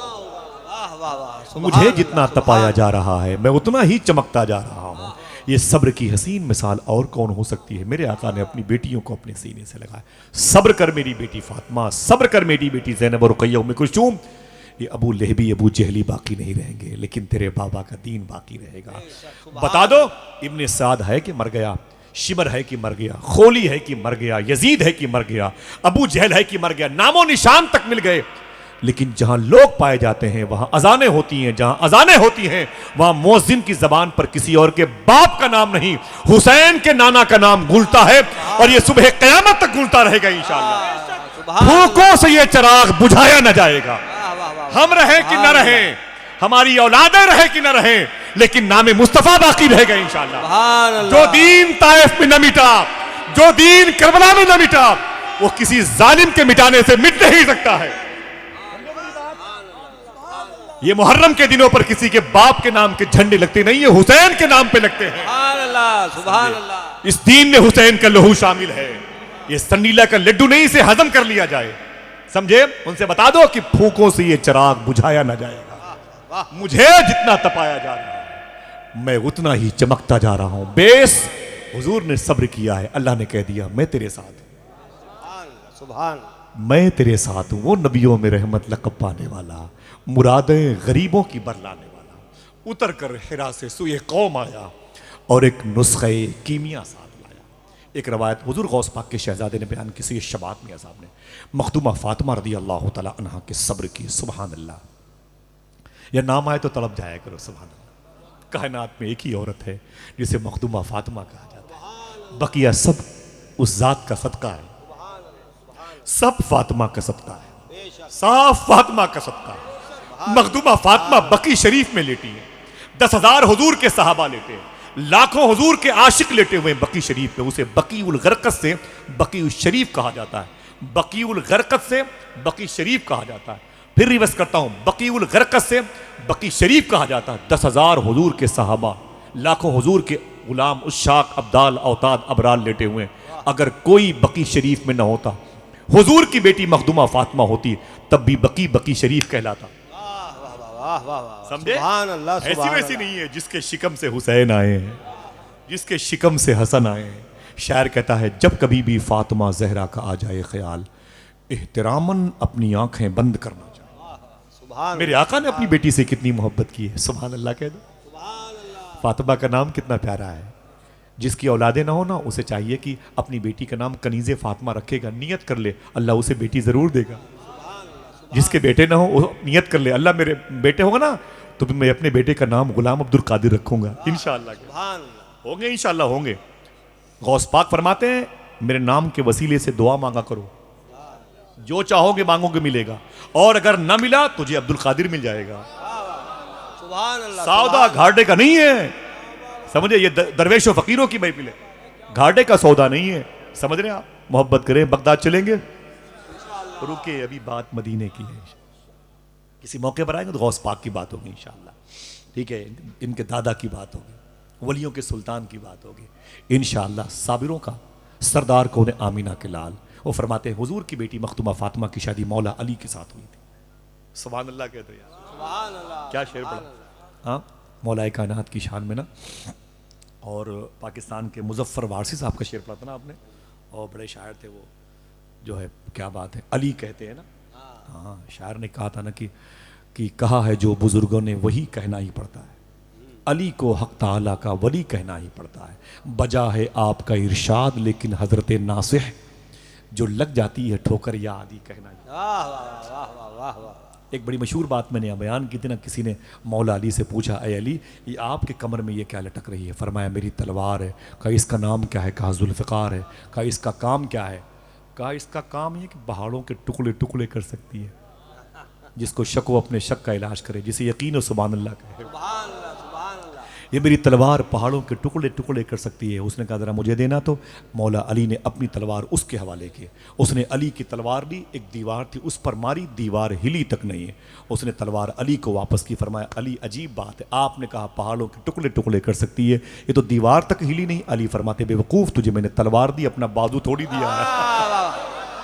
A: مجھے جتنا تپایا جا رہا ہے میں اتنا ہی چمکتا جا رہا ہوں۔ یہ صبر کی حسین مثال اور کون ہو سکتی ہے؟ میرے آقا نے اپنی بیٹیوں کو اپنے سینے سے لگایا، صبر کر میری بیٹی فاطمہ، صبر کر میری بیٹی زینب اور رقیہ ام کلثوم، یہ ابو لہبی ابو جہلی باقی نہیں رہیں گے لیکن تیرے بابا کا دین باقی رہے گا۔ بتا دو ابن سعد ہے کہ مر گیا، شمر ہے کہ مر گیا، خولی ہے کہ مر گیا، یزید ہے کہ مر گیا، ابو جہل ہے کہ مر گیا، نام و نشان تک مل گئے، لیکن جہاں لوگ پائے جاتے ہیں وہاں اذانیں ہوتی ہیں، جہاں اذانیں ہوتی ہیں وہاں مؤذن کی زبان پر کسی اور کے باپ کا نام نہیں، حسین کے نانا کا نام گونجتا ہے اور یہ صبح قیامت تک گونجتا رہے گا انشاءاللہ۔ بھوکوں سے یہ چراغ بجھایا نہ جائے گا، ہم رہیں کہ نہ رہیں، ہماری اولادیں رہیں کہ نہ رہیں، لیکن نام مصطفیٰ باقی رہے گا انشاءاللہ۔ جو دین طائف میں نہ مٹا، جو دین کربلا میں نہ مٹا، وہ کسی ظالم کے مٹانے سے مٹ نہیں سکتا ہے۔ یہ محرم کے دنوں پر کسی کے باپ کے نام کے جھنڈے لگتے نہیں ہیں، حسین کے نام پہ لگتے ہیں۔
B: سبحان اللہ، سبحان اللہ۔
A: اس دین میں حسین کا لہو شامل ہے، یہ سنیلا کا لڈو نہیں، اسے ہضم کر لیا جائے، سمجھے؟ ان سے بتا دو کہ پھوکوں سے یہ چراغ بجھایا نہ جائے گا، مجھے جتنا تپایا جا رہا ہے میں اتنا ہی چمکتا جا رہا ہوں۔ بیس حضور نے صبر کیا ہے، اللہ نے کہہ دیا میں تیرے ساتھ ہوں،
B: سبحان،
A: میں تیرے ساتھ ہوں۔ وہ نبیوں میں رحمت لقب پانے والا، مرادیں غریبوں کی برلانے والا، اتر کر حرا سے سوئے قوم آیا اور ایک نسخہ کیمیا ساتھ لایا۔ ایک روایت حضور غوث پاک کے شہزادے نے بیان کی، سید شبات میاں صاحب نے مخدومہ فاطمہ رضی اللہ تعالی عنہ کے صبر کی۔ سبحان اللہ، یا نام آئے تو تڑپ جایا کرو۔ سبحان اللہ، کائنات میں ایک ہی عورت ہے جسے مخدومہ فاطمہ کہا جاتا ہے، بقیہ سب اس ذات کا صدقہ ہے، سب فاطمہ کا صدقہ ہے، صاف فاطمہ کا صدقہ ہے۔ مخدومہ فاطمہ بقی شریف میں لیٹی ہے، 10,000 حضور کے صحابہ لیٹے ہیں، لاکھوں حضور کے عاشق لیٹے ہوئے ہیں بقی شریف میں۔ اسے بقی الغرقد سے بقی الشریف کہا جاتا ہے، بقی الغرقد سے بقی شریف کہا جاتا ہے۔ پھر ریورس کرتا ہوں، بقی الغرقد سے بقی شریف کہا جاتا ہے۔ 10,000 حضور کے صحابہ، لاکھوں حضور کے غلام، عشاق، ابدال، اوتاد، ابرال لیٹے ہوئے ہیں۔ اگر کوئی بقی شریف میں نہ ہوتا، حضور کی بیٹی مخدومہ فاطمہ ہوتی، تب بھی بقی شریف کہلاتا۔
B: واہ واہ واہ،
A: سمجھے؟
B: سبحان اللہ،
A: ایسی
B: سبحان
A: ویسی
B: اللہ۔
A: نہیں ہے جس کے شکم سے حسین آئے ہیں، جس کے شکم سے حسن آئے ہیں۔ شاعر کہتا ہے جب کبھی بھی فاطمہ زہرا کا آ جائے خیال، احتراماً اپنی آنکھیں بند کرنا چاہیے۔
B: سبحان
A: میرے آقا نے اپنی بیٹی سے کتنی محبت کی ہے، سبحان اللہ کہہ دو۔ فاطمہ کا نام کتنا پیارا ہے۔ جس کی اولادیں نہ ہو نا، اسے چاہیے کہ اپنی بیٹی کا نام کنیز فاطمہ رکھے گا، نیت کر لے اللہ اسے بیٹی ضرور دے گا۔ جس کے بیٹے نہ ہو وہ نیت کر لے اللہ میرے بیٹے ہوگا نا تو میں اپنے بیٹے کا نام غلام عبد القادر رکھوں گا انشاءاللہ۔
B: سبحان اللہ۔
A: ہوں گے انشاءاللہ ہوں گے۔ غوث پاک فرماتے ہیں میرے نام کے وسیلے سے دعا مانگا کرو، جو چاہو گے مانگو گے ملے گا، اور اگر نہ ملا تجھے عبد القادر مل جائے گا۔
B: سبحان اللہ،
A: سودا گھاٹے کا نہیں ہے، سمجھے؟ یہ درویش و فقیروں کی محفل ہے، گھاٹے کا سودا نہیں ہے، سمجھ رہے ہیں آپ؟ محبت کریں، بغداد چلیں گے؟ رکے، ابھی بات مدینے کی ہے، کسی موقع پر آئیں گے تو غوث پاک کی بات ہوگی انشاءاللہ، ٹھیک ہے؟ ان کے دادا کی بات ہوگی، ولیوں کے سلطان کی بات ہوگی انشاءاللہ۔ صابروں کا سردار کون آمینہ کے لال، وہ فرماتے ہیں حضور کی بیٹی مخدومہ فاطمہ کی شادی مولا علی کے ساتھ ہوئی تھی۔ سبحان اللہ کہتے ہیں یار،
B: سبحان اللہ،
A: کیا شعر پڑھا ہاں مولا کائنات کی شان میں نا۔ اور پاکستان کے مظفر وارسی صاحب کا شعر پڑھا تھا نا آپ نے، اور بڑے شاعر تھے وہ، جو ہے کیا بات ہے، علی کہتے ہیں نا۔ ہاں، شاعر نے کہا تھا نا کہ کہا ہے جو بزرگوں نے وہی کہنا ہی پڑتا ہے، علی کو حق تعالیٰ کا ولی کہنا ہی پڑتا ہے۔ بجا ہے آپ کا ارشاد لیکن حضرت ناصح، جو لگ جاتی ہے ٹھوکر یا علی کہنا ہی۔
B: واہ واہ واہ واہ واہ واہ۔
A: ایک بڑی مشہور بات میں نے یہاں بیان کی تھی نا، کسی نے مولا علی سے پوچھا اے علی یہ آپ کے کمر میں یہ کیا لٹک رہی ہے؟ فرمایا میری تلوار ہے۔ کہا اس کا نام کیا ہے؟ کہا ذوالفقار ہے۔ کہا اس کا کام کیا ہے؟ کہا اس کا کام یہ کہ پہاڑوں کے ٹکڑے ٹکڑے کر سکتی ہے۔ جس کو شک ہو اپنے شک کا علاج کرے، جسے یقین ہو سبحان اللہ کہے۔
B: سبحان اللہ، سبحان اللہ۔
A: یہ میری تلوار پہاڑوں کے ٹکڑے ٹکڑے کر سکتی ہے۔ اس نے کہا ذرا مجھے دینا، تو مولا علی نے اپنی تلوار اس کے حوالے کی۔ اس نے علی کی تلوار لی، ایک دیوار تھی اس پر ماری، دیوار ہلی تک نہیں ہے۔ اس نے تلوار علی کو واپس کی، فرمایا علی عجیب بات ہے، آپ نے کہا پہاڑوں کے ٹکڑے ٹکڑے کر سکتی ہے، یہ تو دیوار تک ہلی نہیں۔ علی فرماتے بے وقوف، تجھے میں نے تلوار دی، اپنا بازو تھوڑی دیا ہے۔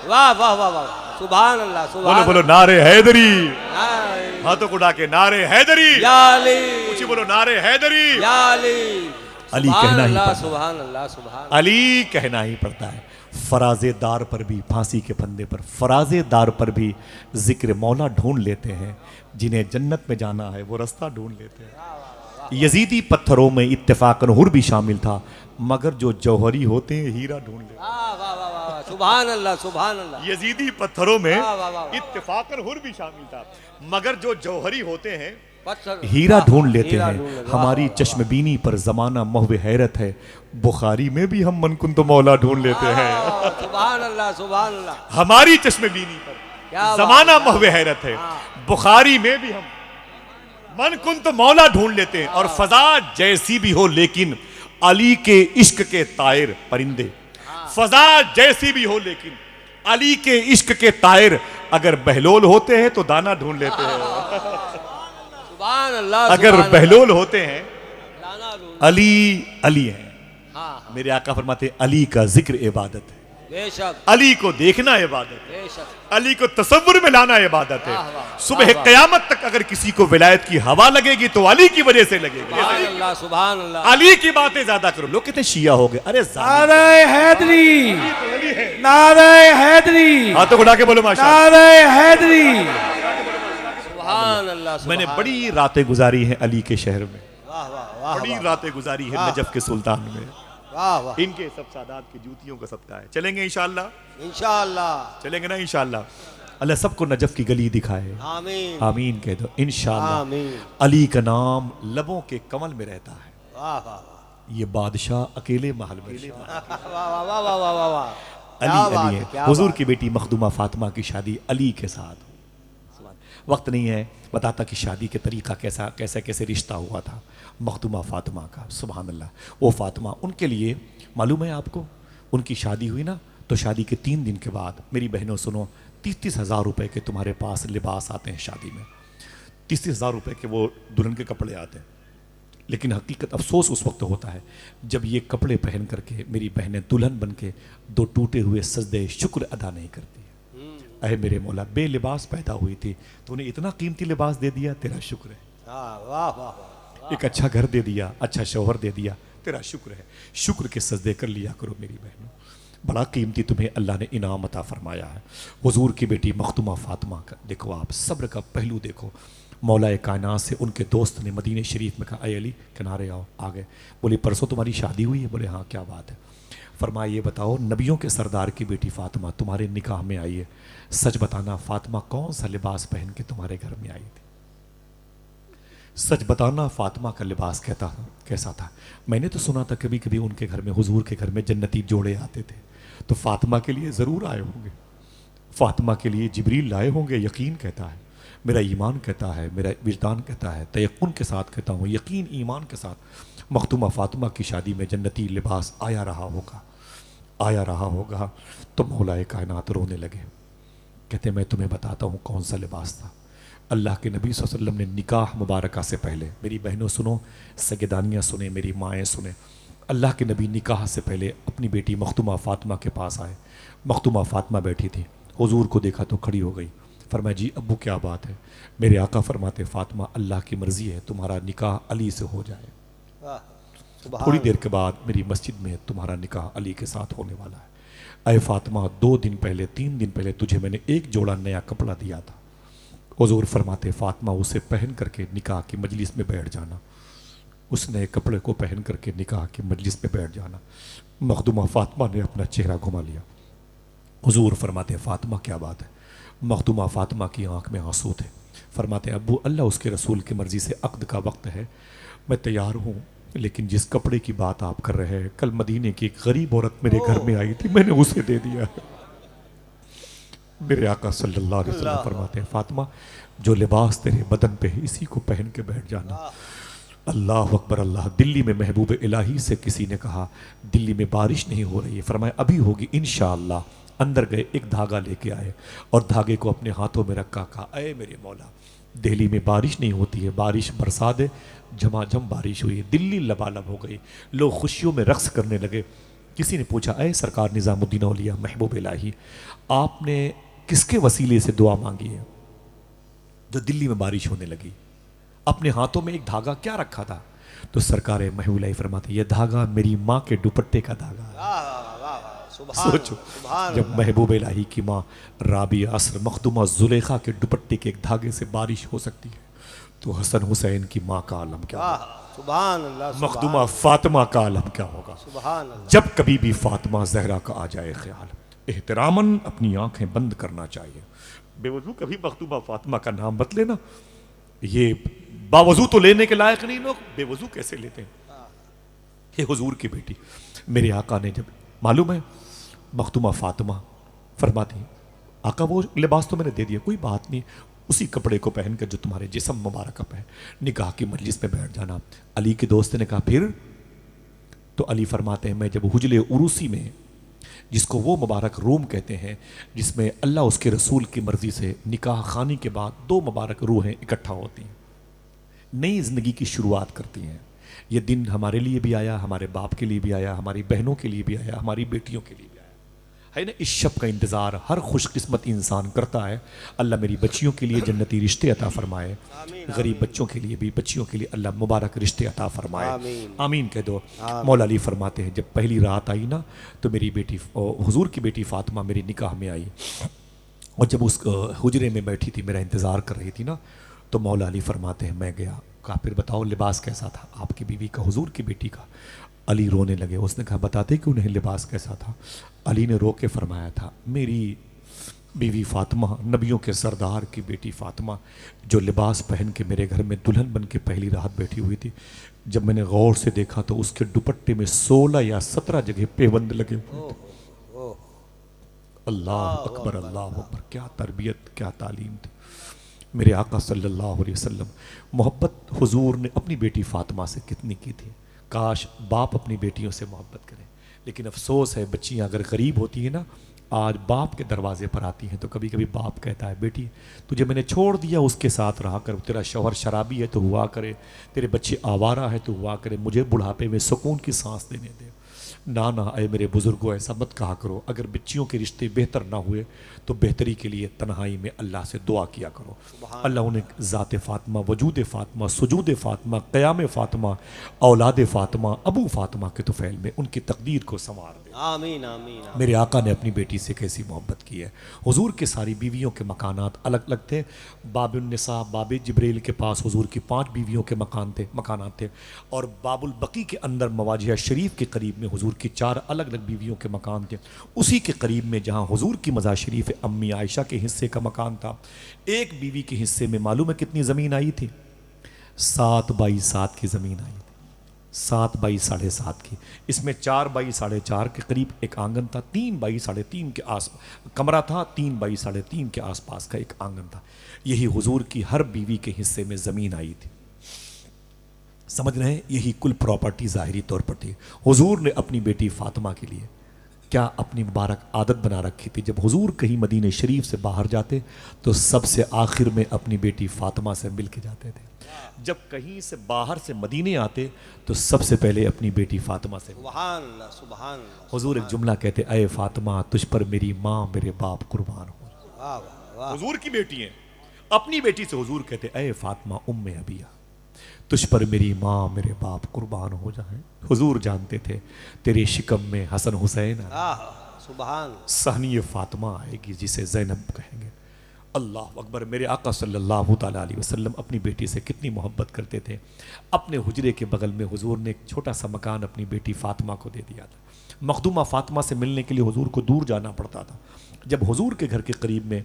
B: واہ واہ واہ واہ، سبحان اللہ،
A: بولو
B: سبحان
A: بولو نعرے حیدری،
B: اللہ۔
A: ہاتھوں کو اٹھا کے نعرے حیدری،
B: یا علی،
A: اونچی بولو نعرے حیدری۔
B: یا علی،
A: علی
B: سبحان
A: کہنا ہی
B: اللہ،
A: پڑتا ہے،
B: سبحان اللہ، سبحان
A: علی کہنا ہی پڑتا ہے۔ فراز دار پر بھی، پھانسی کے پھندے پر فراز دار پر بھی ذکر مولا ڈھونڈ لیتے ہیں، جنہیں جنت میں جانا ہے وہ رستہ ڈھونڈ لیتے ہیں۔ یزیدی پتھروں میں اتفاقاً حر بھی شامل تھا، مگر جو جوہری ہوتے ہیں ہیرا ڈھونڈ لیتے ہیں۔
B: واہ واہ واہ واہ، سبحان اللہ، سبحان اللہ۔
A: یزیدی پتھروں میں
B: واہ واہ واہ۔
A: اتفاقاً حر بھی شامل تھا، مگر جو جوہری ہوتے ہیں
B: پتھر
A: ہیرا ڈھونڈ لیتے
B: ہیرا
A: ہیں۔
B: ڈھونڈ لیتے،
A: ہماری چشم بینی پر زمانہ محو حیرت ہے، بخاری میں بھی ہم من کن تو مولا ڈھونڈ لیتے ہیں۔
B: واہ، سبحان اللہ، سبحان اللہ۔
A: ہماری چشم بینی پر
B: کیا بات،
A: زمانہ
B: کیا
A: محو حیرت ہے،
B: ہاں۔
A: بخاری میں بھی ہم من کن تو مولا ڈھونڈ لیتے ہیں۔ اور فضا جیسی بھی ہو لیکن علی کے عشق کے طائر پرندے، فضا جیسی بھی ہو لیکن علی کے عشق کے طائر اگر بہلول ہوتے ہیں تو دانا ڈھونڈ لیتے ہیں،
B: سبحان اللہ،
A: اگر
B: سبحان
A: بہلول ہوتے ہیں
B: اللہ۔
A: علی علی ہیں۔
B: ہاں،
A: میرے آقا فرماتے ہیں علی کا ذکر عبادت ہے،
B: بے شک،
A: علی کو دیکھنا عبادت ہے،
B: بے شک۔
A: علی کو تصور میں لانا عبادت ہے۔
B: واہ واہ،
A: صبح
B: واہ واہ۔
A: قیامت تک اگر کسی کو ولایت کی ہوا لگے گی تو علی کی وجہ سے لگے گی۔
B: سبحان اللہ، سبحان اللہ۔
A: علی کی باتیں زیادہ کرو۔ لوگ کہتے ہیں شیعہ ہو گئے، ارے ظالم،
C: نعرہ حیدری،
A: علی ہے۔
C: نعرہ حیدری،
A: ہاتھوں کو اٹھا کے بولو ماشاءاللہ۔
C: نعرہ حیدری۔
B: سبحان سبحان اللہ
A: میں نے
B: سبحان
A: بڑی راتیں گزاری ہیں علی کے شہر میں،
B: واہ واہ واہ
A: بڑی راتیں گزاری ہے نجف کے سلطان میں،
B: واہ واہ
A: ان کے سب سادات کی جوتیوں کا صدقہ ہے۔ چلیں گے انشاءاللہ،
B: انشاءاللہ
A: چلیں گے نا انشاءاللہ۔ اللہ سب کو نجف کی گلی دکھائے،
B: آمین
A: آمین کہہ دو انشاءاللہ۔
B: آمین
A: علی کا نام لبوں کے کمل میں رہتا ہے،
B: واہ واہ واہ
A: یہ بادشاہ اکیلے محل میں رہتا ہے۔
B: واہ واہ واہ واہ واہ واہ کیا
A: علی
B: بات
A: علی
B: ہے،
A: ہے،
B: کیا
A: حضور
B: بات
A: کی بیٹی مخدومہ فاطمہ کی شادی علی کے ساتھ ہوئی۔ وقت نہیں ہے بتاتا کہ شادی کے طریقہ کیسے رشتہ ہوا تھا مخدومہ فاطمہ کا، سبحان اللہ۔ وہ فاطمہ ان کے لیے معلوم ہے آپ کو، ان کی شادی ہوئی نا تو شادی کے 3 دن کے بعد، میری بہنوں سنو، 30 ہزار روپے کے تمہارے پاس لباس آتے ہیں شادی میں، 30 ہزار روپے کے وہ دلہن کے کپڑے آتے ہیں، لیکن حقیقت افسوس اس وقت ہوتا ہے جب یہ کپڑے پہن کر کے میری بہنیں دلہن بن کے 2 ٹوٹے ہوئے سجدے شکر ادا نہیں کرتی۔ اے میرے مولا، بے لباس پیدا ہوئی تھی تو نے اتنا قیمتی لباس دے دیا، تیرا شکر ہے۔
B: واہ واہ واہ
A: ایک اچھا گھر دے دیا، اچھا شوہر دے دیا، تیرا شکر ہے۔ شکر کے سجدے کر لیا کرو میری بہنوں، بڑا قیمتی تمہیں اللہ نے انعام عطا فرمایا ہے۔ حضور کی بیٹی مخدومہ فاطمہ کا دیکھو، آپ صبر کا پہلو دیکھو۔ مولا کائنات سے ان کے دوست نے مدینہ شریف میں کہا، اے علی کنارے آؤ، آگے بولے پرسوں تمہاری شادی ہوئی ہے؟ بولے ہاں، کیا بات ہے؟ فرمایا یہ بتاؤ، نبیوں کے سردار کی بیٹی فاطمہ تمہارے نکاح میں آئی ہے، سچ بتانا فاطمہ کون سا لباس پہن کے تمہارے گھر میں آئی تھی؟ سچ بتانا فاطمہ کا لباس کیسا تھا؟ میں نے تو سنا تھا کبھی کبھی ان کے گھر میں، حضور کے گھر میں جنتی جوڑے آتے تھے، تو فاطمہ کے لیے ضرور آئے ہوں گے، فاطمہ کے لیے جبریل لائے ہوں گے۔ یقین کہتا ہے، میرا ایمان کہتا ہے، میرا وجدان کہتا ہے، تیقن کے ساتھ کہتا ہوں، یقین ایمان کے ساتھ، مخدومہ فاطمہ کی شادی میں جنتی لباس آیا رہا ہوگا۔ تو مولا کائنات رونے لگے، کہتے میں تمہیں بتاتا ہوں کون سا لباس تھا۔ اللہ کے نبی صلی اللہ علیہ وسلم نے نکاح مبارکہ سے پہلے، میری بہنوں سنو، سگیدانیاں سنیں، میری مائیں سنیں، اللہ کے نبی نکاح سے پہلے اپنی بیٹی مخدومہ فاطمہ کے پاس آئے۔ مخدومہ فاطمہ بیٹھی تھی، حضور کو دیکھا تو کھڑی ہو گئی، فرمایا جی ابو کیا بات ہے؟ میرے آقا فرماتے فاطمہ اللہ کی مرضی ہے تمہارا نکاح علی سے ہو جائے،
B: واہ سبحان
A: تھوڑی دیر کے بعد میری مسجد میں تمہارا نکاح علی کے ساتھ ہونے والا ہے۔ اے فاطمہ، 2 دن پہلے 3 دن پہلے تجھے میں نے ایک جوڑا نیا کپڑا دیا تھا، حضور فرماتے فاطمہ اسے پہن کر کے نکاح کی مجلس میں بیٹھ جانا، اس نئے کپڑے کو پہن کر کے نکاح کی مجلس میں بیٹھ جانا۔ مخدومہ فاطمہ نے اپنا چہرہ گھما لیا، حضور فرماتے فاطمہ کیا بات ہے؟ مخدومہ فاطمہ کی آنکھ میں آنسو تھے، فرماتے ابو اللہ اس کے رسول کی مرضی سے عقد کا وقت ہے، میں تیار ہوں، لیکن جس کپڑے کی بات آپ کر رہے ہیں، کل مدینے کی ایک غریب عورت میرے گھر میں آئی تھی، میں نے اسے دے دیا ہے۔ میرے آقا صلی اللہ علیہ وسلم فرماتے ہیں فاطمہ جو لباس تیرے بدن پہ ہے اسی کو پہن کے بیٹھ جانا۔ اللہ اکبر اللہ۔ دلی میں محبوب الہی سے کسی نے کہا دلی میں بارش نہیں ہو رہی ہے، فرمایا ابھی ہوگی انشاءاللہ۔ اندر گئے، ایک دھاگا لے کے آئے اور دھاگے کو اپنے ہاتھوں میں رکھا، کہا اے میرے مولا دہلی میں بارش نہیں ہوتی ہے، بارش برسا دے۔ جھما جھم بارش ہوئی، دلی لبالب ہو گئی، لوگ خوشیوں میں رقص کرنے لگے۔ کسی نے پوچھا اے سرکار نظام الدین اولیاء محبوب الہی، آپ نے کس کے وسیلے سے دعا مانگی ہے جو دلی میں بارش ہونے لگی؟ اپنے ہاتھوں میں ایک دھاگا کیا رکھا تھا؟ تو سرکار محبوب الہی فرماتے یہ دھاگا میری ماں کے دوپٹے کا دھاگا ہے۔ سوچو جب محبوب الہی کی ماں رابعہ عصر مخدومہ زلیخا کے دوپٹے کے ایک دھاگے سے بارش ہو سکتی ہے تو حسن حسین کی ماں کا عالم کیا ہوگا؟
B: سبحان اللہ
A: مخدومہ فاطمہ کا عالم کیا ہوگا؟
B: سبحان اللہ۔
A: جب کبھی بھی فاطمہ زہرا کا آ جائے خیال، احتراماً اپنی آنکھیں بند کرنا چاہیے۔ بے وضو کبھی مخدومہ فاطمہ کا نام مت لینا، یہ باوضو تو لینے کے لائق نہیں، لوگ بے وضو کیسے لیتے ہیں؟ یہ حضور کی بیٹی میرے آقا نے جب معلوم ہے مخدومہ فاطمہ فرماتی آقا وہ لباس تو میں نے دے دیا، کوئی بات نہیں، اسی کپڑے کو پہن کر جو تمہارے جسم مبارک پہ نکاح کی مجلس میں بیٹھ جانا۔ علی کے دوست نے کہا پھر؟ تو علی فرماتے ہیں میں جب حجل عروسی میں، جس کو وہ مبارک روم کہتے ہیں جس میں اللہ اس کے رسول کی مرضی سے نکاح خانی کے بعد 2 مبارک روحیں اکٹھا ہوتی ہیں، نئی زندگی کی شروعات کرتی ہیں۔ یہ دن ہمارے لیے بھی آیا، ہمارے باپ کے لیے بھی آیا، ہماری بہنوں کے لیے بھی آیا، ہماری بیٹیوں کے لیے بھی آیا ہے نا۔ اس شب کا انتظار ہر خوش قسمت انسان کرتا ہے۔ اللہ میری بچیوں کے لیے جنتی رشتے عطا فرمائے، غریب بچوں کے لیے بھی، بچیوں کے لیے اللہ مبارک رشتے عطا فرمائے، آمین کہہ دو۔ مولا علی فرماتے ہیں جب پہلی رات آئی نا تو میری بیٹی حضور کی بیٹی فاطمہ میری نکاح میں آئی، اور جب اس حجرے میں بیٹھی تھی میرا انتظار کر رہی تھی نا، تو مولا علی فرماتے ہیں میں گیا، کہا پھر بتاؤ لباس کیسا تھا آپ کی بیوی کا، حضور کی بیٹی کا؟ علی رونے لگے. اس نے کہا بتاتے کیوں نہیں لباس کیسا تھا؟ علی نے رو کے فرمایا تھا میری بیوی فاطمہ، نبیوں کے سردار کی بیٹی فاطمہ جو لباس پہن کے میرے گھر میں دلہن بن کے پہلی رات بیٹھی ہوئی تھی، جب میں نے غور سے دیکھا تو اس کے دوپٹے میں 16 یا 17 جگہ پیوند لگے ہوئے تھے. اللہ اکبر اللہ اکبر، کیا تربیت، کیا تعلیم تھی میرے آقا صلی اللہ علیہ وسلم. محبت حضور نے اپنی بیٹی فاطمہ سے کتنی کی تھی. کاش باپ اپنی بیٹیوں سے محبت کریں، لیکن افسوس ہے بچیاں اگر غریب ہوتی ہیں نا، آج باپ کے دروازے پر آتی ہیں تو کبھی کبھی باپ کہتا ہے بیٹی تجھے میں نے چھوڑ دیا اس کے ساتھ رہا کر، تیرا شوہر شرابی ہے تو ہوا کرے، تیرے بچے آوارہ ہے تو ہوا کرے، مجھے بڑھاپے میں سکون کی سانس دینے دے. نانا اے میرے بزرگوں ایسا مت کہا کرو. اگر بچیوں کے رشتے بہتر نہ ہوئے تو بہتری کے لیے تنہائی میں اللہ سے دعا کیا کرو. اللہ انہیں ذات فاطمہ، وجود فاطمہ، سجود فاطمہ، قیام فاطمہ، اولاد فاطمہ، ابو فاطمہ کے طفیل میں ان کی تقدیر کو سنوار دے.
B: آمین آمین.
A: میرے آقا نے اپنی بیٹی سے کیسی محبت کی ہے. حضور کے ساری بیویوں کے مکانات الگ الگ تھے. باب النساء، باب جبریل کے پاس حضور کی 5 بیویوں کے مکانات تھے، اور باب البقیع کے اندر مواجہ شریف کے قریب میں حضور کی 4 الگ الگ بیویوں کے مکان تھے. اسی کے قریب میں جہاں حضور کی مزار شریف امی عائشہ کے حصے کا مکان تھا، ایک بیوی کے حصے میں معلوم ہے کتنی زمین آئی تھی؟ 7 بائی 7 کی زمین آئی تھی، 7 بائی 7.5 کی. اس میں 4 بائی 4.5 کے قریب ایک آنگن تھا، 3 بائی 3.5 کے آس کمرہ تھا، 3 بائی 3.5 کے آس پاس کا ایک آنگن تھا. یہی حضور کی ہر بیوی کے حصے میں زمین آئی تھی. سمجھ رہے ہیں؟ یہی کل پراپرٹی ظاہری طور پر تھی. حضور نے اپنی بیٹی فاطمہ کے لیے کیا اپنی مبارک عادت بنا رکھی تھی، جب حضور کہیں مدینہ شریف سے باہر جاتے تو سب سے آخر میں اپنی بیٹی فاطمہ سے مل کے جاتے تھے. جب کہیں سے باہر سے مدینے آتے تو سب سے پہلے اپنی بیٹی فاطمہ سے.
B: سبحان اللہ سبحان اللہ.
A: حضور ایک جملہ کہتے اے فاطمہ تجھ پر میری ماں میرے باپ قربان ہو.
B: واہ واہ واہ.
A: حضور کی بیٹی ہیں، اپنی بیٹی سے حضور کہتے اے فاطمہ ام ابیہ تجھ پر میری ماں میرے باپ قربان ہو جائیں. حضور جانتے تھے تیرے شکم میں حسن حسین
B: سبحان.
A: صحنی فاطمہ آئے گی جسے زینب کہیں گے. اللہ اکبر. میرے آقا صلی اللہ تعالیٰ علیہ وسلم اپنی بیٹی سے کتنی محبت کرتے تھے. اپنے حجرے کے بغل میں حضور نے ایک چھوٹا سا مکان اپنی بیٹی فاطمہ کو دے دیا تھا. مخدومہ فاطمہ سے ملنے کے لیے حضور کو دور جانا پڑتا تھا. جب حضور کے گھر کے قریب میں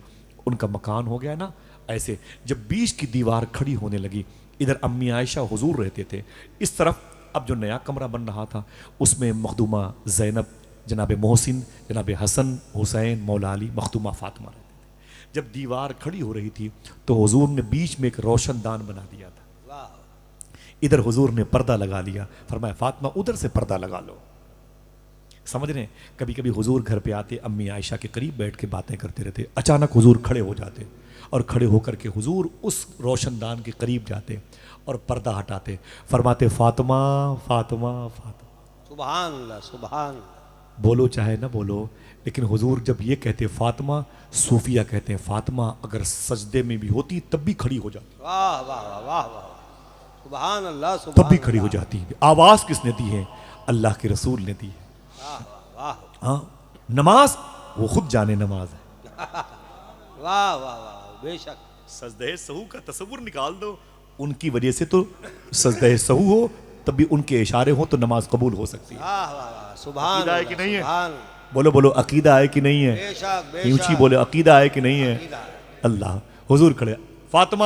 A: ان کا مکان ہو گیا نا، ایسے جب بیچ کی دیوار کھڑی ہونے لگی، ادھر امی عائشہ حضور رہتے تھے، اس طرف اب جو نیا کمرہ بن رہا تھا اس میں مخدومہ زینب، جناب محسن، جناب حسن، حسین، مولا علی، مخدومہ فاطمہ رہتے تھے. جب دیوار کھڑی ہو رہی تھی تو حضور نے بیچ میں ایک روشن دان بنا دیا تھا. ادھر حضور نے پردہ لگا لیا، فرمایا فاطمہ ادھر سے پردہ لگا لو. سمجھ رہے ہیں؟ کبھی کبھی حضور گھر پہ آتے، امی عائشہ کے قریب بیٹھ کے باتیں کرتے رہتے، اچانک حضور کھڑے ہو جاتے اور کھڑے ہو کر کے حضور اس روشن دان کے قریب جاتے اور پردہ ہٹاتے، فرماتے فاطمہ فاطمہ فاطمہ.
B: سبحان اللہ سبحان اللہ.
A: بولو چاہے نہ بولو، لیکن حضور جب یہ کہتے فاطمہ، صوفیہ کہتے ہیں فاطمہ اگر سجدے میں بھی ہوتی تب بھی کھڑی ہو جاتی.
B: واہ واہ واہ واہ واہ. سبحان اللہ سبحان.
A: تب بھی کھڑی ہو جاتی. آواز کس نے دی ہے؟ اللہ کے رسول نے دی ہے.
B: واہ واہ.
A: ہاں نماز وہ خود جانے نماز ہے.
B: واہ واہ واہ. بے شک.
A: سجدہ سہو کا تصور نکال دو، ان کی وجہ سے تو سجدہ سہو ہو تب بھی ان کے اشارے ہوں تو نماز قبول ہو سکتی ہے.
B: واہ واہ واہ. سبحان
A: عقیدہ ہے
B: اللہ
A: کہ نہیں ہے؟
B: سبحان.
A: بولو بولو عقیدہ ہے کہ نہیں ہے؟
B: بے شک بے
A: اونچی
B: شک.
A: بولے عقیدہ ہے کہ نہیں ہے؟
B: عقیدہ ہے.
A: اللہ. حضور کھڑے فاطمہ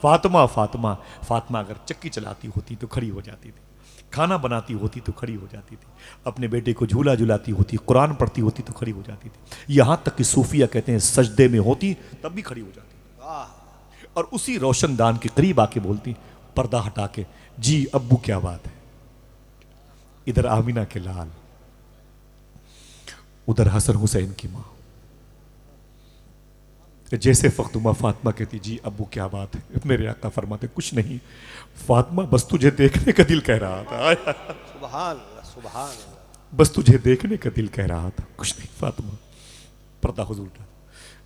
A: فاطمہ فاطمہ. فاطمہ اگر چکی چلاتی ہوتی تو کھڑی ہو جاتی تھی، کھانا بناتی ہوتی تو کھڑی ہو جاتی تھی، اپنے بیٹے کو جھولا جھلاتی ہوتی، قرآن پڑھتی ہوتی تو کھڑی ہو جاتی تھی. یہاں تک کہ صوفیہ کہتے ہیں سجدے میں ہوتی تب بھی کھڑی ہو جاتی.
B: واہ.
A: اور اسی روشن دان کے قریب آ کے بولتی پردہ ہٹا کے، جی ابو کیا بات ہے؟ ادھر آمینہ کے لال، ادھر حسن حسین کی ماں. جیسے فاطمہ فاطمہ کہتی جی ابو کیا بات ہے، میرے آقا فرماتے کچھ نہیں فاطمہ، بس تجھے دیکھنے کا دل کہہ رہا تھا.
B: سبحان اللہ سبحان اللہ.
A: بس تجھے دیکھنے کا دل کہہ رہا تھا، کچھ نہیں فاطمہ. پردہ حضور کا.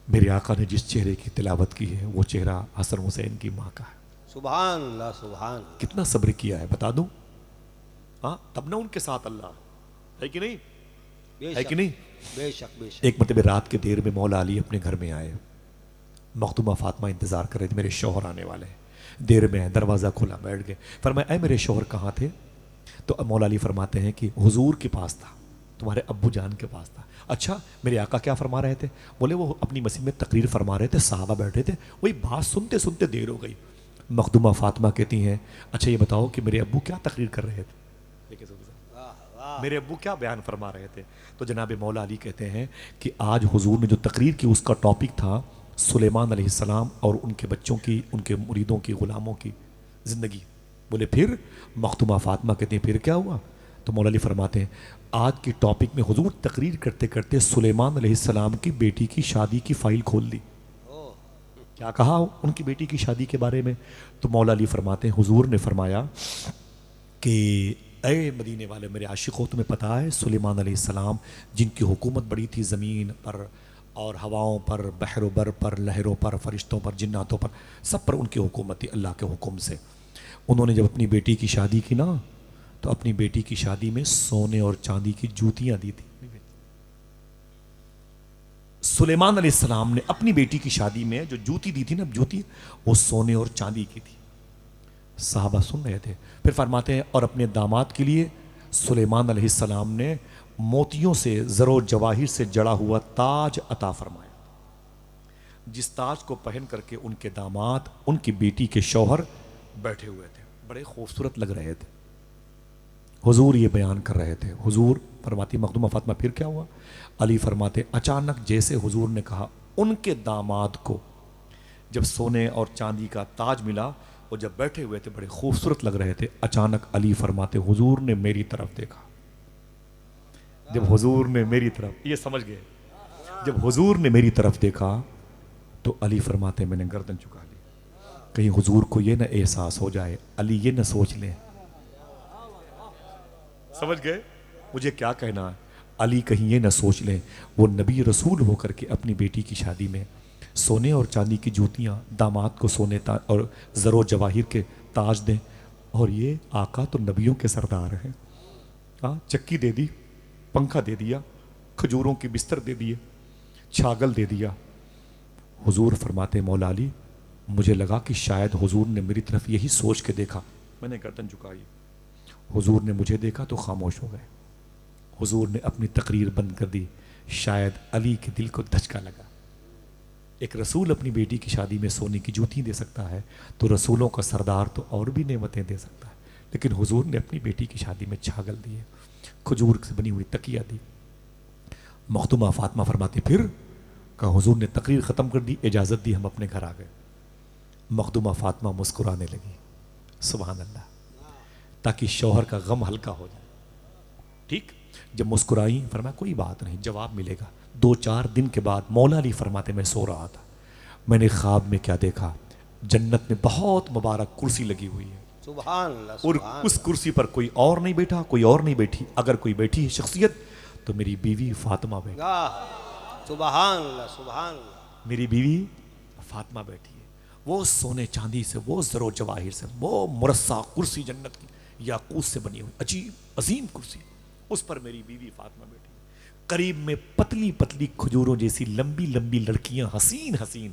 A: میرے آقا نے جس چہرے کی تلاوت کی ہے وہ چہرہ حسن حسین کی ماں کا ہے.
B: سبحان اللہ سبحان اللہ.
A: کتنا صبر کیا ہے بتا دوں. ہاں تب نہ ان کے ساتھ اللہ ہے کہ نہیں؟
B: بے
A: ہے
B: شک
A: کہ نہیں؟
B: بے شک بے شک.
A: ایک مرتبہ رات کے دیر میں مولا علی اپنے گھر میں آئے. مخدومہ فاطمہ انتظار کر رہے تھے، میرے شوہر آنے والے ہیں. دیر میں دروازہ کھلا، بیٹھ گئے، فرمایا اے میرے شوہر کہاں تھے؟ تو مولا علی فرماتے ہیں کہ حضور کے پاس تھا، تمہارے ابو جان کے پاس تھا۔ اچھا میرے آقا کیا فرما رہے تھے؟ بولے وہ اپنی مسجد میں تقریر فرما رہے تھے، صحابہ بیٹھے تھے، وہی بات سنتے سنتے دیر ہو گئی۔ مخدومہ فاطمہ کہتی ہیں اچھا یہ بتاؤ کہ میرے ابو کیا تقریر کر رہے تھے، میرے ابو کیا بیان فرما رہے تھے؟ تو جناب مولا علی کہتے ہیں کہ آج حضور نے جو تقریر کی اس کا ٹاپک تھا سلیمان علیہ السلام اور ان کے بچوں کی، ان کے مریدوں کی، غلاموں کی زندگی۔ بولے پھر؟ مخدومہ فاطمہ کہتے ہیں پھر کیا ہوا؟ تو مولا علی فرماتے ہیں آج کی ٹاپک میں حضور تقریر کرتے کرتے سلیمان علیہ السلام کی بیٹی کی شادی کی فائل کھول دی۔ کیا کہا ان کی بیٹی کی شادی کے بارے میں؟ تو مولا علی فرماتے ہیں حضور نے فرمایا کہ اے مدینے والے میرے عاشقوں، تمہیں پتہ ہے سلیمان علیہ السلام جن کی حکومت بڑی تھی زمین پر اور ہواؤں پر، بحر و بر پر، لہروں پر، فرشتوں پر، جناتوں پر، سب پر ان کی حکومت تھی اللہ کے حکم سے۔ انہوں نے جب اپنی بیٹی کی شادی کی نا تو اپنی بیٹی کی شادی میں سونے اور چاندی کی جوتیاں دی تھی۔ سلیمان علیہ السلام نے اپنی بیٹی کی شادی میں جو جوتی دی تھی نا، جوتی وہ سونے اور چاندی کی تھی۔ صحابہ سن رہے تھے۔ پھر فرماتے ہیں اور اپنے داماد کے لیے سلیمان علیہ السلام نے موتیوں سے، زر و جواہر سے جڑا ہوا تاج عطا فرمایا، جس تاج کو پہن کر کے ان کے داماد، ان کی بیٹی کے شوہر بیٹھے ہوئے تھے، بڑے خوبصورت لگ رہے تھے۔ حضور یہ بیان کر رہے تھے۔ حضور فرماتی مخدومہ فاطمہ پھر کیا ہوا؟ علی فرماتے اچانک جیسے حضور نے کہا ان کے داماد کو جب سونے اور چاندی کا تاج ملا، وہ جب بیٹھے ہوئے تھے بڑے خوبصورت لگ رہے تھے، اچانک علی فرماتے حضور نے میری طرف دیکھا۔ جب حضور نے میری طرف، یہ سمجھ گئے، جب حضور نے میری طرف دیکھا تو علی فرماتے میں نے گردن چکا لی، کہیں حضور کو یہ نہ احساس ہو جائے، علی یہ نہ سوچ لیں۔ سمجھ گئے مجھے کیا کہنا ہے؟ علی کہیں یہ نہ سوچ لیں وہ نبی رسول ہو کر کے اپنی بیٹی کی شادی میں سونے اور چاندی کی جوتیاں، داماد کو سونے اور زر و جواہر کے تاج دیں، اور یہ آقا تو نبیوں کے سردار ہیں۔ چکی دے دی، پنکھا دے دیا، کھجوروں کی بستر دے دیے، چھاگل دے دیا۔ حضور فرماتے مولا علی مجھے لگا کہ شاید حضور نے میری طرف یہی سوچ کے دیکھا، میں نے گردن جھکائی۔ حضور نے مجھے دیکھا تو خاموش ہو گئے۔ حضور نے اپنی تقریر بند کر دی۔ شاید علی کے دل کو دھچکا لگا، ایک رسول اپنی بیٹی کی شادی میں سونے کی جوتی دے سکتا ہے تو رسولوں کا سردار تو اور بھی نعمتیں دے سکتا ہے، لیکن حضور نے اپنی بیٹی کی شادی میں چھاگل دیے، کھجور سے بنی ہوئی تکیہ دی۔ مخدومہ فاطمہ فرماتی پھر کہا حضور نے تقریر ختم کر دی، اجازت دی، ہم اپنے گھر آ گئے۔ مخدومہ فاطمہ مسکرانے لگی، سبحان اللہ، تاکہ شوہر کا غم ہلکا ہو جائے۔ ٹھیک، جب مسکرائی فرمایا کوئی بات نہیں، جواب ملے گا۔ 2-4 دن کے بعد مولا علی فرماتے میں سو رہا تھا، میں نے خواب میں کیا دیکھا، جنت میں بہت مبارک کرسی لگی ہوئی ہے،
B: سبحان اللہ،
A: اور
B: سبحان
A: اس کرسی پر کوئی اور نہیں بیٹھا، کوئی اور نہیں بیٹھی، اگر کوئی بیٹھی ہے شخصیت تو میری بیوی فاطمہ بیٹھی،
B: اللہ، سبحان اللہ، سبحان اللہ۔
A: میری بیوی فاطمہ بیٹھی ہے، وہ سونے چاندی سے، وہ زر و جواہر سے، وہ مرصع کرسی جنت کی یاقوت سے بنی ہوئی عجیب عظیم کرسی، اس پر میری بیوی فاطمہ بیٹھی۔ قریب میں پتلی پتلی کھجوروں جیسی لمبی لمبی لڑکیاں حسین حسین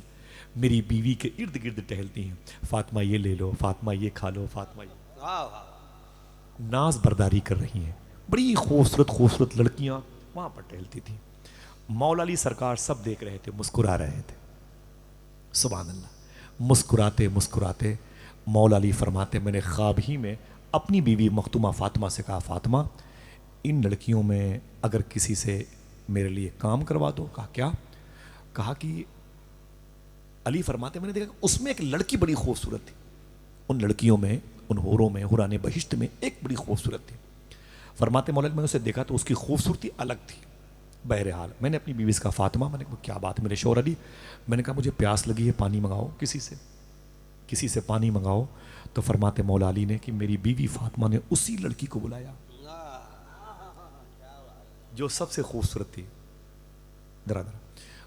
A: میری بیوی کے ارد گرد ٹہلتی ہیں، فاطمہ یہ لے لو، فاطمہ یہ کھا لو، فاطمہ یہ،
B: واہ واہ،
A: ناز برداری کر رہی ہیں، بڑی خوبصورت خوبصورت لڑکیاں وہاں پر ٹہلتی تھیں۔ مولا علی سرکار سب دیکھ رہے تھے، مسکرا رہے تھے، سبحان اللہ، مسکراتے مسکراتے مولا علی فرماتے میں نے خواب ہی میں اپنی بیوی مخدومہ فاطمہ سے کہا فاطمہ ان لڑکیوں میں اگر کسی سے میرے لیے کام کروا دو۔ کہا کیا؟ کہا کہ علی فرماتے میں نے دیکھا اس میں ایک لڑکی بڑی خوبصورت تھی، ان لڑکیوں میں، ان حوروں میں، حوران بہشت میں ایک بڑی خوبصورت تھی۔ فرماتے مولا علی میں نے اسے دیکھا تو اس کی خوبصورتی الگ تھی۔ بہرحال میں نے اپنی بیوی سے کہا فاطمہ، میں نے کہا کیا بات ہے میرے شوہر علی، میں نے کہا مجھے پیاس لگی ہے، پانی منگاؤ، کسی سے پانی منگاؤ۔ تو فرماتے مولا علی نے کہ میری بیوی فاطمہ نے اسی لڑکی کو بلایا جو سب سے خوبصورت تھی، درا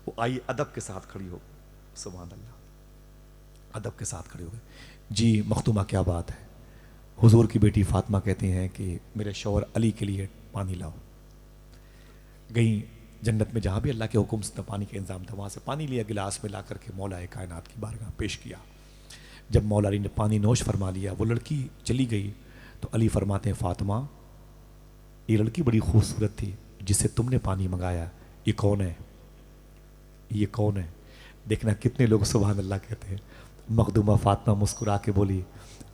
A: وہ آئی، ادب کے ساتھ کھڑی ہو، سبحان اللہ، ادب کے ساتھ کھڑی ہو گئی۔ جی مخدومہ کیا بات ہے؟ حضور کی بیٹی فاطمہ کہتی ہیں کہ میرے شوہر علی کے لیے پانی لاؤ۔ گئیں جنت میں جہاں بھی اللہ کے حکم سے پانی کا انتظام تھا، وہاں سے پانی لیا، گلاس میں لا کر کے مولا کائنات کی بارگاہ پیش کیا۔ جب مولا علی نے پانی نوش فرما لیا، وہ لڑکی چلی گئی، تو علی فرماتے ہیں فاطمہ یہ لڑکی بڑی خوبصورت تھی جس سے تم نے پانی منگایا، یہ کون ہے؟ یہ کون ہے؟ دیکھنا کتنے لوگ سبحان اللہ کہتے ہیں۔ مخدومہ فاطمہ مسکرا کے بولی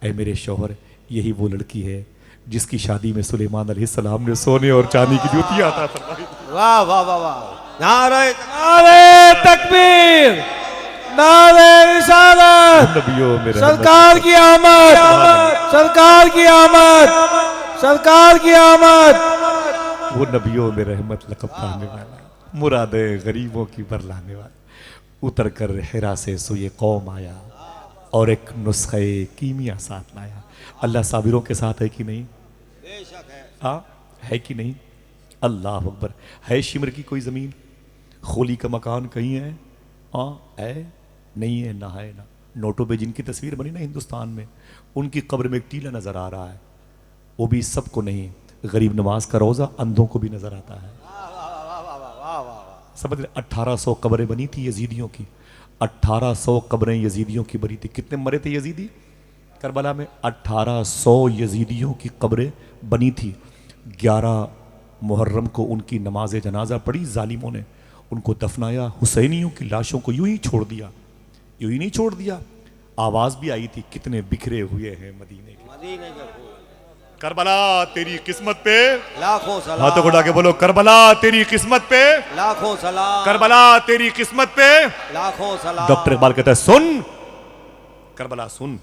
A: اے میرے شوہر، یہی وہ لڑکی ہے جس کی شادی میں سلیمان علیہ السلام نے سونے اور چاندی کی جوتیاں عطا فرمائی۔
B: واہ واہ واہ واہ، نعرہ
C: نعرے تکبیر، نعرے رسالت،
A: نبیوں میں
C: سرکار کی آمد، سرکار کی آمد، سرکار کی آمد۔
A: وہ نبیوں میں رحمت لقب پانے والا، مرادیں غریبوں کی برلانے والا، اتر کر حرا سے سوئے قوم آیا اور ایک نسخہ کیمیا ساتھ لایا۔ اللہ صابروں کے ساتھ ہے کہ نہیں؟
B: بے شک ہے۔
A: ہاں ہے کہ نہیں؟ اللہ اکبر۔ ہے شمر کی کوئی زمین؟ خولی کا مکان کہیں ہے؟ ہاں ہے؟ نہیں ہے، نہ ہے نہ۔ نوٹوں پہ جن کی تصویر بنی نا ہندوستان میں، ان کی قبر میں ایک ٹیلہ نظر آ رہا ہے، وہ بھی سب کو نہیں، غریب نواز کا روزہ اندھوں کو بھی نظر آتا ہے۔ سمجھ رہے؟ 1800 قبریں بنی تھی یزیدیوں کی، 1800 قبریں یزیدیوں کی بنی تھی۔ کتنے مرے تھے یزیدی کربلا میں؟ 1800 یزیدیوں کی قبریں بنی تھی۔ 11 محرم کو ان کی نماز جنازہ پڑھی، ظالموں نے ان کو دفنایا، حسینیوں کی لاشوں کو یوں ہی چھوڑ دیا، یوں ہی نہیں چھوڑ دیا، آواز بھی آئی تھی کتنے بکھرے ہوئے ہیں مدینے کے۔
B: مدینے کے پھول،
A: کربلا تیری قسمت پہ،
B: لاکھوں سلام،
A: ہاتھوں کو اٹھا کے بولو کربلا تیری قسمت پہ،
B: لاکھوں سلام،
A: کربلا تیری قسمت پہ۔
B: لاکھوں سلام۔
A: ڈاکٹر اقبال کہتا ہے سن کربلا سن،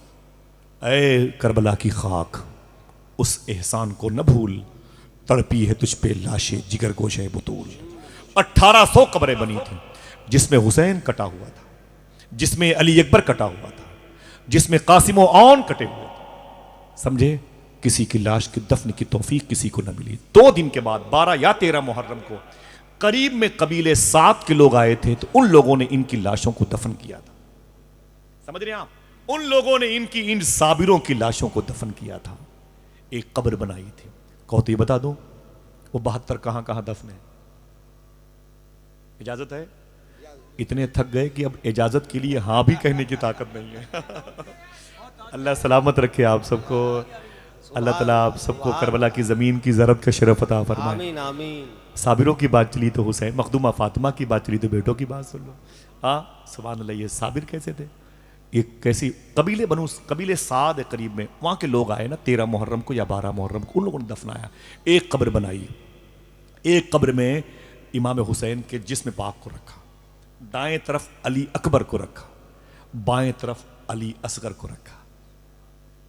A: اے کربلا کی خاک اس احسان کو نہ بھول، تڑپی ہے تجھ پہ لاشیں جگر گوشے بطول۔ 1800 قبریں بنی تھیں، جس میں حسین کٹا ہوا تھا، جس میں علی اکبر کٹا ہوا تھا، جس میں قاسم و عون کٹے ہوئے تھے۔ سمجھے؟ کسی کی لاش کی دفن کی توفیق کسی کو نہ ملی۔ 2 دن کے بعد 12 یا 13 محرم کو قریب میں قبیلے سعد کے لوگ آئے تھے، تو ان لوگوں نے ان کی لاشوں کو دفن کیا تھا۔ سمجھ رہے ہیں آپ؟ ان لوگوں نے ان صابروں کی لاشوں کو دفن کیا تھا۔ ایک قبر بنائی تھی، کہو تو یہ بتا دو وہ 72 کہاں کہاں دفن ہے؟ اجازت ہے؟ اتنے تھک گئے کہ اب اجازت کے لیے ہاں بھی کہنے کی طاقت نہیں ہے۔ اللہ سلامت رکھے آپ سب کو، اللہ تعالیٰ آپ سب کو کربلا کی زمین کی زرعت کا شرف عطا فرمائے۔
B: آمین آمین۔
A: صابروں کی بات چلی تو حسین، مخدومہ فاطمہ کی بات چلی تو بیٹوں کی بات سن لو۔ ہاں سبحان اللہ، یہ صابر کیسے تھے؟ یہ کیسی قبیلے سعد قریب میں، وہاں کے لوگ آئے نا 13 محرم کو یا 12 محرم کو، ان لوگوں نے دفنایا، ایک قبر بنائی، ایک قبر میں امام حسین کے جسم پاک کو رکھا، دائیں طرف علی اکبر کو رکھا، بائیں طرف علی اصغر کو رکھا،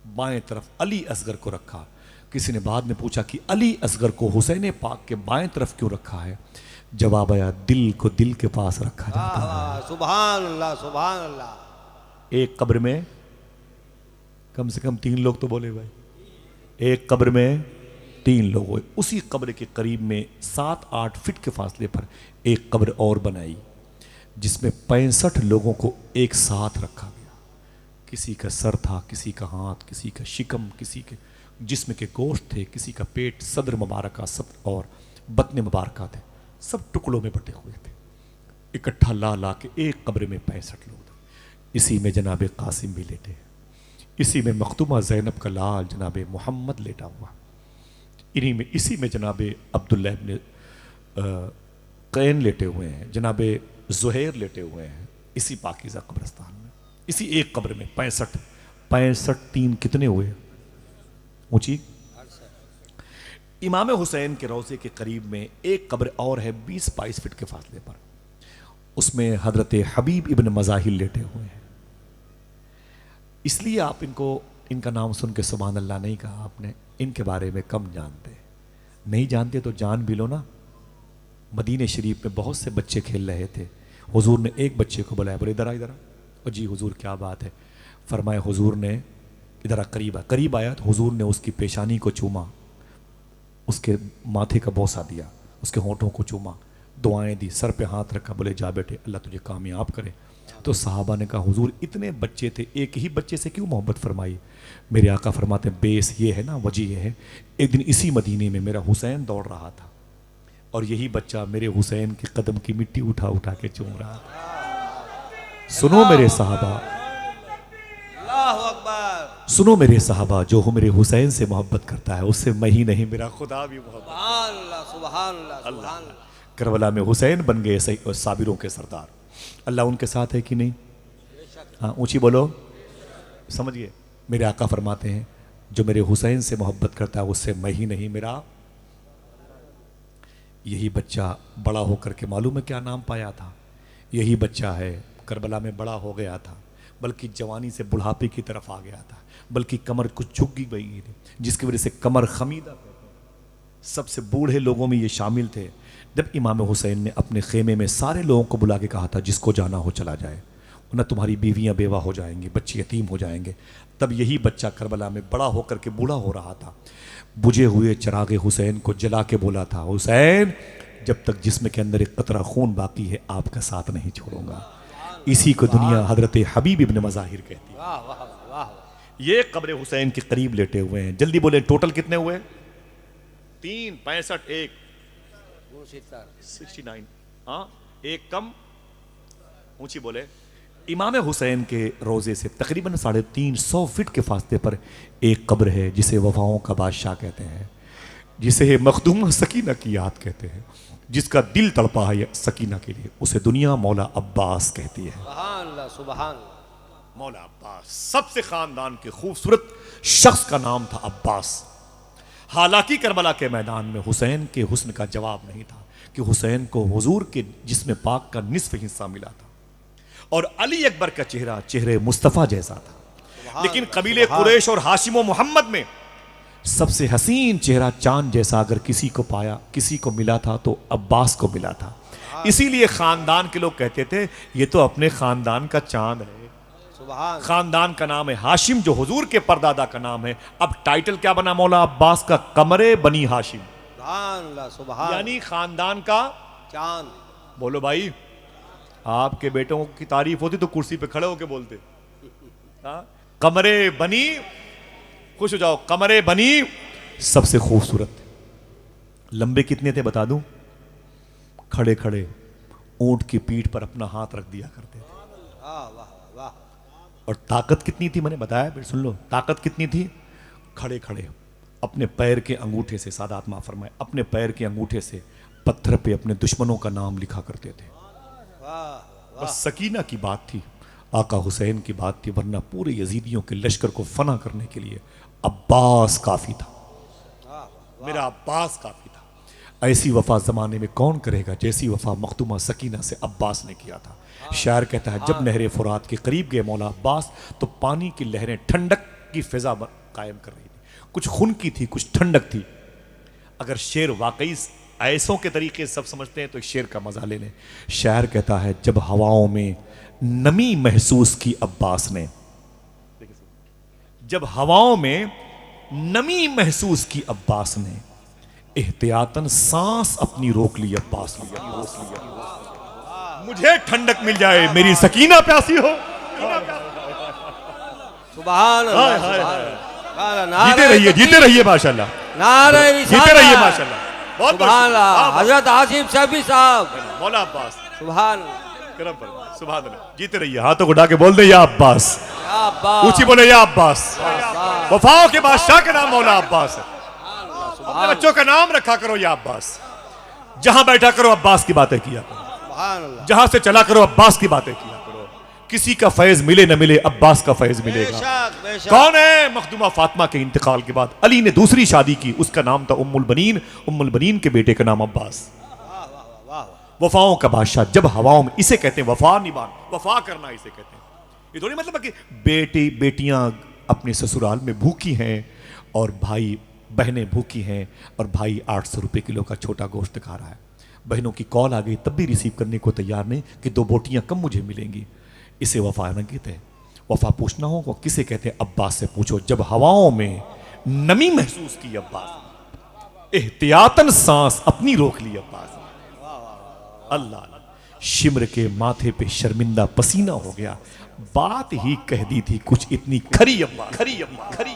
A: بائیں طرف علی اصغر کو رکھا۔ کسی نے بعد میں پوچھا کہ علی اصغر کو حسین پاک کے بائیں طرف کیوں رکھا ہے؟ جواب آیا دل کو دل کے پاس رکھا جاتا ہے۔
B: سبحان اللہ سبحان اللہ۔
A: ایک قبر میں کم سے کم 3 لوگ تو بولے بھائی، ایک قبر میں 3 لوگ ہوئے۔ اسی قبر کے قریب میں 7-8 فٹ کے فاصلے پر ایک قبر اور بنائی، جس میں 65 لوگوں کو ایک ساتھ رکھا گیا۔ کسی کا سر تھا، کسی کا ہاتھ، کسی کا شکم، کسی کے جسم کے گوشت تھے، کسی کا پیٹ، صدر مبارکہ صدر اور بطن مبارکہ تھے، سب ٹکڑوں میں بٹے ہوئے تھے، اکٹھا لا کے ایک قبر میں 65 لوگ تھے۔ اسی میں جناب قاسم بھی لیٹے، اسی میں مخدومہ زینب کا لال جناب محمد لیٹا ہوا، اسی میں جناب عبداللہ ابن قین لیٹے ہوئے ہیں، جناب زہیر لیٹے ہوئے ہیں، اسی پاکیزہ قبرستان میں، اسی ایک قبر میں 65 3 کتنے ہوئے اونچی؟ امام حسین کے روضے کے قریب میں ایک قبر اور ہے 20-22 فٹ کے فاصلے پر، اس میں حضرت حبیب ابن مزاحل لیٹے ہوئے ہیں۔ اس لیے آپ ان کا نام سن کے سبحان اللہ نہیں کہا آپ نے، ان کے بارے میں کم جانتے، نہیں جانتے تو جان بھی لو نا۔ مدینہ شریف میں بہت سے بچے کھیل رہے تھے، حضور نے ایک بچے کو بلایا، بولے ادھر آ، جی حضور کیا بات ہے؟ فرمائے حضور نے ادھر قریب آیا تو حضور نے اس کی پیشانی کو چوما، اس کے ماتھے کا بوسہ دیا، اس کے ہونٹوں کو چوما، دعائیں دی، سر پہ ہاتھ رکھا، بولے جا بیٹے اللہ تجھے کامیاب کرے۔ تو صحابہ نے کہا حضور اتنے بچے تھے، ایک ہی بچے سے کیوں محبت فرمائی؟ میرے آقا فرماتے ہیں بیس یہ ہے نا، وجہ یہ ہے، ایک دن اسی مدینے میں میرا حسین دوڑ رہا تھا اور یہی بچہ میرے حسین کے قدم کی مٹی اٹھا کے چوم رہا تھا۔ سنو میرے صحابہ،
B: اللہ
A: سنو میرے صحابہ، جو ہو میرے حسین سے محبت کرتا ہے اس سے میں ہی نہیں میرا خدا بھی محبت.
B: سبحان اللہ سبحان اللہ سبحان اللہ.
A: کربلا میں حسین بن گئے صابروں کے سردار. اللہ ان کے ساتھ ہے کہ نہیں؟ ہاں اونچی بولو. سمجھئے میرے آقا فرماتے ہیں جو میرے حسین سے محبت کرتا ہے اس سے میں ہی نہیں میرا. یہی بچہ بڑا ہو کر کے معلوم ہے کیا نام پایا تھا؟ یہی بچہ ہے کربلا میں بڑا ہو گیا تھا، بلکہ جوانی سے بڑھاپے کی طرف آ گیا تھا، بلکہ کمر کچھ جھک گئی تھی جس کی وجہ سے کمر خمیدہ. سب سے بوڑھے لوگوں میں یہ شامل تھے. جب امام حسین نے اپنے خیمے میں سارے لوگوں کو بلا کے کہا تھا جس کو جانا ہو چلا جائے، ورنہ تمہاری بیویاں بیوہ ہو جائیں گی، بچے یتیم ہو جائیں گے، تب یہی بچہ کربلا میں بڑا ہو کر کے بوڑھا ہو رہا تھا. بجھے ہوئے چراغ حسین کو جلا کے بولا تھا حسین جب تک جسم کے اندر ایک قطرہ خون باقی ہے آپ کا ساتھ نہیں چھوڑوں گا. اسی کو دنیا حضرت حبیب ابن مظاہر کہتی ہے.
B: واہ واہ واہ.
A: یہ قبر حسین کے قریب لیٹے ہوئے ہیں. جلدی بولے ٹوٹل کتنے ہوئے؟ 3 65 1 69. ہاں ایک کم. اونچی بولے. امام حسین کے روزے سے تقریباً 350 فٹ کے فاصلے پر ایک قبر ہے جسے وفاؤں کا بادشاہ کہتے ہیں، جسے مخدومہ سکینہ کی یاد کہتے ہیں، جس کا دل تڑپا ہے سکینہ کے لیے، اسے دنیا مولا عباس کہتی ہے.
B: سبحان اللہ سبحان اللہ.
A: مولا عباس سب سے خاندان کے خوبصورت شخص کا نام تھا عباس. حالانکہ کربلا کے میدان میں حسین کے حسن کا جواب نہیں تھا کہ حسین کو حضور کے جسم پاک کا نصف حصہ ملا تھا اور علی اکبر کا چہرہ چہرے مصطفیٰ جیسا تھا. لیکن قبیلے قریش اور ہاشم و محمد میں سب سے حسین چہرہ چاند جیسا اگر کسی کو پایا، کسی کو ملا تھا تو عباس کو ملا تھا. اسی لیے خاندان کے لوگ کہتے تھے یہ تو اپنے خاندان کا چاند ہے.
B: سبحان.
A: خاندان کا نام ہے ہاشم جو حضور کے پردادا کا نام ہے. اب ٹائٹل کیا بنا مولا عباس کا؟ قمر بنی ہاشم،
B: سبحان اللہ سبحان.
A: یعنی خاندان کا
B: چاند.
A: بولو بھائی، آپ کے بیٹوں کی تعریف ہوتی تو کرسی پہ کھڑے ہو کے بولتے. قمر بنی، خوش ہو جاؤ. قمر بنی سب سے خوبصورت. لمبے کتنے تھے بتا دوں؟ کھڑے کھڑے اونٹ کی پیٹھ پر اپنا ہاتھ رکھ دیا کرتے تھے.
B: واہ واہ واہ.
A: اور طاقت کتنی تھی میں نے بتایا، پھر سن لو طاقت کتنی تھی. کھڑے کھڑے اپنے پیر کے انگوٹھے سے، سادات معاف فرمائے، اپنے پیر کے انگوٹھے سے پتھر پہ اپنے دشمنوں کا نام لکھا کرتے تھے. بس سکینہ کی بات تھی، آقا حسین کی بات تھی، ورنہ پورے یزیدیوں کے لشکر کو فنا کرنے کے لیے عباس کافی تھا. میرا عباس کافی تھا. ایسی وفا زمانے میں کون کرے گا جیسی وفا مخدومہ سکینہ سے عباس نے کیا تھا. شاعر کہتا ہے جب نہر فرات کے قریب گئے مولا عباس تو پانی کی لہریں ٹھنڈک کی فضا قائم کر رہی تھی. کچھ خون کی تھی، کچھ ٹھنڈک تھی. اگر شعر واقعی ایسوں کے طریقے سب سمجھتے ہیں تو ایک شعر کا مزہ لے لیں. شاعر کہتا ہے جب ہواؤں میں نمی محسوس کی عباس نے، جب ہواؤں میں نمی محسوس کی عباس نے، احتیاطاً سانس اپنی روک لی عباس نے. مجھے ٹھنڈک مل جائے میری سکینہ پیاسی ہو.
B: سبحان اللہ سبحان اللہ.
A: جیتے رہیے، جیتے رہیے ماشاءاللہ.
B: نعرہ
A: جیتے رہیے ماشاءاللہ. بہت
B: سبحان اللہ. حضرت عاصم صاحبی صاحب.
A: مولا عباس
B: سبحان
A: کرم پر سبحان اللہ. جیتے رہیے. ہاتھوں کو اٹھا کے بول دے یا عباس.
B: یا عباس.
A: اونچی بولے یا عباس. وفاؤں کے بادشاہ کا نام مولا عباس ہے. اپنے بچوں کا نام رکھا کرو یا عباس. جہاں بیٹھا کرو عباس کی باتیں کیا کرو.
B: سبحان اللہ.
A: جہاں سے چلا کرو عباس کی باتیں کیا کرو. کسی کا فیض ملے نہ ملے عباس کا فیض ملے
B: بے
A: گا.
B: شک بے شک.
A: کون ہے؟ مخدومہ فاطمہ کے انتقال کے بعد علی نے دوسری شادی کی، اس کا نام تھا ام البنین. ام البنین کے بیٹے کا نام عباس.
B: واہ واہ واہ.
A: وفاؤں کا بادشاہ. جب ہواؤں میں، اسے کہتے ہیں وفا نبھان، وفا کرنا اسے کہتے ہیں. یہ تھوڑی مطلب ہے کہ بیٹیاں اپنے سسرال میں بھوکی ہیں اور بھائی بہنیں بھوکی ہیں اور بھائی 800 روپے کلو کا چھوٹا گوشت کھا رہا ہے. بہنوں کی کال آ گئی تب بھی ریسیو کرنے کو تیار نہیں کہ 2 بوٹیاں کم مجھے ملیں گی. اسے وفا نہ کہتے ہیں. وفا پوچھنا ہو کسے کہتے ہیں؟ عباس سے پوچھو. جب ہواؤں میں نمی محسوس کی عباس، احتیاطاً سانس اپنی روک لی عباس. اللہ شمر کے ماتھے پہ شرمندہ پسینہ ہو گیا. بات ہی کہہ دی تھی کچھ اتنی کھری عباس.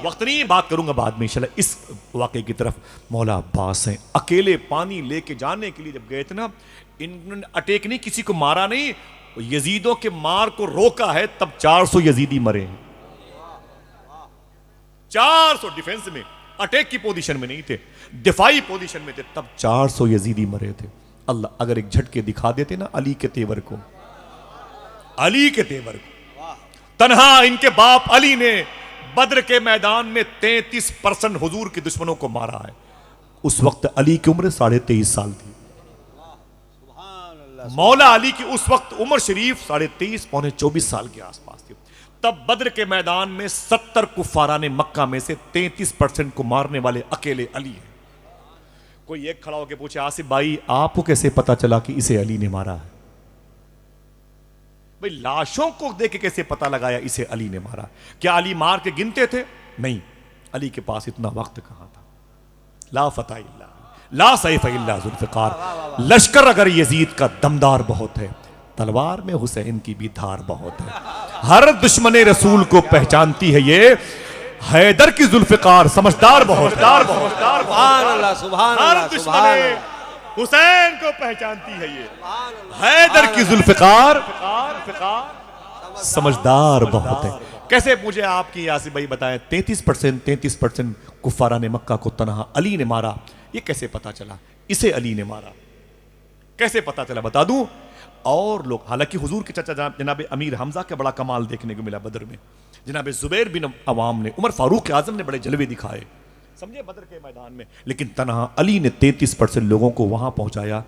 A: وقت نہیں، بات کروں گا بعد میں انشاءاللہ. اس واقعے کی طرف مولا عباس ہیں اکیلے پانی لے کے جانے کے لیے جب گئے تھے نا، انہوں نے اٹیک نہیں، کسی کو مارا نہیں، یزیدوں کے مار کو روکا ہے، تب 400 یزیدی مرے ہیں. 400 ڈیفنس میں، اٹیک کی پوزیشن میں نہیں تھے، دفاعی پوزیشن میں تھے، تب 400 یزیدی مرے تھے۔ اللہ اگر ایک جھٹکے دکھا دیتے نا علی کے تیور کو، علی کے تیور کو، تنہا ان کے باپ علی نے بدر کے میدان میں 33% حضور کے دشمنوں کو مارا ہے۔ اس وقت علی کی عمر 23.5 سال تھی، مولا علی کی اس وقت عمر شریف 23.5 پونے 24 سال کے آس پاس تھی۔ تب بدر کے میدان میں 70 کفاران مکہ میں سے 33% کو مارنے والے اکیلے علی ہیں۔ کوئی ایک کھڑا ہو کے پوچھے آصف بھائی آپ کو کیسے پتا چلا کہ اسے علی نے مارا ہے؟ بھئی لاشوں کو دیکھ کے کیسے پتا لگایا اسے علی نے مارا؟ کیا علی مار کے گنتے تھے؟ نہیں، علی کے پاس اتنا وقت کہاں تھا۔ لا فتح الا لا سیف الا ذوالفقار، لشکر اگر یزید کا دمدار بہت ہے، تلوار میں حسین کی بھی دھار بہت ہے۔ ہر دشمن رسول کو پہچانتی ہے یہ حیدر کی ذوالفقار، سمجھدار بہت ہے۔
B: سبحان اللہ، سبحان
A: ہر
B: اللہ،
A: دشمن
B: سبحان اللہ،
A: حسین کو پہچانتی ہے یہ حیدر کی ذوالفقار، سمجھدار بہت ہے۔ کیسے مجھے آپ کی آصف بھائی بتائیں 33% کفاران مکہ کو تنہا علی نے مارا، یہ کیسے پتا چلا اسے علی نے مارا؟ کیسے پتا چلا بتا دوں؟ اور لوگ، حالانکہ حضور کے چچا جناب امیر حمزہ کا بڑا کمال دیکھنے کو ملا بدر میں، جناب زبیر بن عوام نے، عمر فاروق اعظم نے بڑے جلوے دکھائے سمجھے بدر کے میدان میں، لیکن تنہا علی نے 33% لوگوں کو وہاں پہنچایا،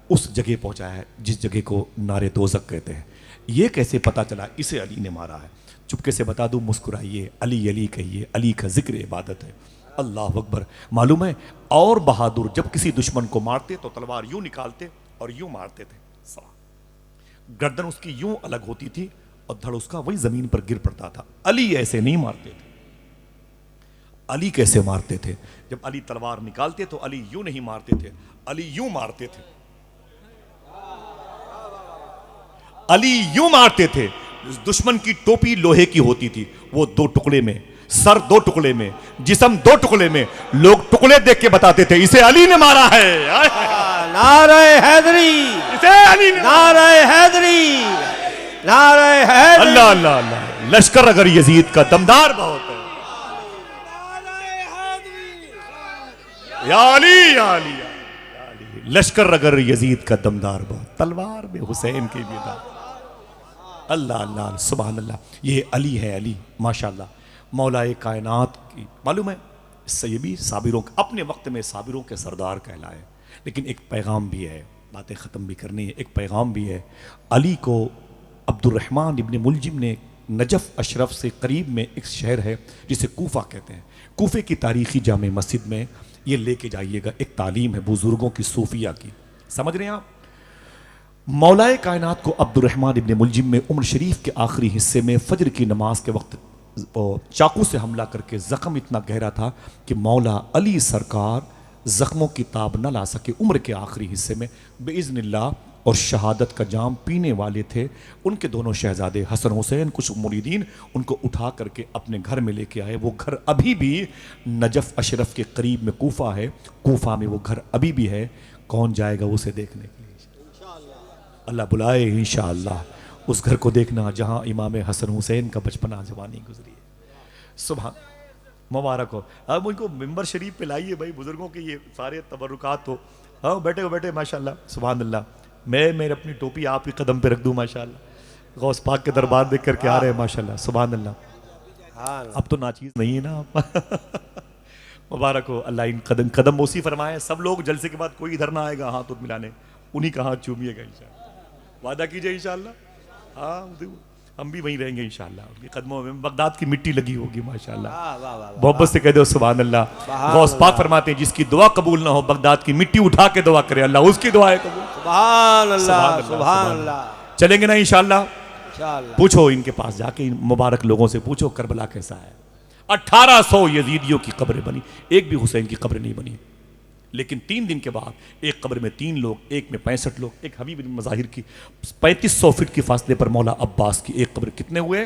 A: اس جگہ پہنچایا ہے جس جگہ کو نارے دوزخ کہتے ہیں۔ یہ کیسے پتا چلا اسے علی نے مارا ہے؟ چپکے سے بتا دوں، مسکرائیے، علی علی کہیے، علی کا ذکر عبادت ہے۔ اللہ اکبر۔ معلوم ہے اور بہادر جب کسی دشمن کو مارتے تو تلوار یوں نکالتے اور یوں مارتے تھے، گردن اس کی یوں الگ ہوتی تھی اور دھڑ اس کا وہی زمین پر گر پڑتا تھا۔ علی ایسے نہیں مارتے تھے۔ علی کیسے مارتے تھے؟ جب علی تلوار نکالتے تو علی یوں نہیں مارتے تھے، علی یوں مارتے تھے، علی یوں مارتے تھے۔ دشمن کی ٹوپی لوہے کی ہوتی تھی، وہ 2 ٹکڑے میں، سر 2 ٹکڑے میں، جسم 2 ٹکڑے میں، لوگ ٹکڑے دیکھ کے بتاتے تھے اسے علی نے مارا ہے۔
B: نعرہ حیدری،
A: اسے علی نے
B: نعرہ حیدری، نعرہ حیدری،
A: اللہ اللہ اللہ، لشکر اگر یزید کا دمدار بہت ہے، یا علی یا علی یا علی، لشکر اگر یزید کا دمدار بہت، تلوار میں حسین کی بھی دار۔ اللہ اللہ، سبحان اللہ، یہ علی ہے، علی ماشاءاللہ مولا کائنات کی۔ معلوم ہے سیبی صابروں، اپنے وقت میں صابروں کے سردار کہلائے، لیکن ایک پیغام بھی ہے، باتیں ختم بھی کرنی ہے، ایک پیغام بھی ہے۔ علی کو عبد الرحمن ابن ملجم نے نجف اشرف سے قریب میں ایک شہر ہے جسے کوفہ کہتے ہیں، کوفے کی تاریخی جامع مسجد میں یہ لے کے جائیے گا، ایک تعلیم ہے بزرگوں کی صوفیہ کی، سمجھ رہے ہیں آپ؟ مولا کائنات کو عبد الرحمن ابن ملجم میں عمر شریف کے آخری حصے میں فجر کی نماز کے وقت چاقو سے حملہ کر کے زخم اتنا گہرا تھا کہ مولا علی سرکار زخموں کی تاب نہ لا سکے۔ عمر کے آخری حصے میں باذن اللہ اور شہادت کا جام پینے والے تھے ان کے دونوں شہزادے حسن حسین، کچھ مریدین ان کو اٹھا کر کے اپنے گھر میں لے کے آئے۔ وہ گھر ابھی بھی نجف اشرف کے قریب میں کوفہ ہے، کوفہ میں وہ گھر ابھی بھی ہے۔ کون جائے گا اسے دیکھنے کے لیے؟ اللہ بلائے انشاءاللہ اس گھر کو دیکھنا جہاں امام حسن حسین کا بچپنا جوانی گزری ہے۔ سبحان مبارک ہو۔ اب ان کو ممبر شریف پہ لائیے بھائی، بزرگوں کے یہ سارے تبرکات ہو۔ ہاں بیٹھے بیٹھے ماشاءاللہ سبحان اللہ، میں اپنی ٹوپی آپ کے قدم پہ رکھ دوں ماشاءاللہ، غوث پاک کے دربار دیکھ کر کے آ رہے ہیں ماشاءاللہ سبحان اللہ۔ اب تو ناچیز نہیں ہے نا آپ۔ مبارک ہو، اللہ ان قدم قدم موسی فرمائے۔ سب لوگ جلسے کے بعد کوئی ادھر نہ آئے گا ہاتھ ملانے، انہی کا ہاتھ چومیے گا انشاءاللہ، وعدہ کیجئے انشاءاللہ۔ ہاں ہم بھی وہیں رہیں گے انشاءاللہ، ان کے قدموں میں بغداد کی مٹی لگی ہوگی ماشاءاللہ۔ محبت سے کہہ دو سبحان اللہ۔ غوث پاک فرماتے ہیں جس کی دعا قبول نہ ہو بغداد کی مٹی اٹھا کے دعا کرے، اللہ اس کی دعائیں قبول۔
B: سبحان اللہ، سبحان اللہ۔
A: چلیں گے نا انشاءاللہ؟
B: انشاءاللہ۔
A: پوچھو ان کے پاس جا کے، ان مبارک لوگوں سے پوچھو کربلا کیسا ہے۔ 1800 یزیدیوں کی قبریں بنی، ایک بھی حسین کی قبر نہیں بنی، لیکن 3 دن کے بعد ایک قبر میں 3 لوگ، ایک میں 65 لوگ، ایک حبیب بن مظاہر کی 3500 فٹ کی فاصلے پر مولا عباس کی ایک قبر، کتنے ہوئے؟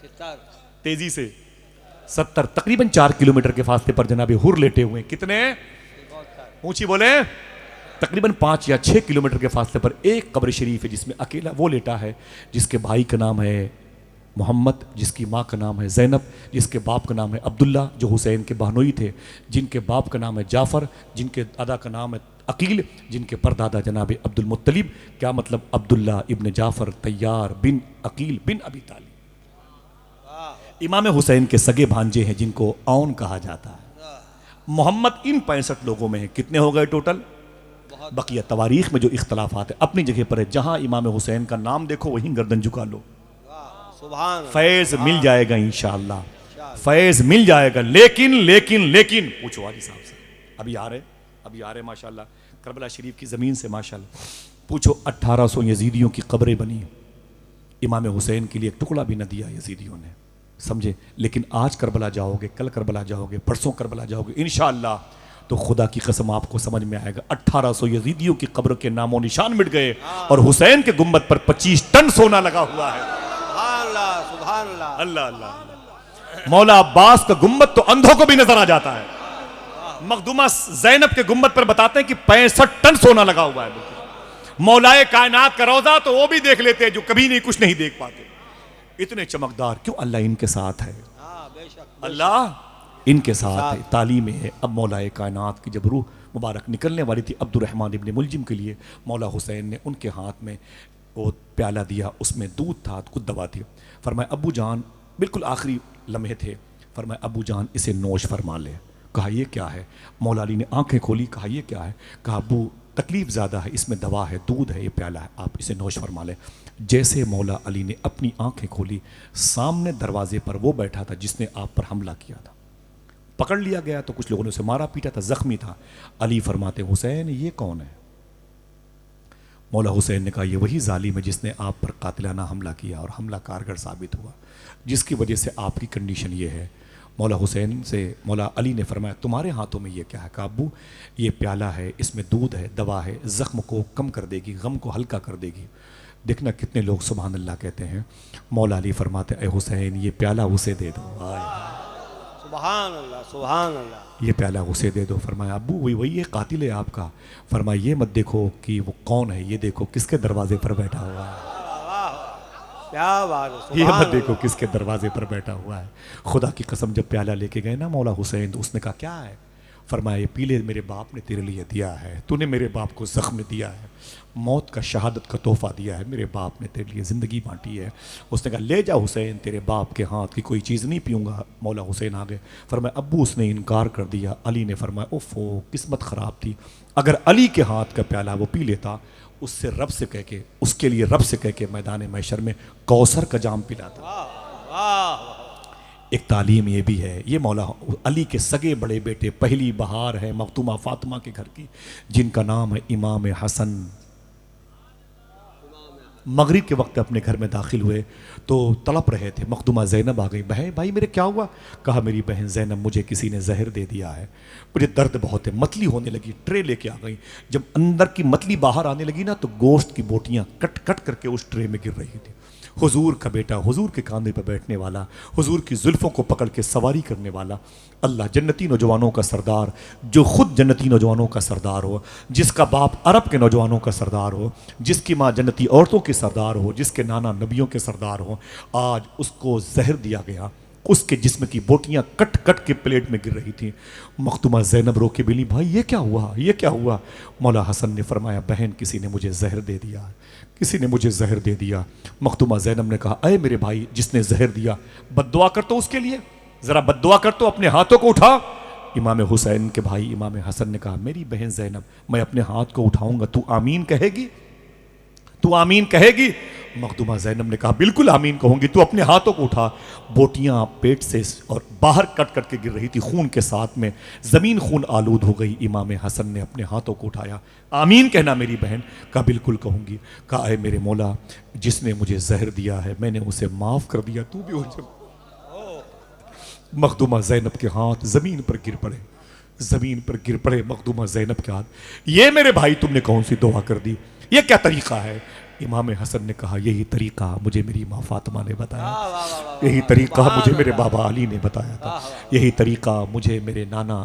B: 70
A: تیزی سے 70، تقریباً 4 کلومیٹر کے فاصلے پر جناب حر لیٹے ہوئے، کتنے؟ اونچی بولے، تقریباً 5 یا 6 کلومیٹر کے فاصلے پر ایک قبر شریف ہے جس میں اکیلا وہ لیٹا ہے جس کے بھائی کا نام ہے محمد جس کی ماں کا نام ہے زینب، جس کے باپ کا نام ہے عبداللہ جو حسین کے بہنوئی تھے، جن کے باپ کا نام ہے جعفر، جن کے دادا کا نام ہے عقیل، جن کے پردادا جناب عبد المطلب۔ کیا مطلب؟ عبداللہ ابن جعفر طیار بن عقیل بن ابی طالب۔ امام حسین کے سگے بھانجے ہیں جن کو اون کہا جاتا ہے۔ محمد ان 65 لوگوں میں ہیں۔ کتنے ہو گئے ٹوٹل؟ بقیہ تواریخ میں جو اختلافات ہیں اپنی جگہ پر ہے، جہاں امام حسین کا نام دیکھو وہیں گردن جھکا لو،
B: سبحان
A: فیض مل جائے گا انشاءاللہ، فیض مل جائے گا۔ لیکن پوچھو والی صاحب سے، ابھی آ رہے ماشاءاللہ کربلا شریف کی زمین سے ماشاءاللہ، پوچھو 1800 یزیدیوں کی قبریں بنی، امام حسین کے لیے ایک ٹکڑا بھی نہ دیا یزیدیوں نے، سمجھے؟ لیکن آج کربلا جاؤ گے، کل کربلا جاؤ گے، پرسوں کربلا جاؤ گے انشاءاللہ، تو خدا کی قسم آپ کو سمجھ میں آئے گا 1800 یزیدیوں کی قبر کے نام و نشان مٹ گئے، اور حسین کے گنبد پر 25 ٹن سونا لگا ہوا ہے۔
B: اللہ سبحان اللہ
A: اللہ اللہ۔ مولا عباس کا گنبد تو اندھوں کو بھی نظر آ جاتا ہے۔ مخدومہ زینب کے گنبد پر بتاتے ہیں کہ 65 ٹن سونا لگا ہوا ہے۔ مولائے کائنات کا روضہ تو وہ بھی دیکھ لیتے ہیں جو کبھی نہیں کچھ نہیں دیکھ پاتے، اتنے چمکدار۔ کیوں؟ اللہ ان کے ساتھ ہے،
B: بے شک
A: اللہ ان کے ساتھ ہے، تعلیم ہے۔ اب مولائے کائنات کی جب روح مبارک نکلنے والی تھی عبد الرحمن ابن ملجم کے لیے، مولا حسین نے ان کے ہاتھ میں وہ پیالہ دیا، اس میں دودھ تھا، کچھ دوا تھی۔ فرمایا ابو جان، بالکل آخری لمحے تھے، فرمایا ابو جان اسے نوش فرما لے۔ کہا یہ کیا ہے؟ مولا علی نے آنکھیں کھولی، کہا یہ کیا ہے؟ کہا ابو تکلیف زیادہ ہے، اس میں دوا ہے، دودھ ہے، یہ پیالہ ہے، آپ اسے نوش فرما لیں۔ جیسے مولا علی نے اپنی آنکھیں کھولی، سامنے دروازے پر وہ بیٹھا تھا جس نے آپ پر حملہ کیا تھا، پکڑ لیا گیا تو کچھ لوگوں نے اسے مارا پیٹا تھا، زخمی تھا۔ علی فرماتے حسین یہ کون ہے؟ مولا حسین نے کہا یہ وہی ظالم ہے جس نے آپ پر قاتلانہ حملہ کیا اور حملہ کارگر ثابت ہوا، جس کی وجہ سے آپ کی کنڈیشن یہ ہے۔ مولا حسین سے مولا علی نے فرمایا تمہارے ہاتھوں میں یہ کیا ہے؟ کہا ابو یہ پیالہ ہے، اس میں دودھ ہے، دوا ہے، زخم کو کم کر دے گی، غم کو ہلکا کر دے گی۔ دیکھنا کتنے لوگ سبحان اللہ کہتے ہیں۔ مولا علی فرماتے اے حسین یہ پیالہ اسے دے دو۔
B: سبحان اللہ سبحان اللہ۔
A: یہ پیالہ اسے دے دو۔ فرمایا ابو وہی یہ قاتل ہے آپ کا؟ فرمایا یہ مت دیکھو کہ وہ کون ہے، یہ دیکھو کس کے دروازے پر بیٹھا ہوا ہے،
B: کیا بات ہے،
A: یہ
B: سبحان
A: مت دیکھو کس کے دروازے پر بیٹھا ہوا ہے۔ خدا کی قسم جب پیالہ لے کے گئے نا مولا حسین تو اس نے کہا کیا ہے؟ فرمایا یہ پی لے، میرے باپ نے تیرے لیے دیا ہے، تو نے میرے باپ کو زخم دیا ہے، موت کا شہادت کا تحفہ دیا ہے، میرے باپ نے تیرے لیے زندگی بانٹی ہے۔ اس نے کہا لے جا حسین، تیرے باپ کے ہاتھ کی کوئی چیز نہیں پیوں گا۔ مولا حسین آ گئے، فرمایا ابو اس نے انکار کر دیا۔ علی نے فرمایا اوفو قسمت خراب تھی، اگر علی کے ہاتھ کا پیالہ وہ پی لیتا، اس سے رب سے کہہ کے، اس کے لیے رب سے کہہ کے میدان محشر میں کوثر کا جام پلاتا۔ ایک تعلیم یہ بھی ہے، یہ مولا علی کے سگے بڑے بیٹے پہلی بہار ہے مختومہ فاطمہ کے گھر کی، جن کا نام ہے امام حسن۔ مغرب کے وقت اپنے گھر میں داخل ہوئے تو تڑپ رہے تھے، مخدومہ زینب آ گئی، بہن بھائی میرے کیا ہوا؟ کہا میری بہن زینب مجھے کسی نے زہر دے دیا ہے، مجھے درد بہت ہے، متلی ہونے لگی، ٹرے لے کے آ گئی، جب اندر کی متلی باہر آنے لگی نا تو گوشت کی بوٹیاں کٹ کٹ کر کے اس ٹرے میں گر رہی تھی۔ حضور کا بیٹا، حضور کے کاندھے پر بیٹھنے والا، حضور کی زلفوں کو پکڑ کے سواری کرنے والا، اللہ جنتی نوجوانوں کا سردار، جو خود جنتی نوجوانوں کا سردار ہو، جس کا باپ عرب کے نوجوانوں کا سردار ہو، جس کی ماں جنتی عورتوں کی سردار ہو، جس کے نانا نبیوں کے سردار ہو، آج اس کو زہر دیا گیا، اس کے جسم کی بوٹیاں کٹ کٹ کے پلیٹ میں گر رہی تھیں۔ مختومہ زینب رو کے بلی بھائی یہ کیا ہوا، یہ کیا ہوا؟ مولا حسن نے فرمایا بہن کسی نے مجھے زہر دے دیا، کسی نے مجھے زہر دے دیا۔ مختومہ زینب نے کہا اے میرے بھائی جس نے زہر دیا بد دعا کر تو اس کے لیے، ذرا بد دعا کر تو، اپنے ہاتھوں کو اٹھا۔ امام حسین کے بھائی امام حسن نے کہا میری بہن زینب میں اپنے ہاتھ کو اٹھاؤں گا، تو آمین کہے گی؟ تو آمین کہے گی؟ مخدومہ زینب نے کہا بالکل آمین کہوں گی، تو اپنے ہاتھوں کو اٹھا۔ بوٹیاں پیٹ سے اور باہر کٹ کٹ کے گر رہی تھی خون کے ساتھ میں، زمین خون آلود ہو گئی۔ امام حسن نے اپنے ہاتھوں کو اٹھایا، آمین کہنا میری بہن؟ کہا بالکل کہوں گی۔ کہا اے میرے مولا جس نے مجھے زہر دیا ہے میں نے اسے معاف کر دیا، تو بھی اسے۔ مخدومہ زینب کے ہاتھ زمین پر گر پڑے، زمین پر گر پڑے مخدومہ زینب کے ہاتھ۔ یہ میرے بھائی تم نے کون سی دعا کر دی، یہ کیا طریقہ ہے؟ امام حسن نے کہا یہی طریقہ مجھے میری ماں فاطمہ نے بتایا، یہی طریقہ مجھے میرے بابا علی نے بتایا تھا، یہی طریقہ مجھے میرے نانا